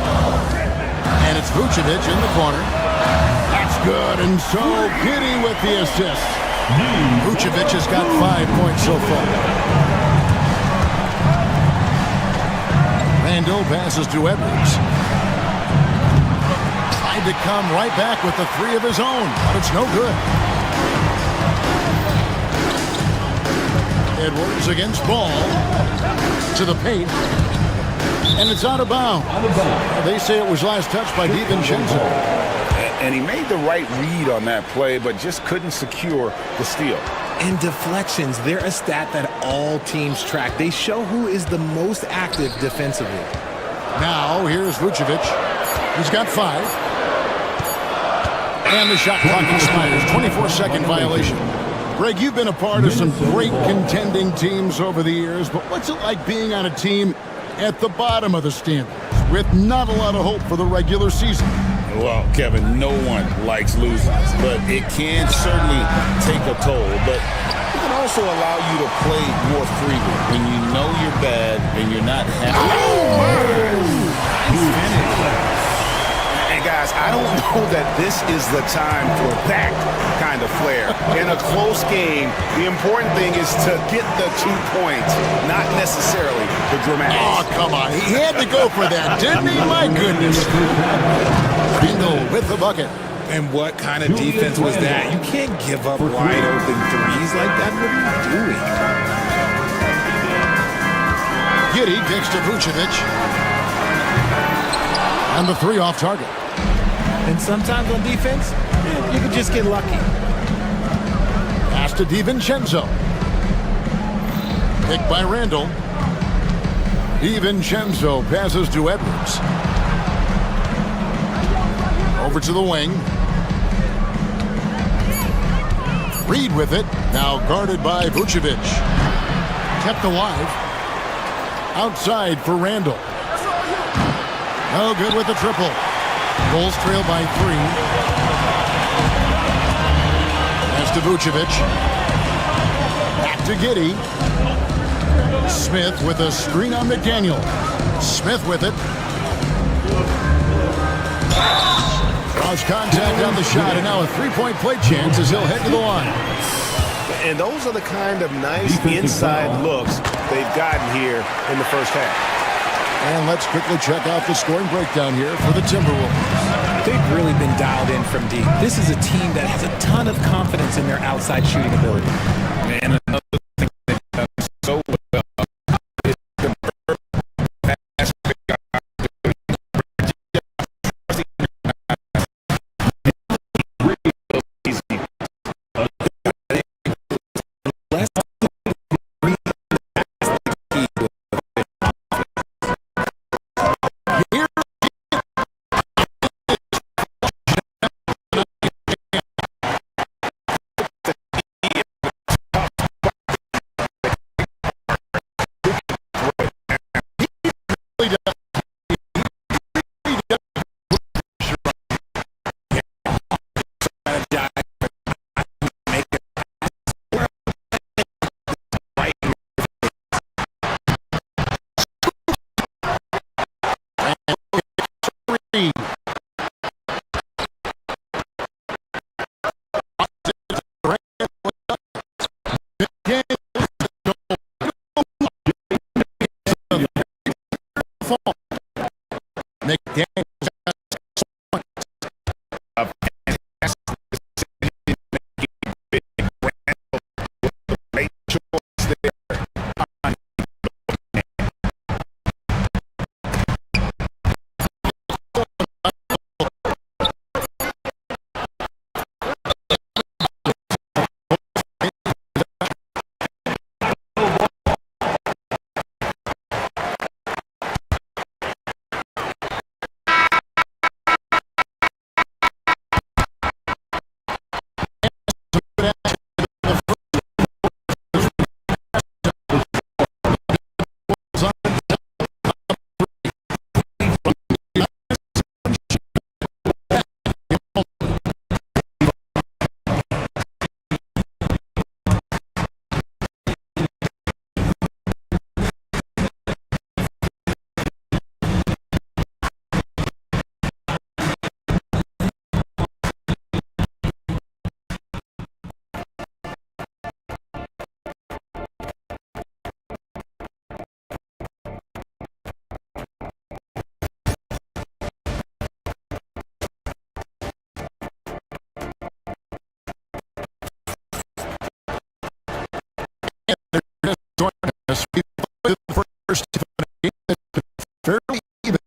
And it's Vucevic in the corner. That's good, and so Giddey with the assist. Vucevic has got 5 points so far. Randall passes to Edwards. To come right back with the 3 of his own, but it's no good. Edwards against Ball to the paint, and it's out of bounds. They say it was last touched by DiVincenzo. And he made the right read on that play, but just couldn't secure the steal. And deflections, they're a stat that all teams track. They show who is the most active defensively. Now here's Vucevic. He's got 5. And the shot clock expires. 24-second violation. Greg, you've been a part of some great contending teams over the years, but what's it like being on a team at the bottom of the standings with not a lot of hope for the regular season? Well, Kevin, no one likes losing, but it can certainly take a toll. But it can also allow you to play more freely when you know you're bad and you're not happy. And guys, I don't know that this is the time for that kind of flair. In a close game, the important thing is to get the 2 points, not necessarily the dramatics. Oh, come on. He had to go for that, didn't he? My goodness. Randall with the bucket. And what kind of defense was that? You can't give up wide open threes like that. What are you doing? Giddey kicks to Vucevic. And the 3 off target. And sometimes on defense, you can just get lucky. Pass to DiVincenzo. Picked by Randall. DiVincenzo passes to Edwards. Over to the wing. Reed with it. Now guarded by Vucevic. Kept alive. Outside for Randall. No good with the triple. Bulls trail by 3. Pass to Vucevic. Back to Giddey. Smith with a screen on McDaniel. Smith with it. Draws contact on the shot, and now a three-point play chance as he'll head to the line. And those are the kind of nice inside looks they've gotten here in the first half. And let's quickly check out the scoring breakdown here for the Timberwolves. They've really been dialed in from deep. This is a team that has a ton of confidence in their outside shooting ability. And another thing they've done so well is convert fast fairly even.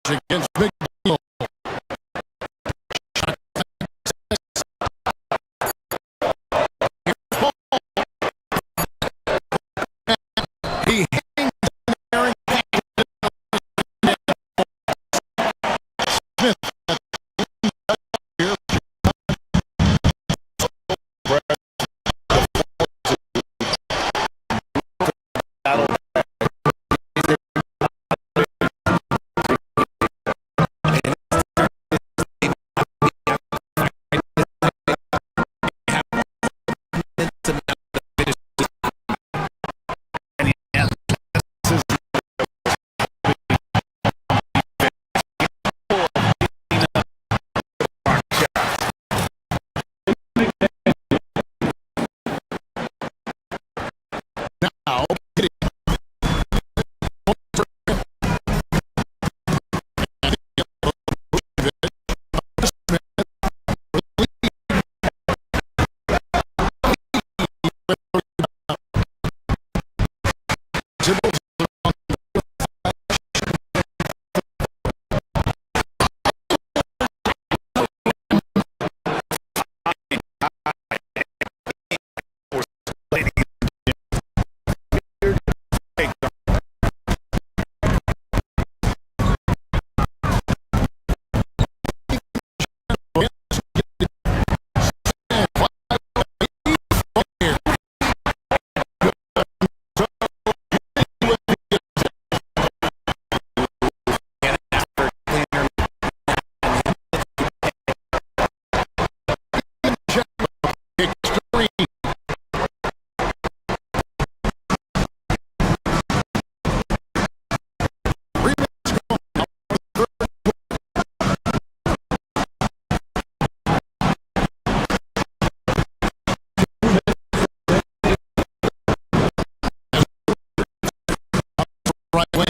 against Big Deal. He hangs there and Smith. Now, right wing.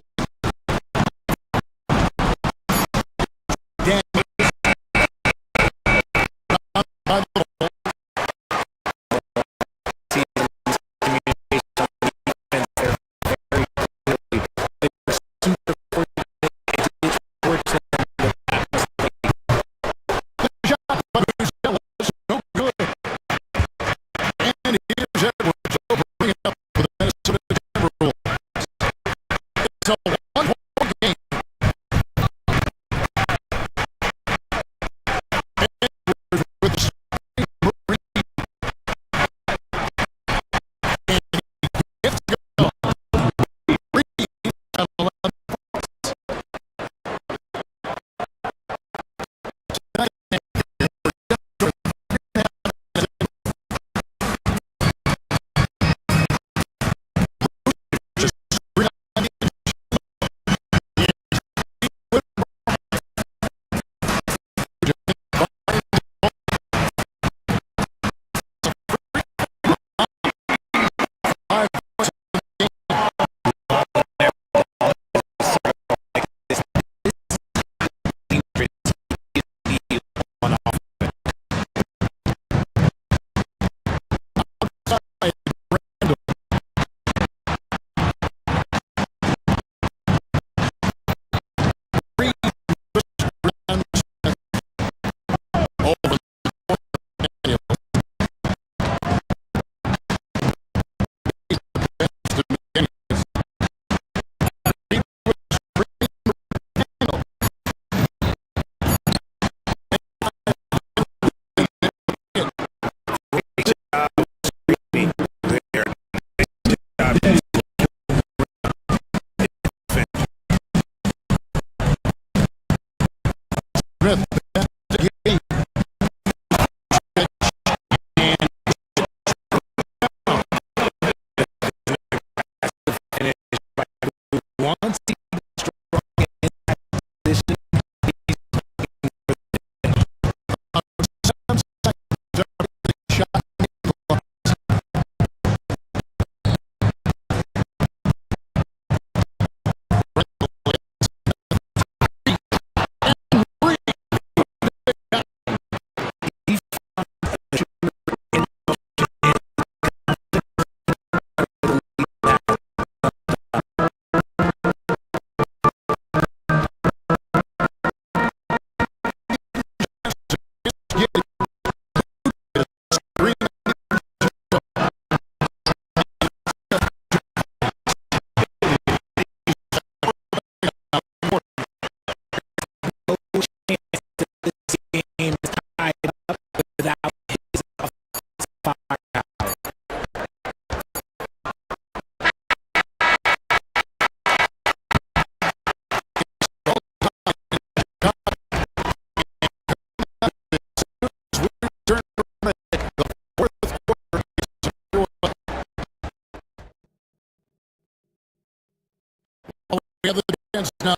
have the dance now.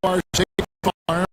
Our State Farm.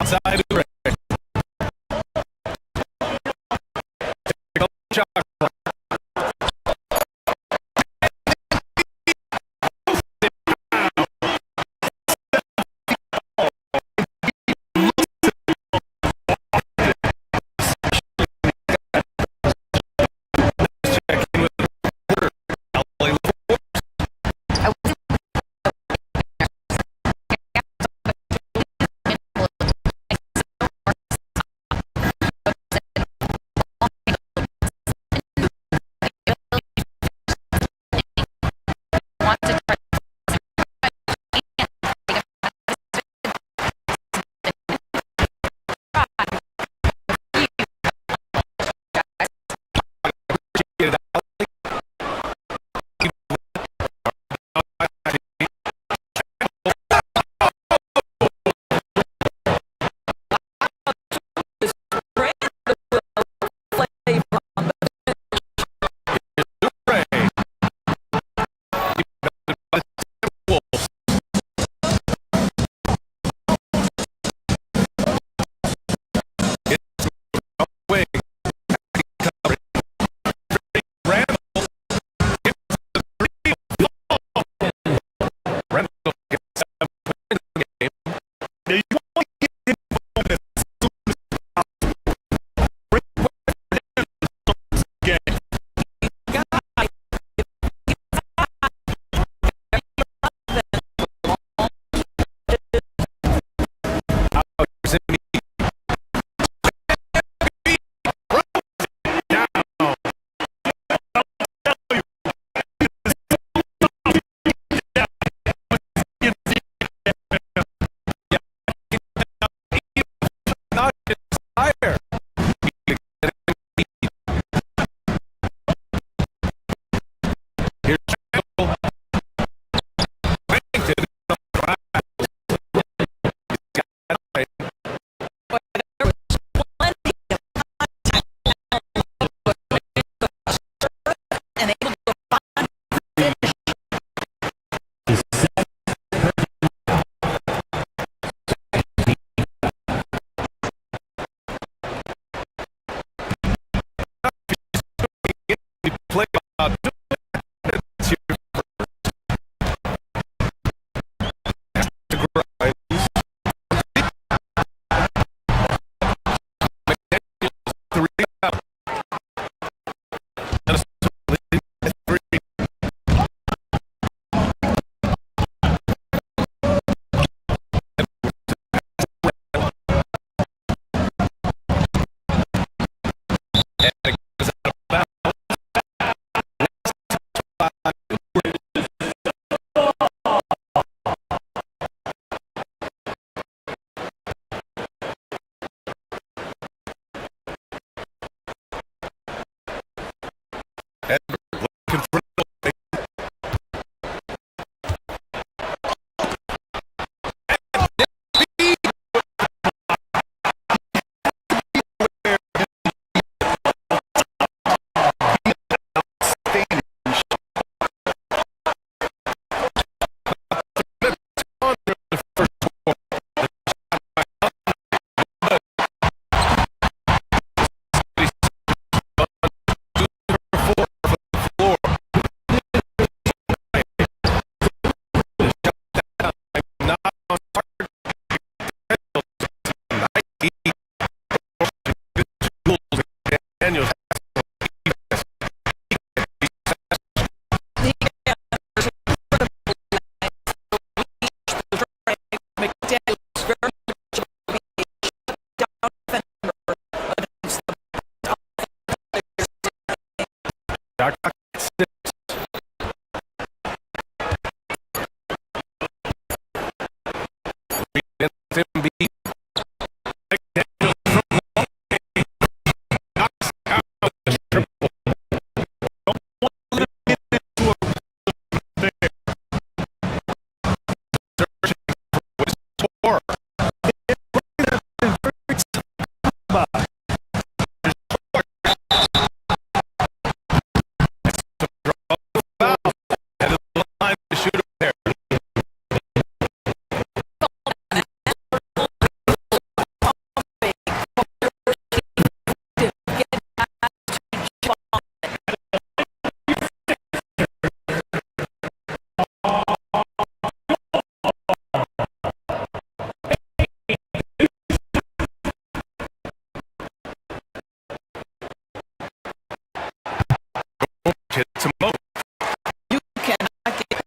Outside Ray. to Mo. You cannot get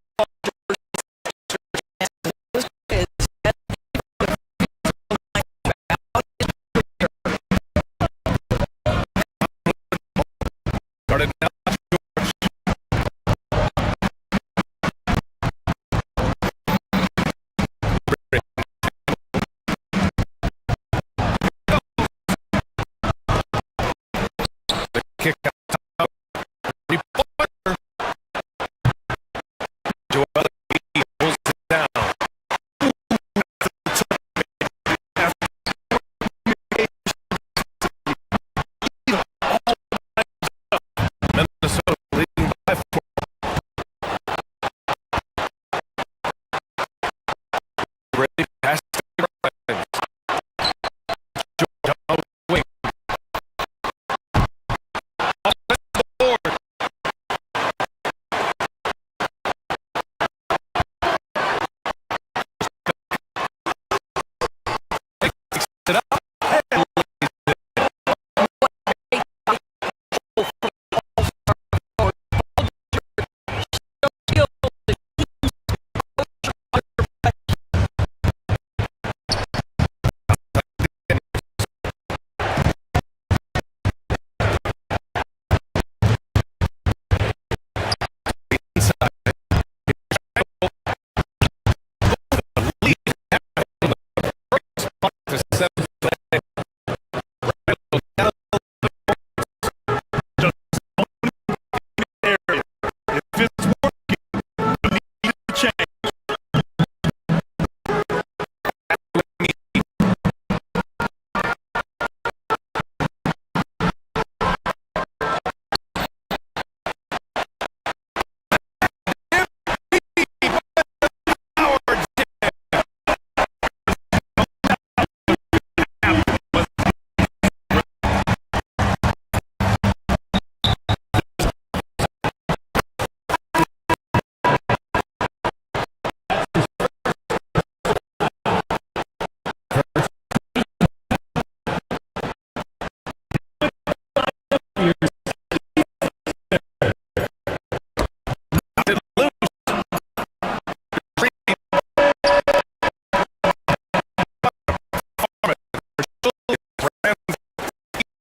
Started now. Kick out. Reporter. Joel Embiid pulls it down. Minnesota leading by 4. Ready pass to Grimes. George on the wing.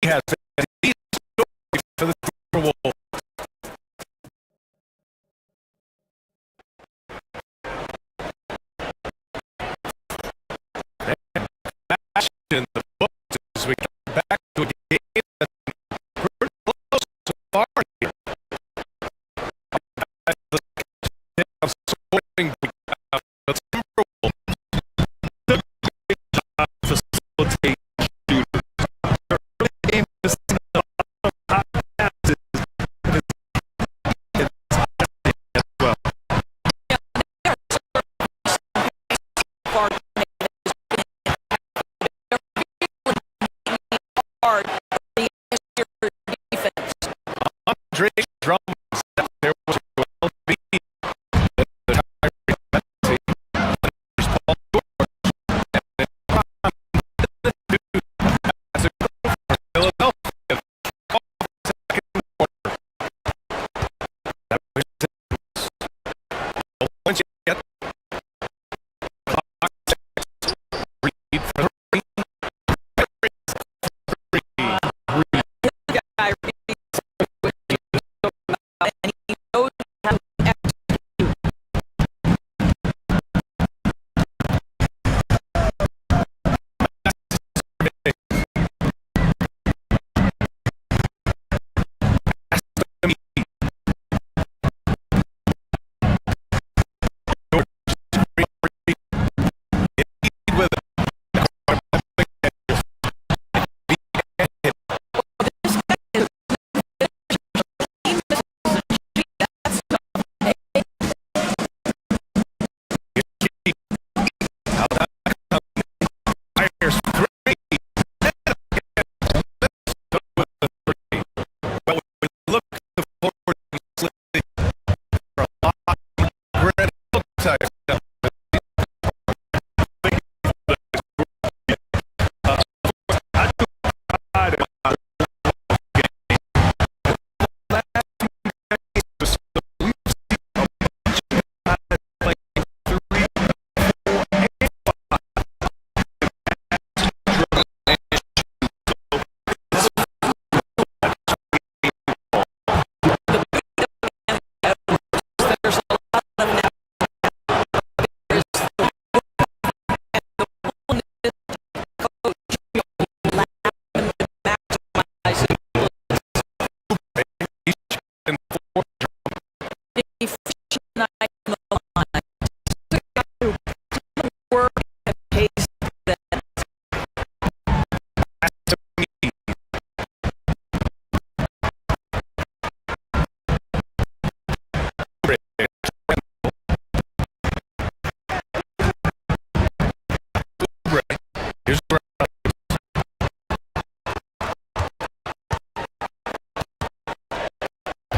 Has for the Super Bowl. In the books as we come back to a game that's pretty close so far here. Scoring the Super Bowl. The facilitate shooters. Early game is hot passes. As well. hard the defense. Andre Drummond there was Joel Embiid. Paul George. As a goal for Philadelphia. Second quarter. Once you get Reed for three. Guy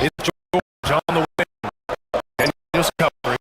It's George on the wing. And just covering.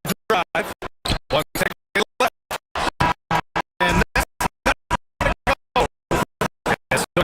to drive. One second left. And that's go. As the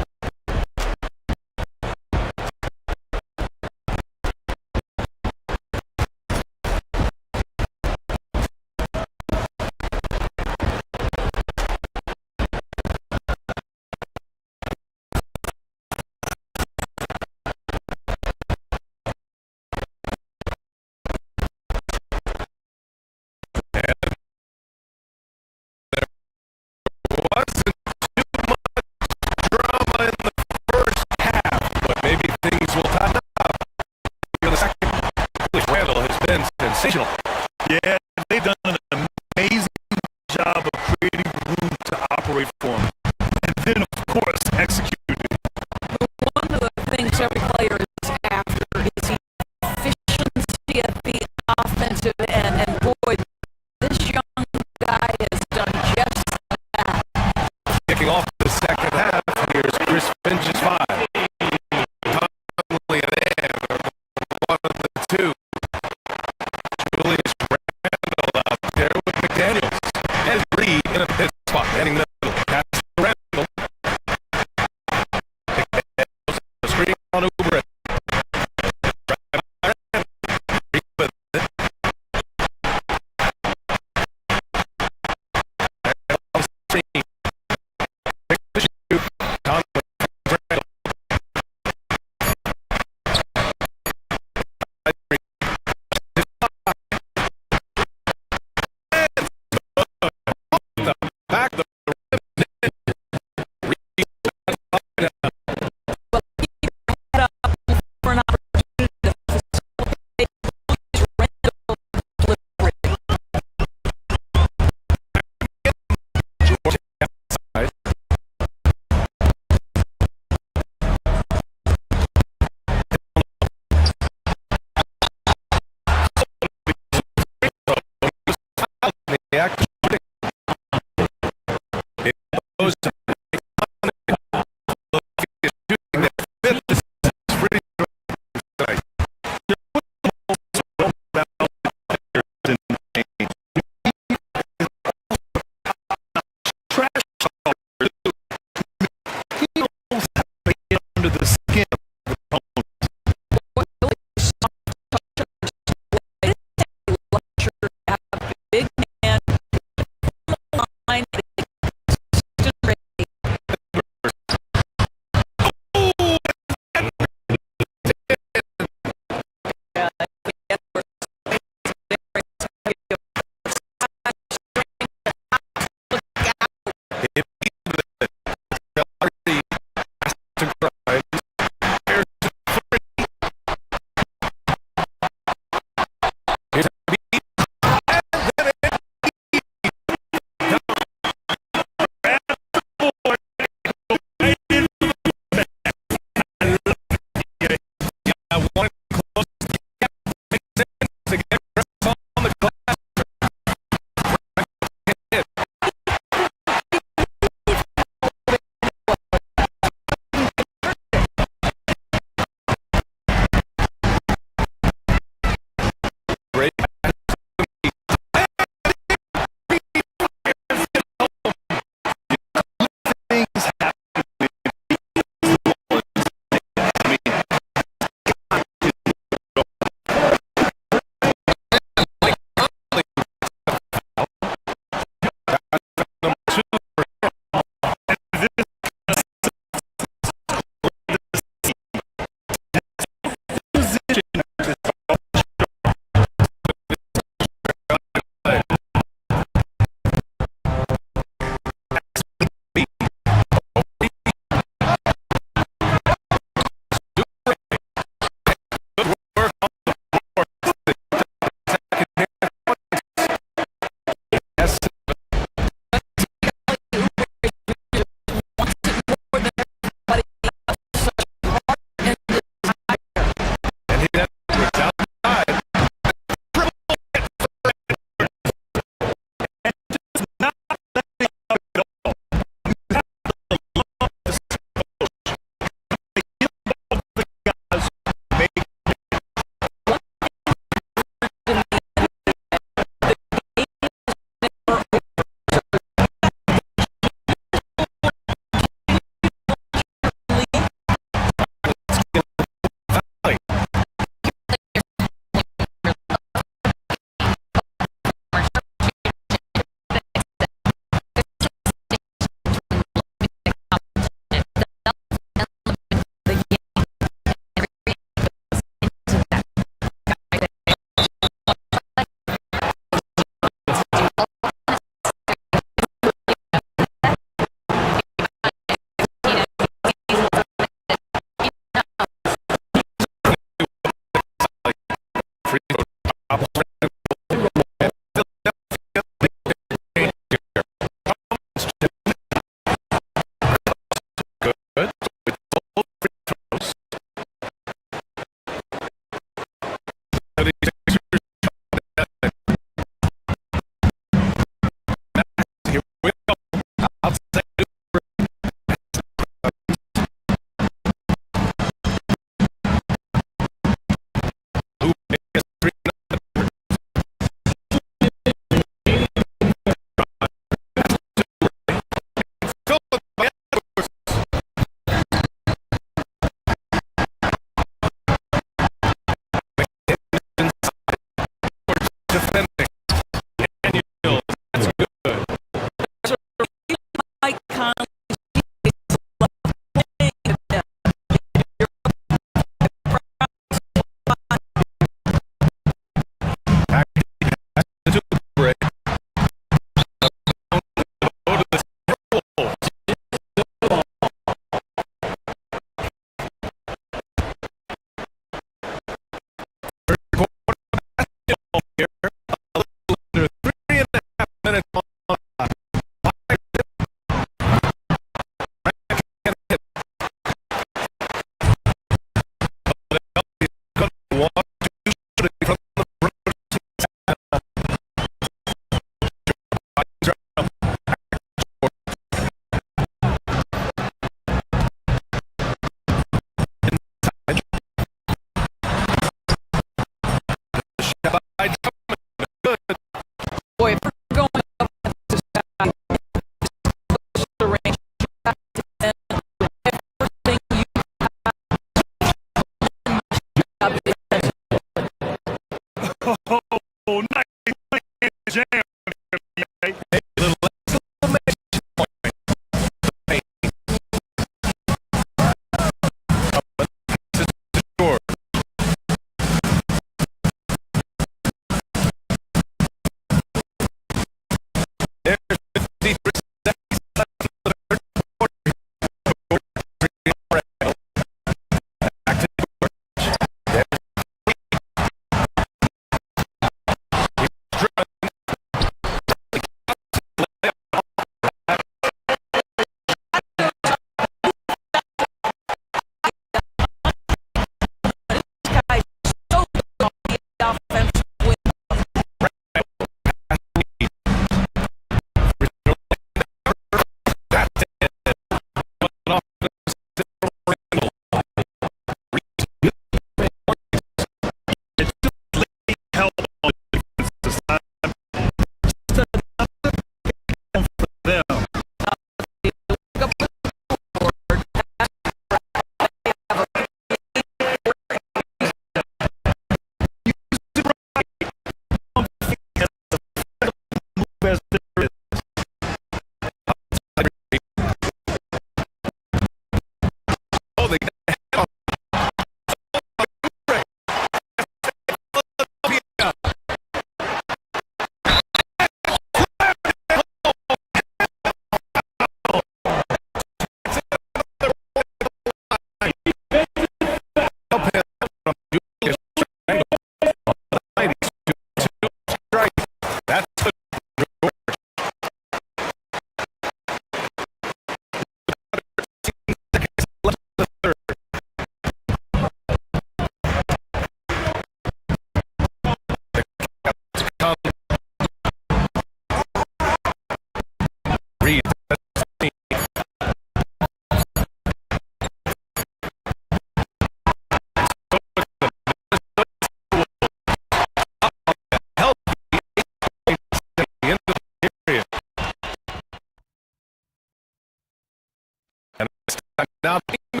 Now, you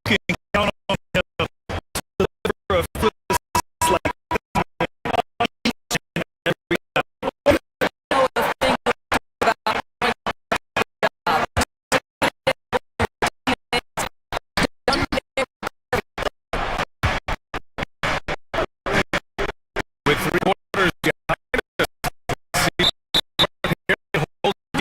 can count on him to deliver a foot like each and every time. with 3 quarters behind us, see here, hold the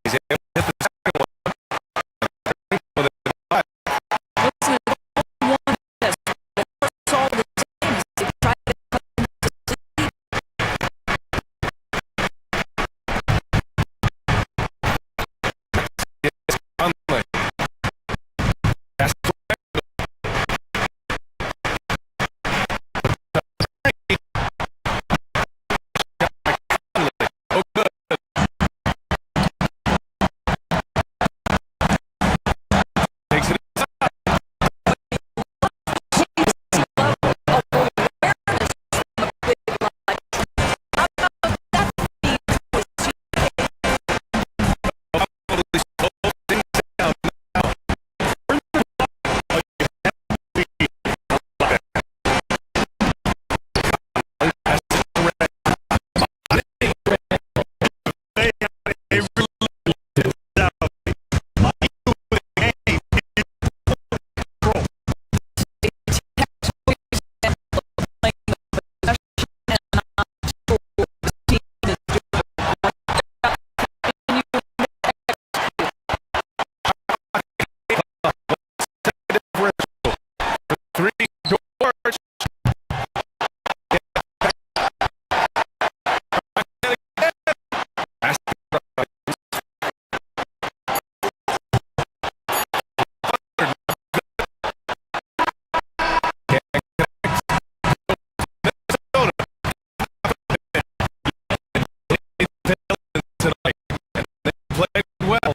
He's able to hit the second one. Listen, one has all the teams to try to Conley. Pass to oh, good. Takes it inside. Three George. Played well.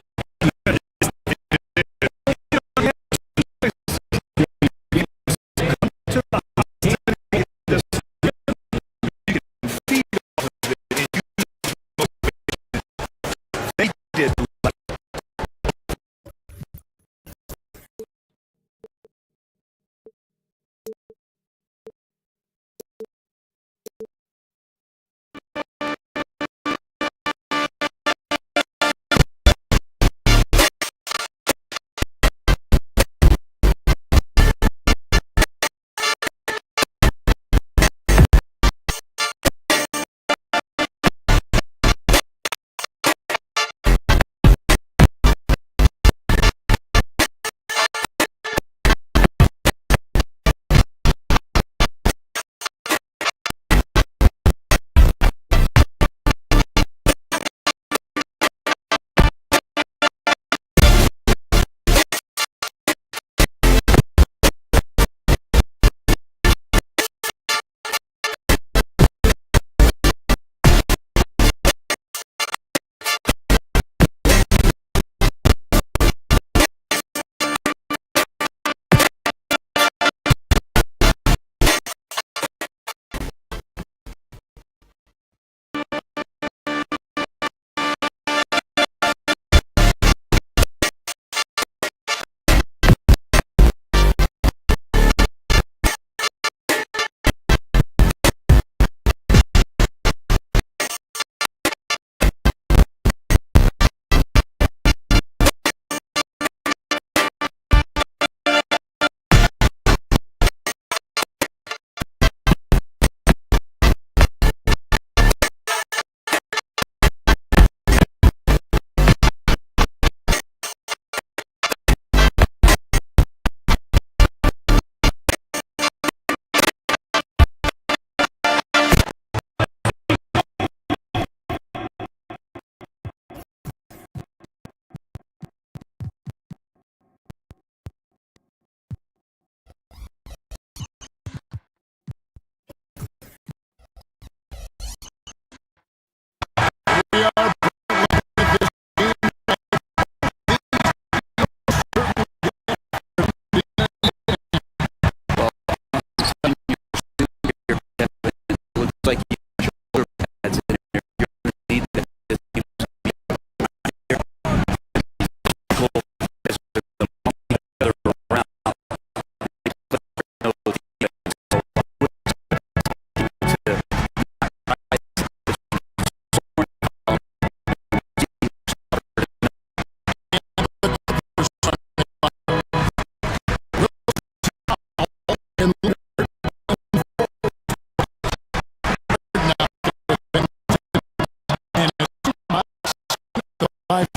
Five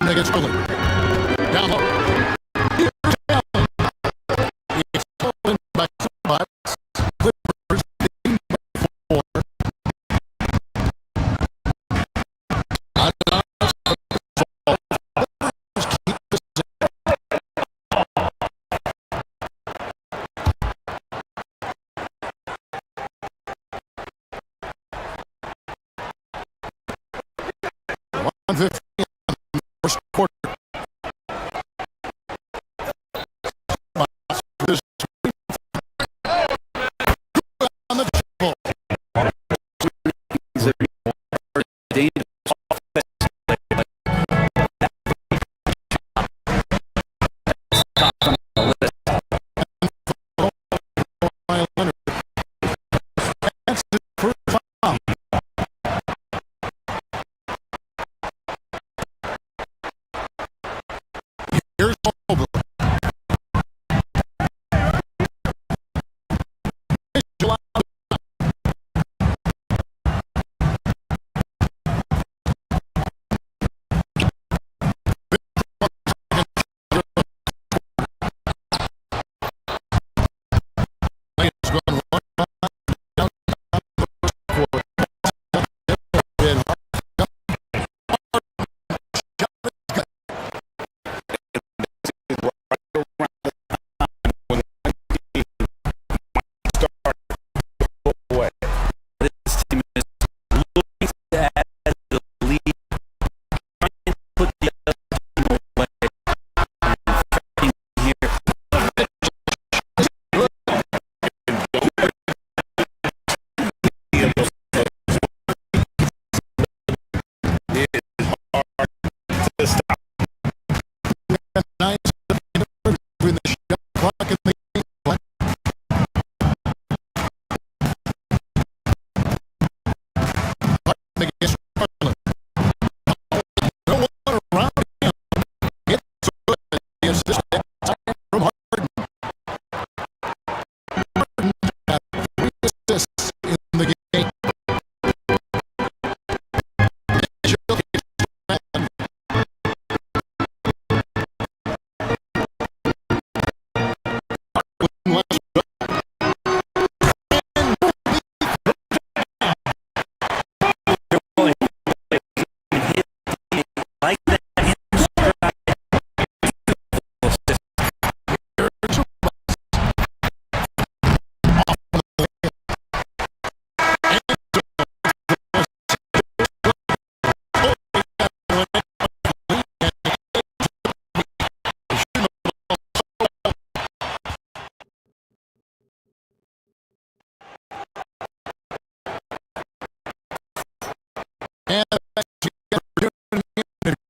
Against Philly. Down low. It's stolen by Clippers. First quarter. On the table.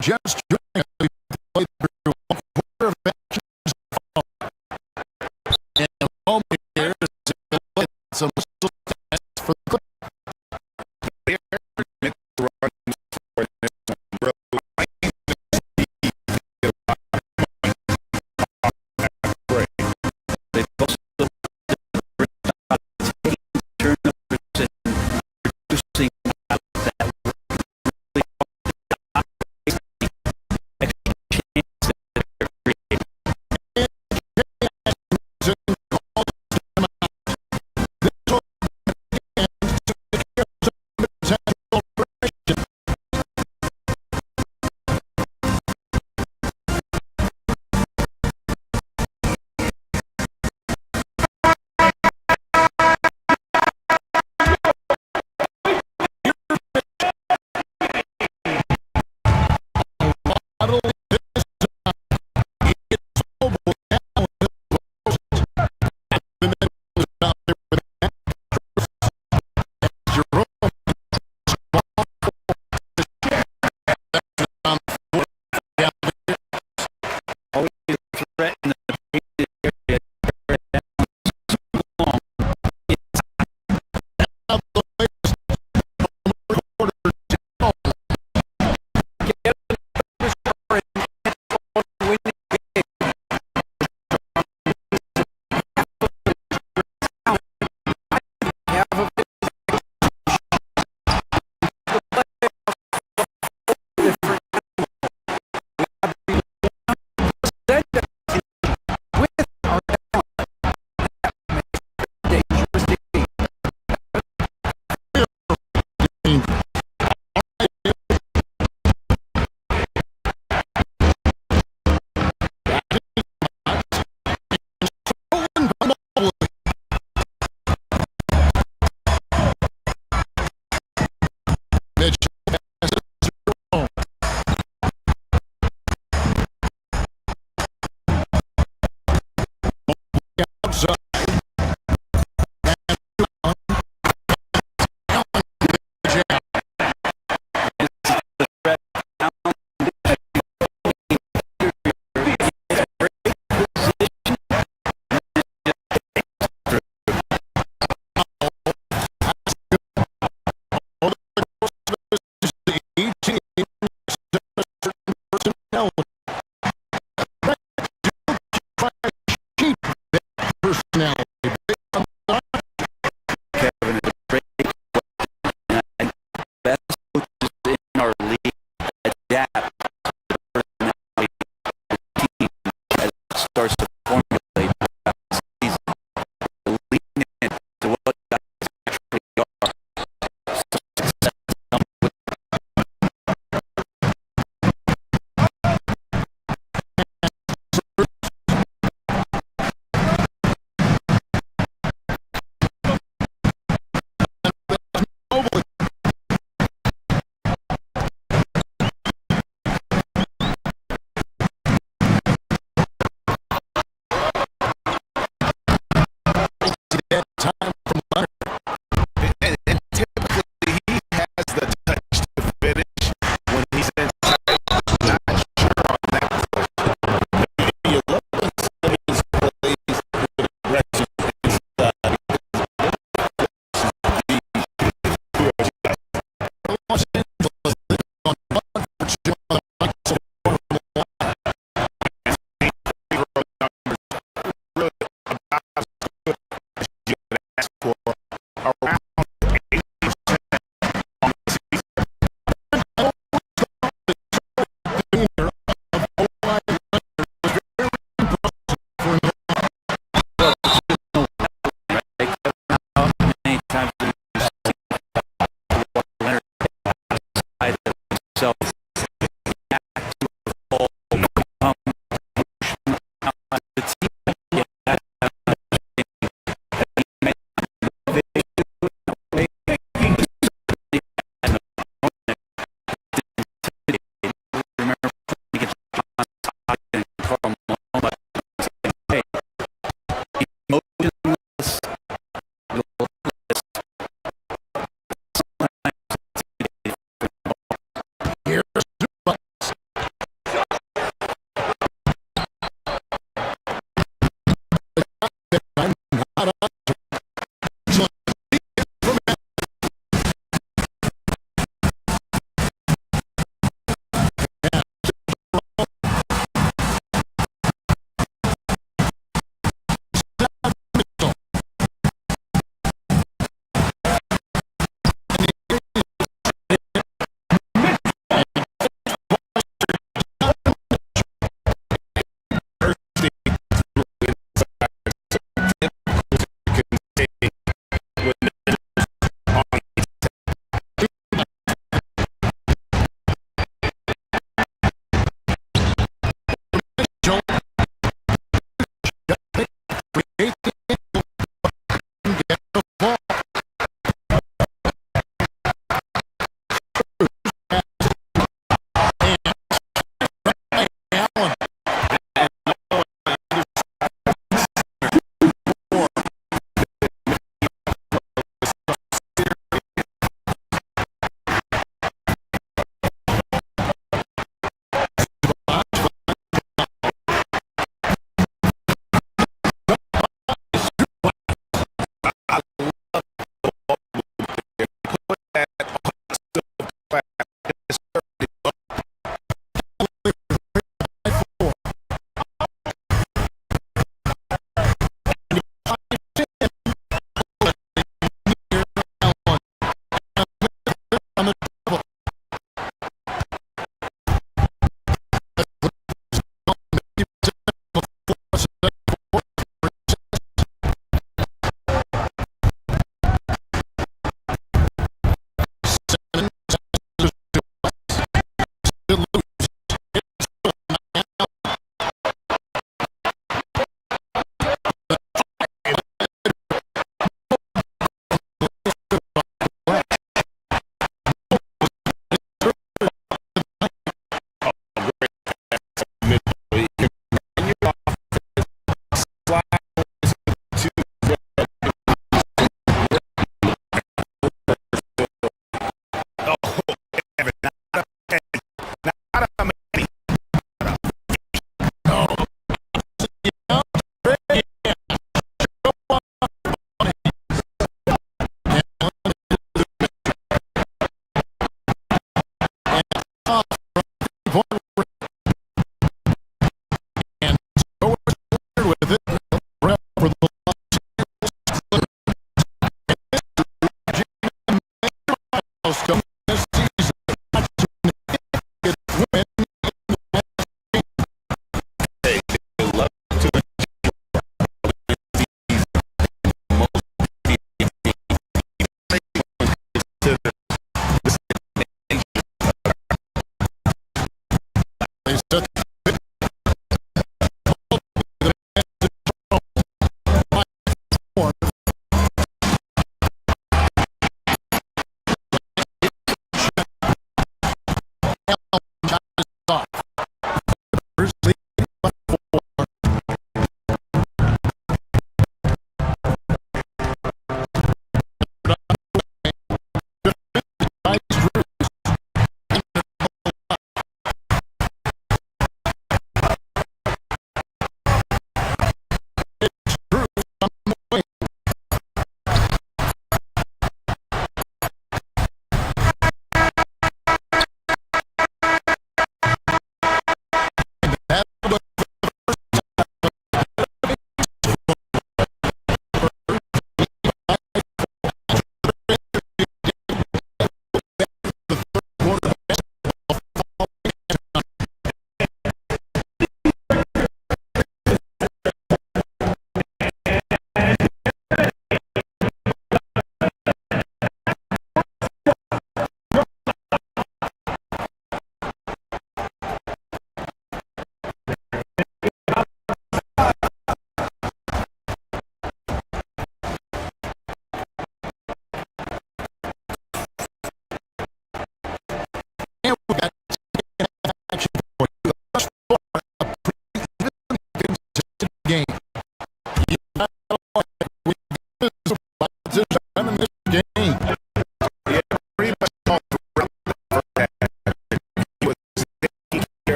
just joining us, we played through a quarter of actions and the moment here is some for the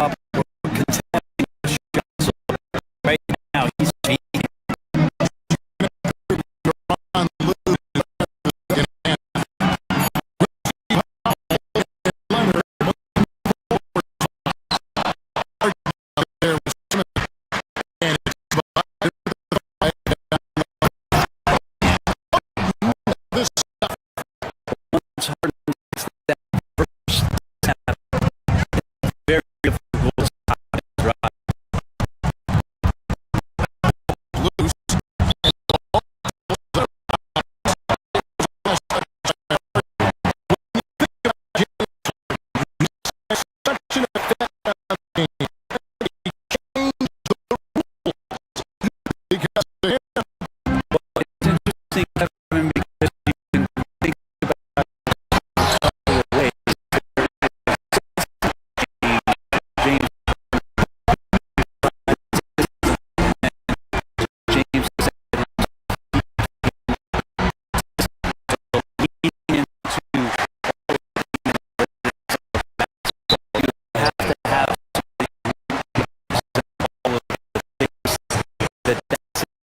up or contesting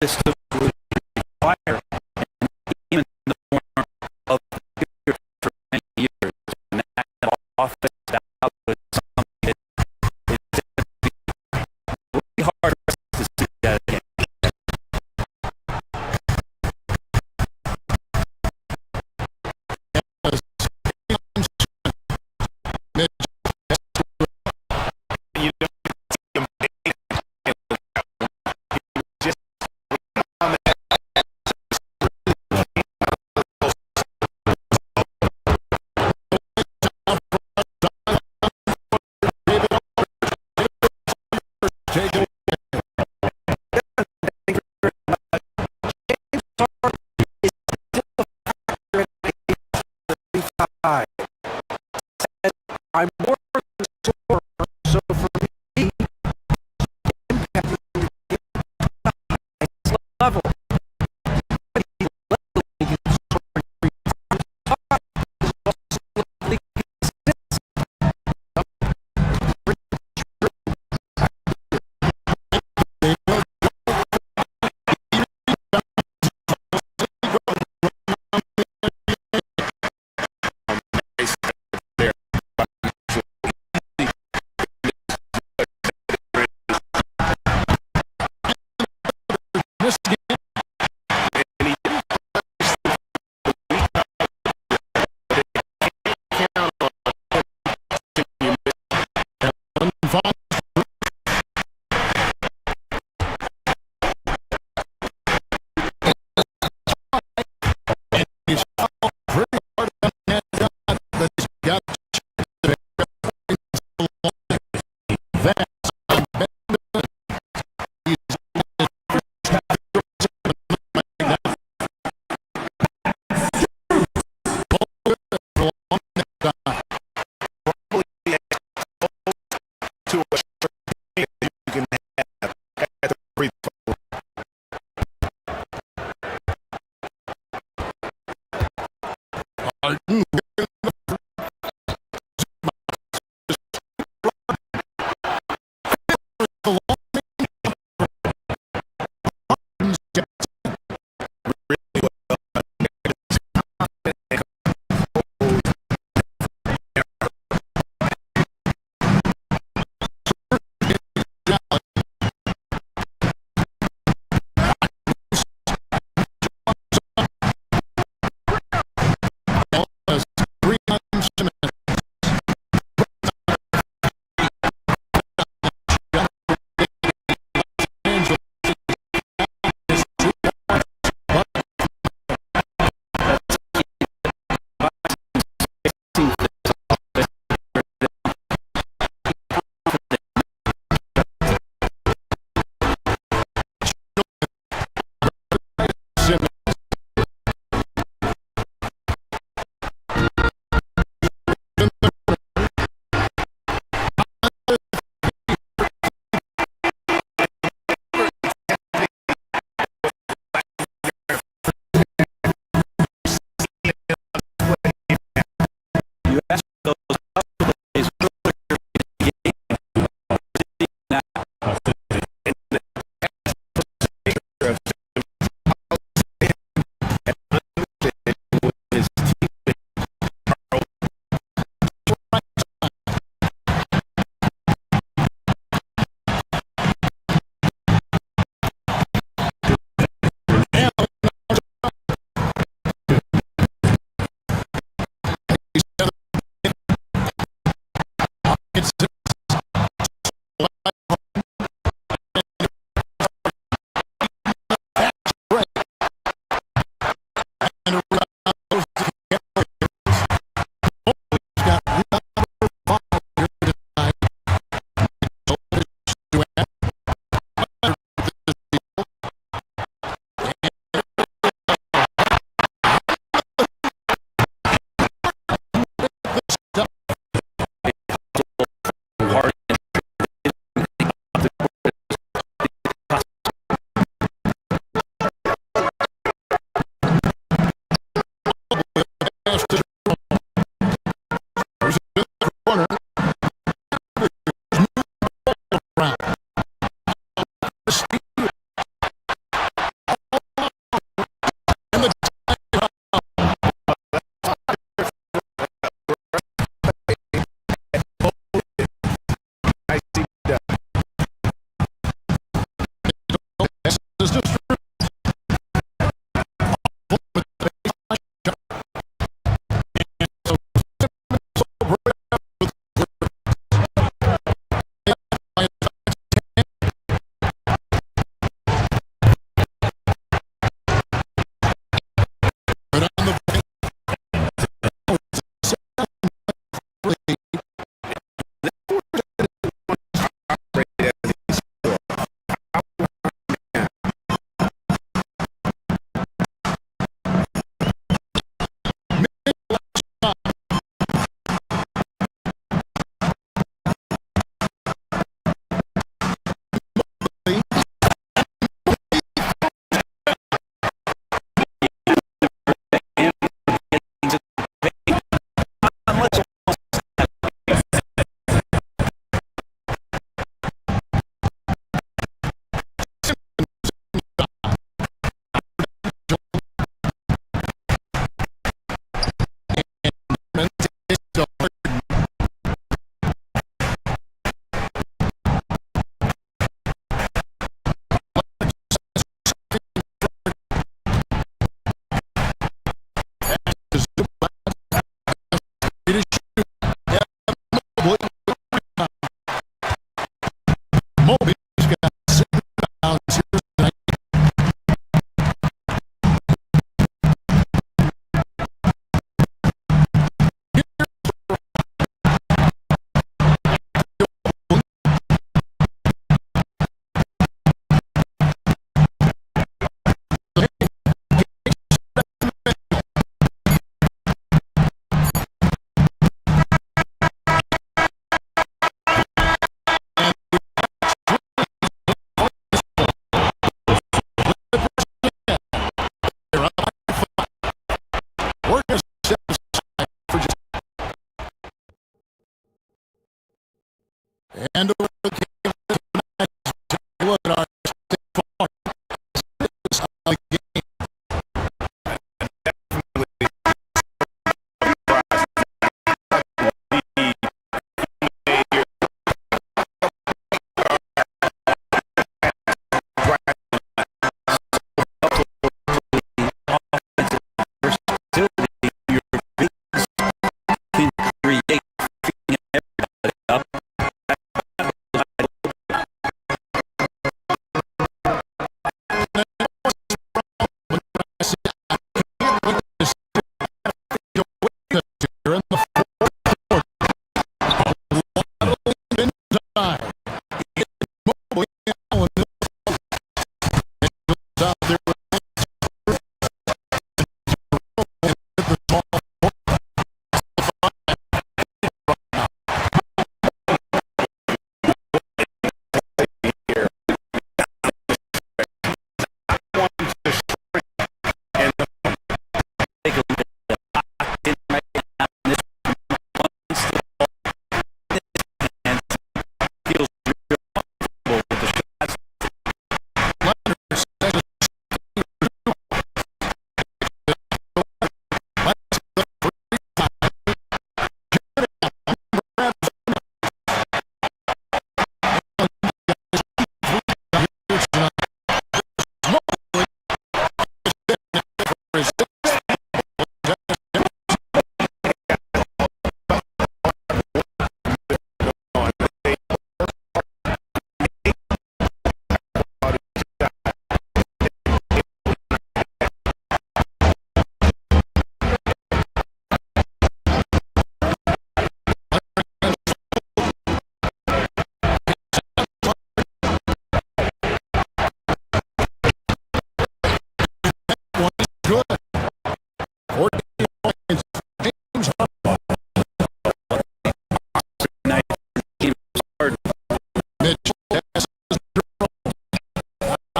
system would require, and even in the form of for many years, and that kind of offense out with something that is really hard for us to see that again.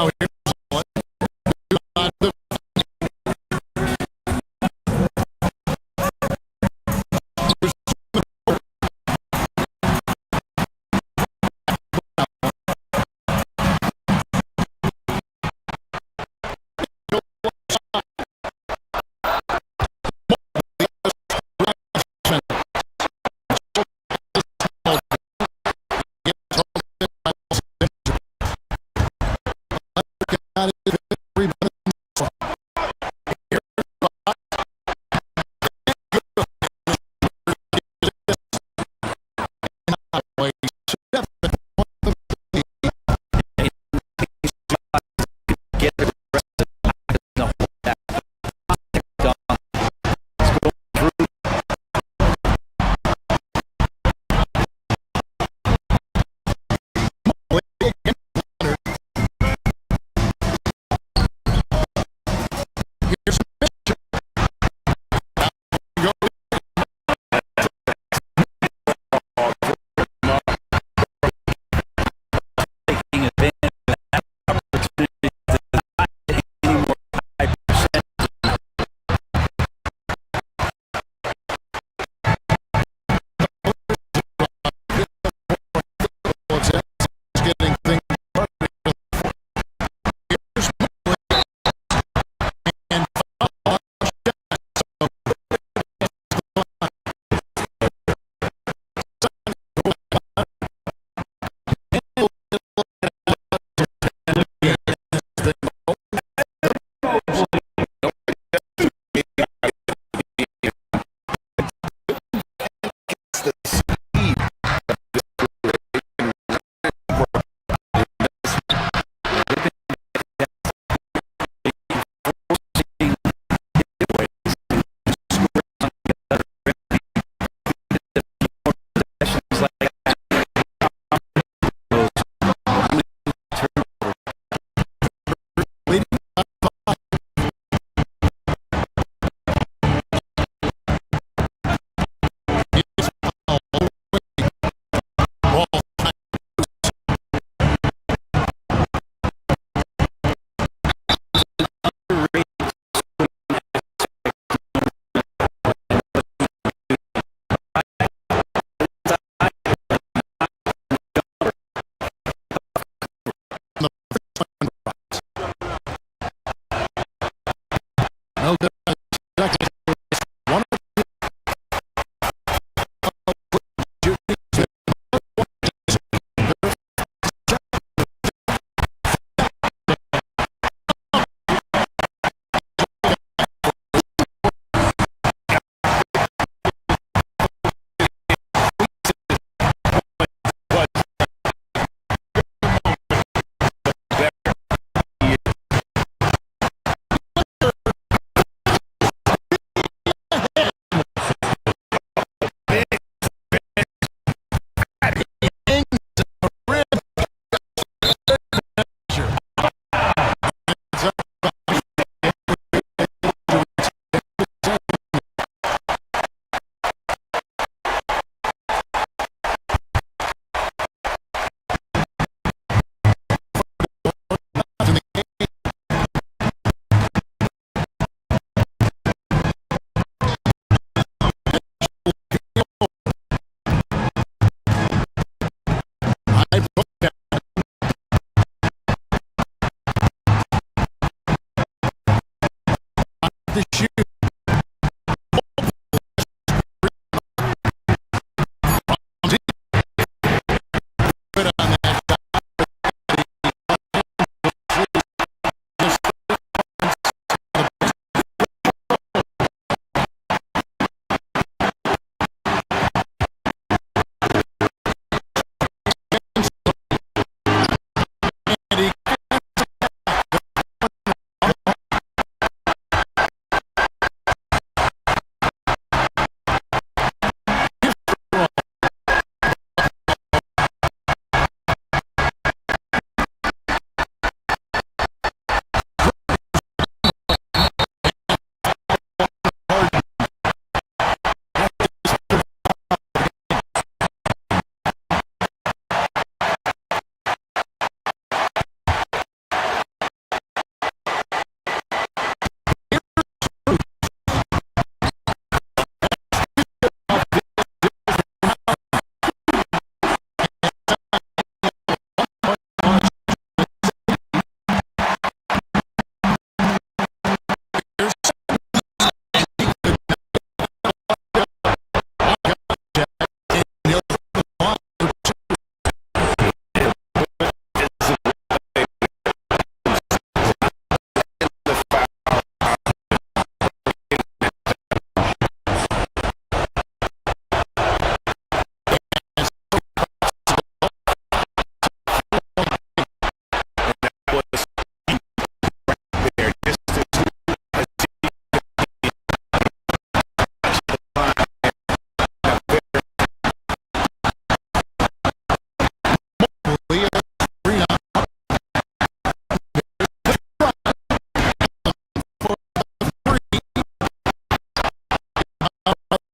Now here's Allen.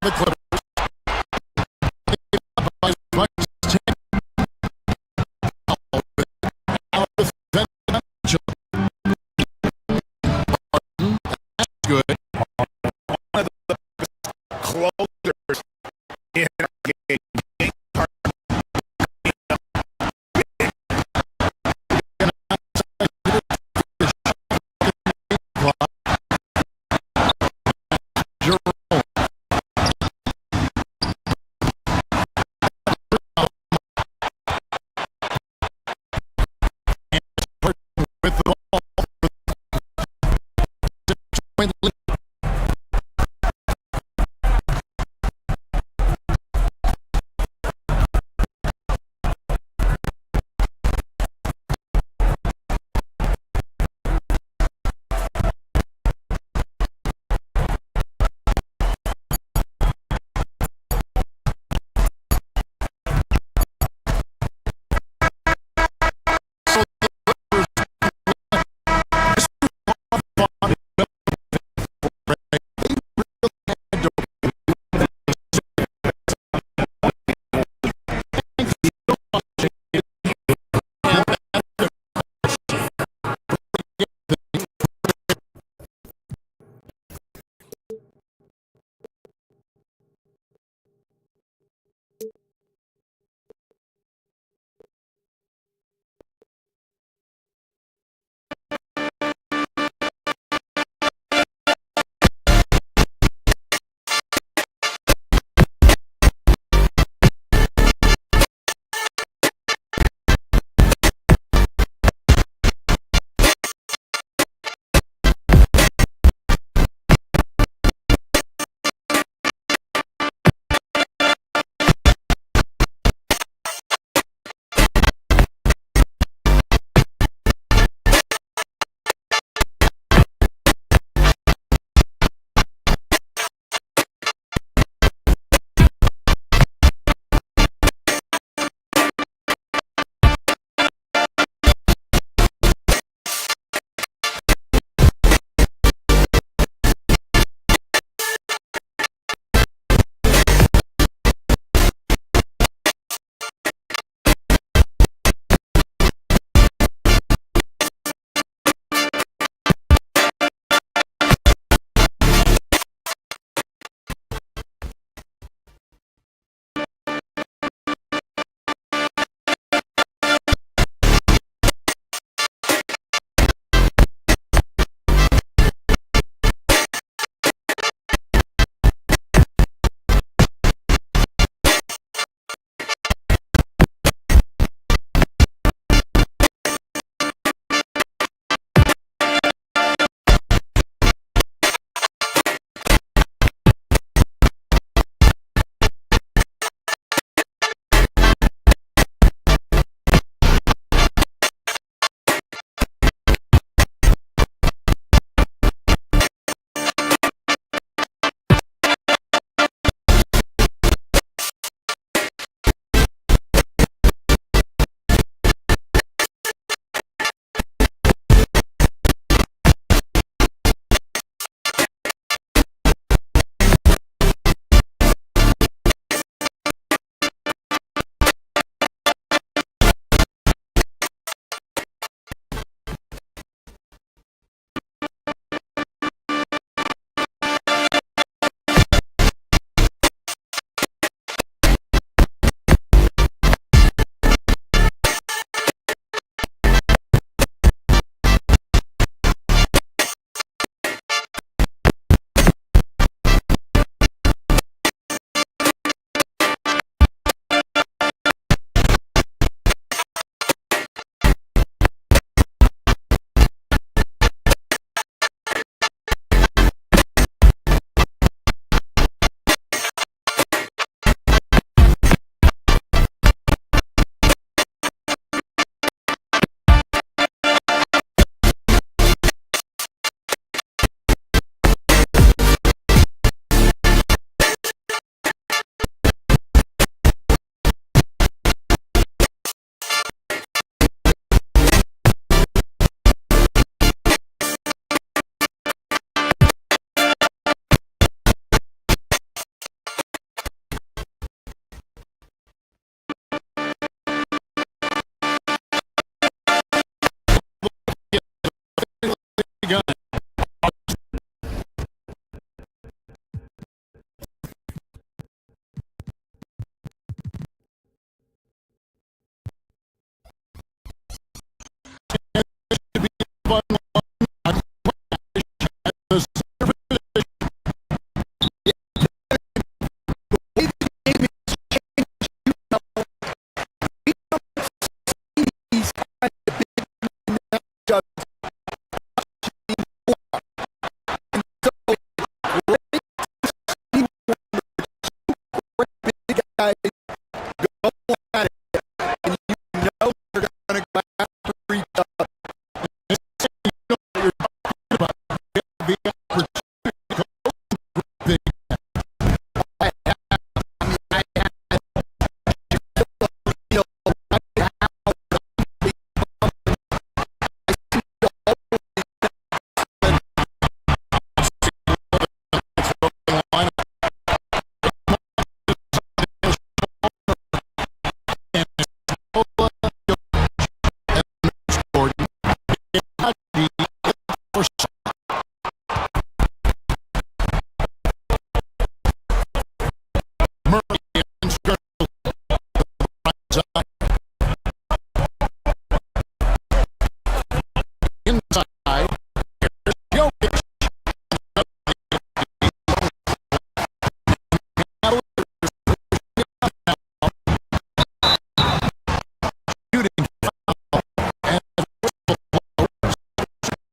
the Clippers. Good. One of the closers in our game.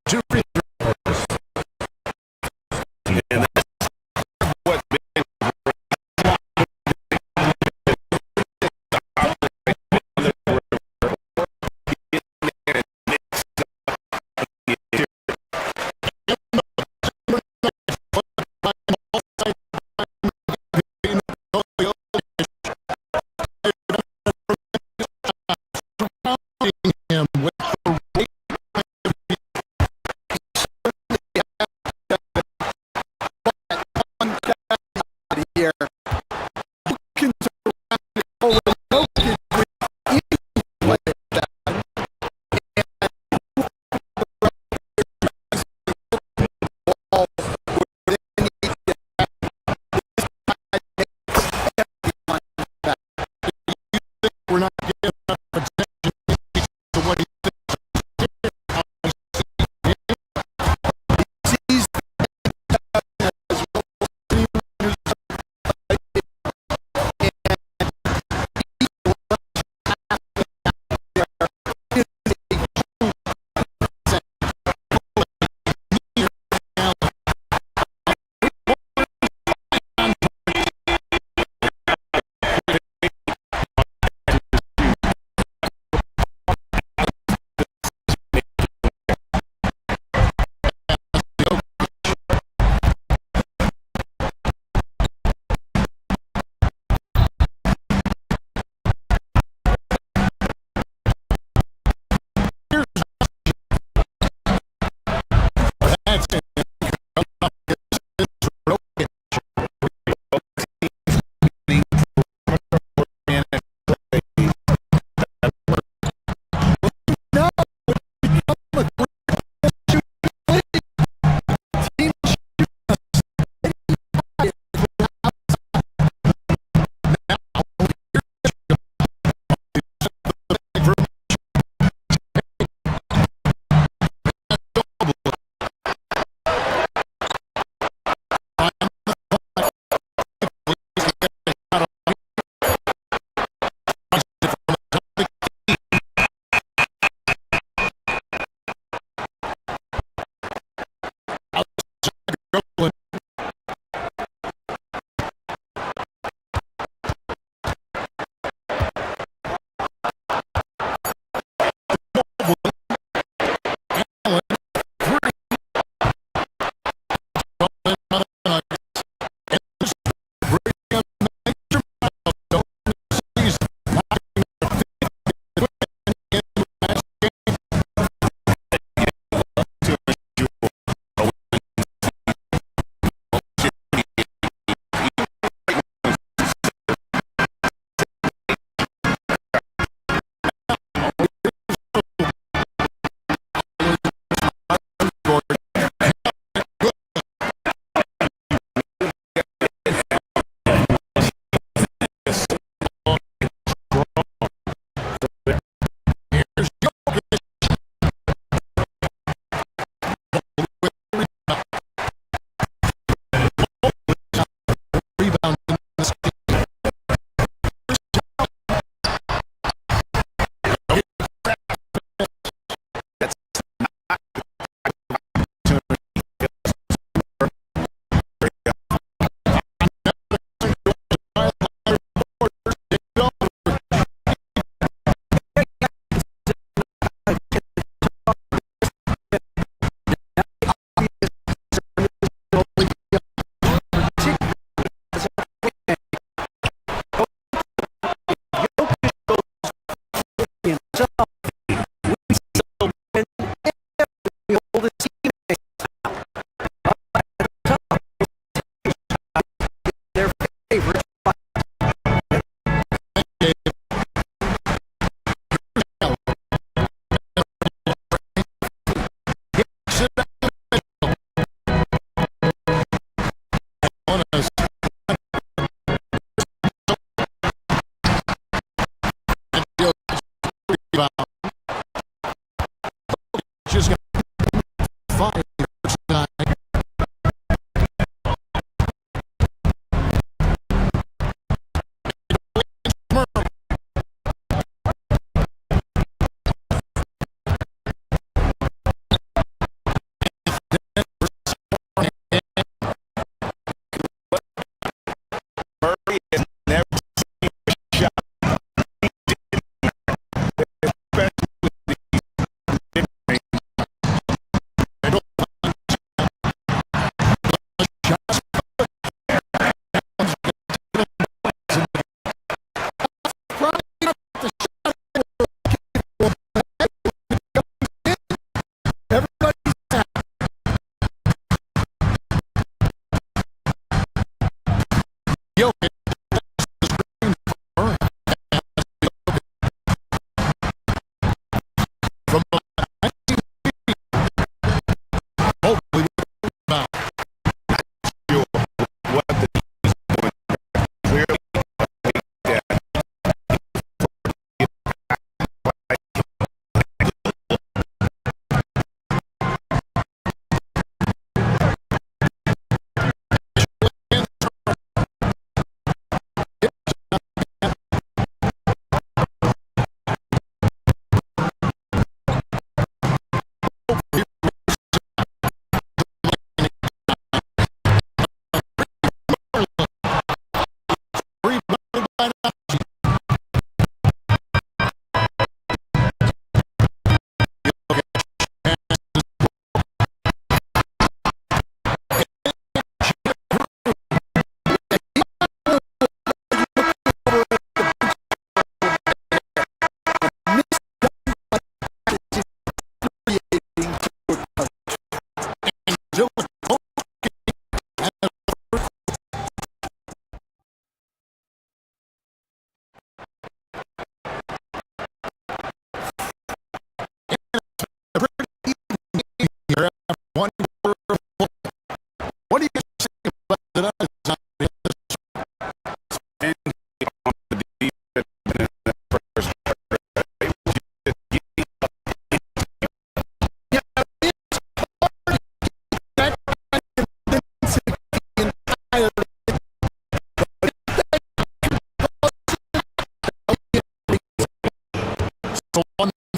2 free throws. And that's what him with the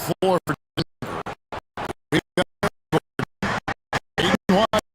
floor for we've got Aiden Wise.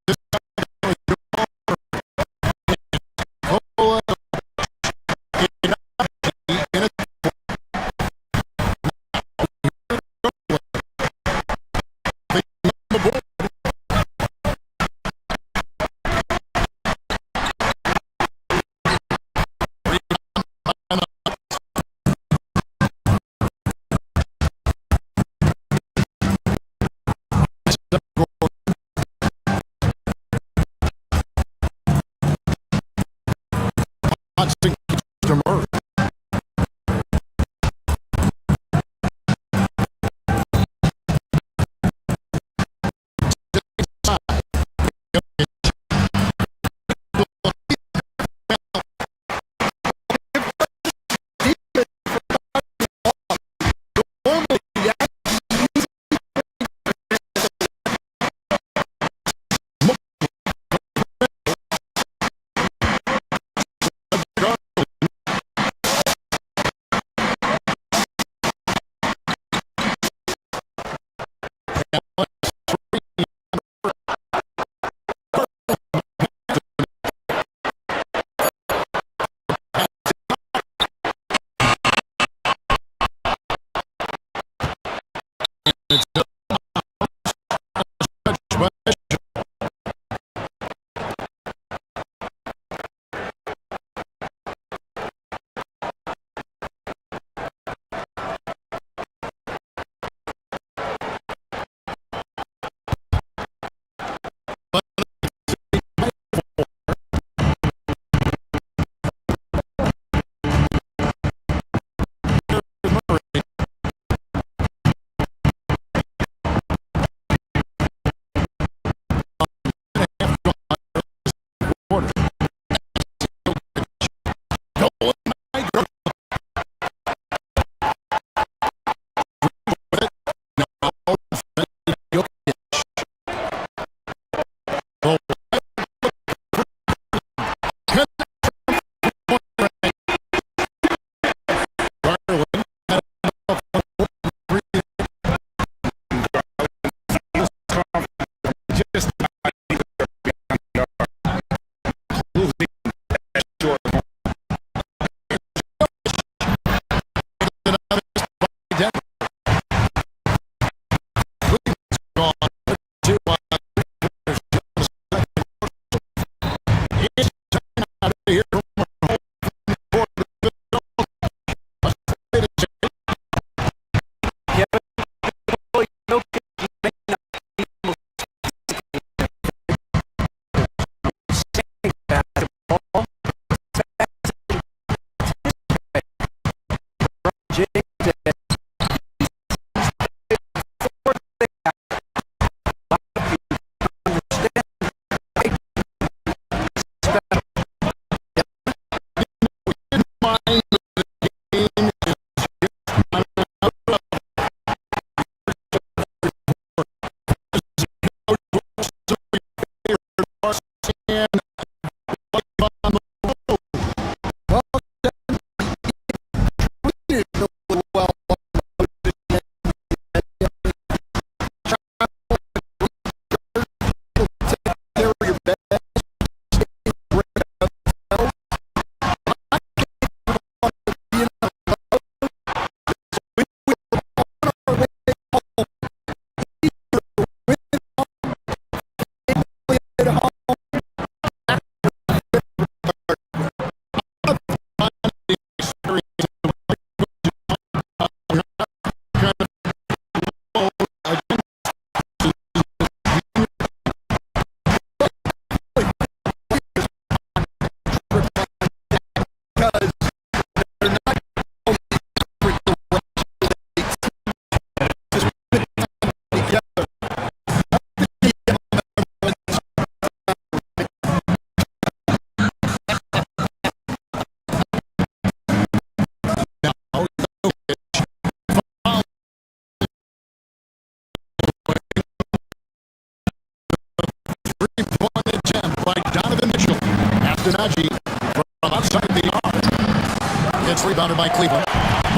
Donaji from outside the arc. It's rebounded by Cleveland.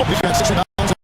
He's got 6 rebounds.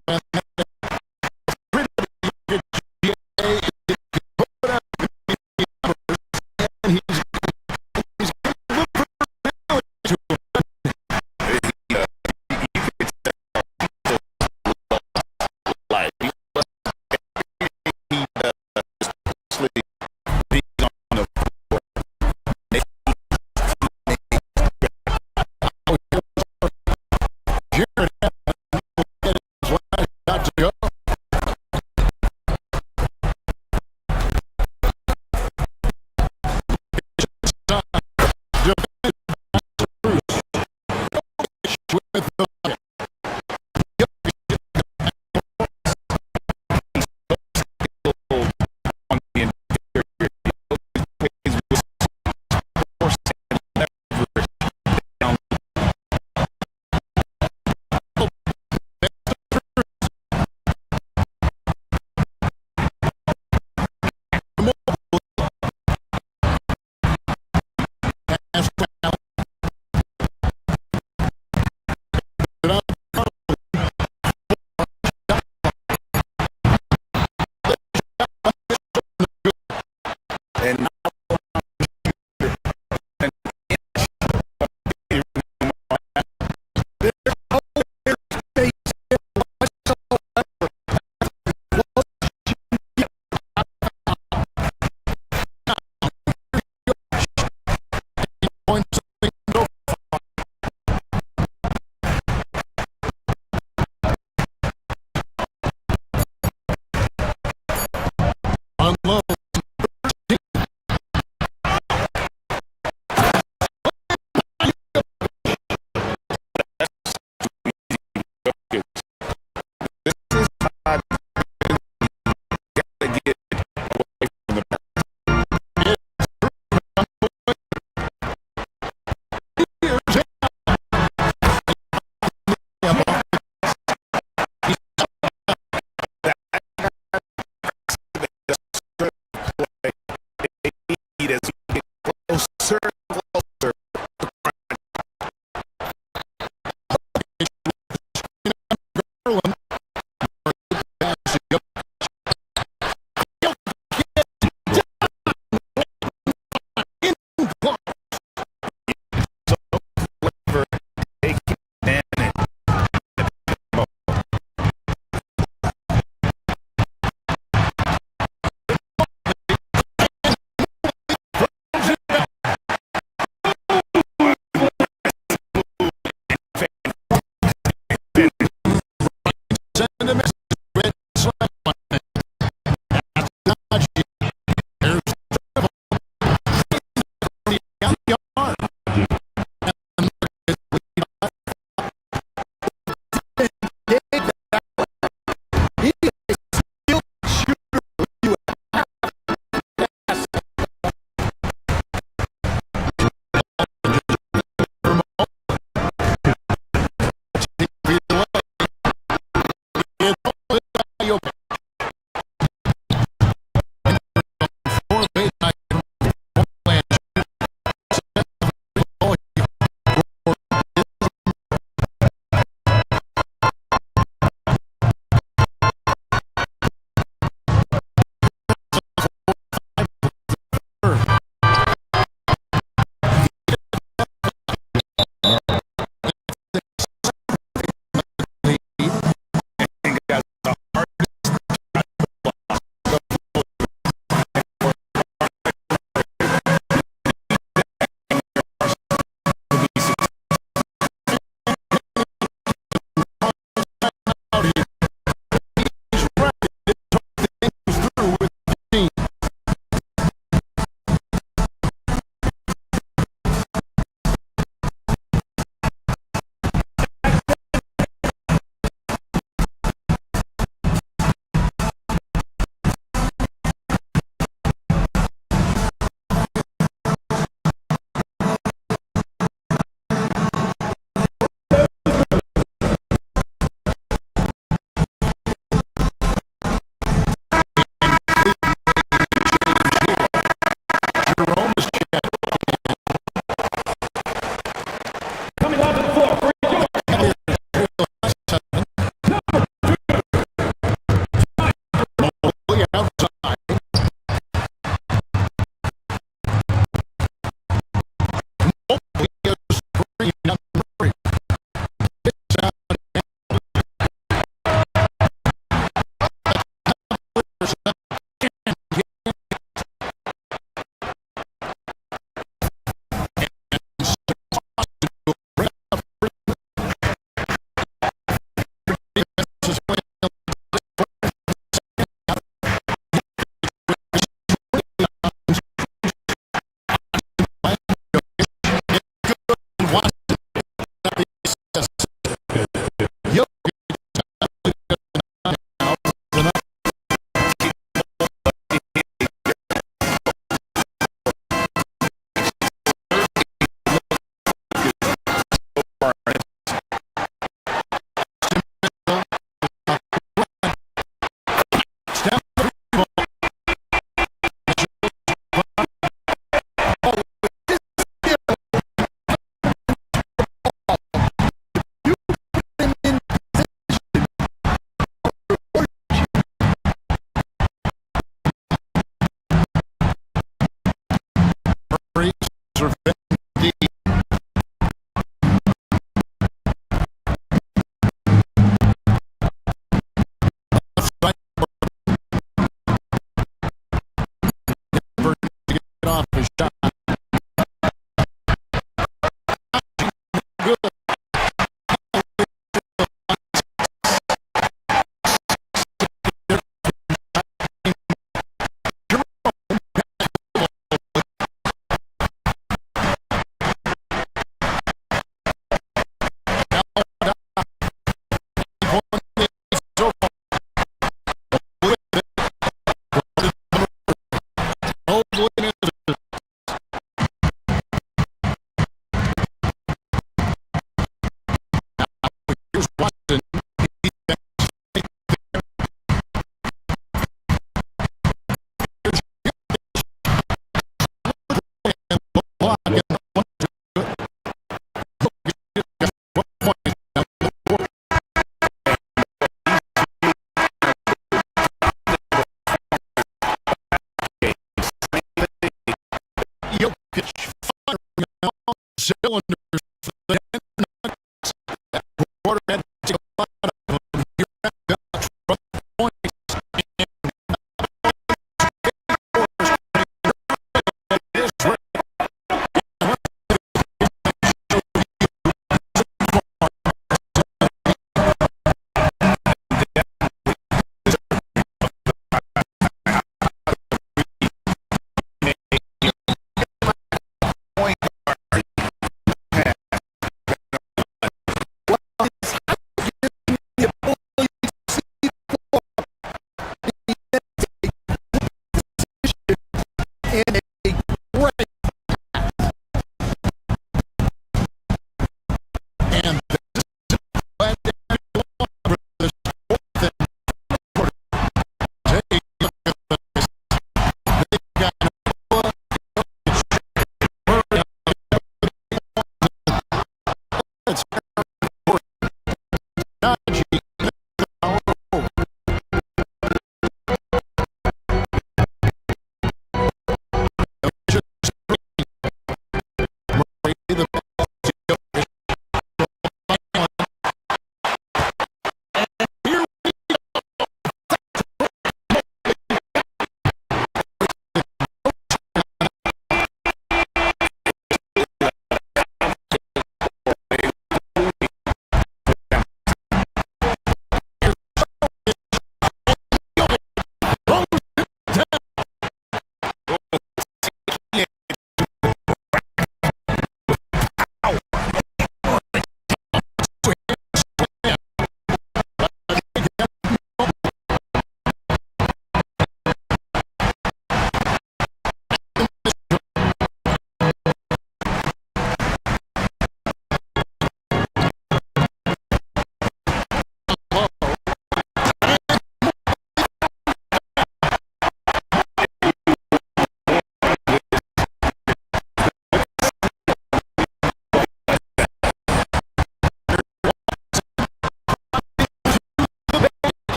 play.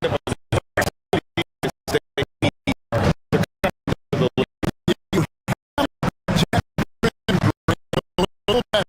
kind of little bit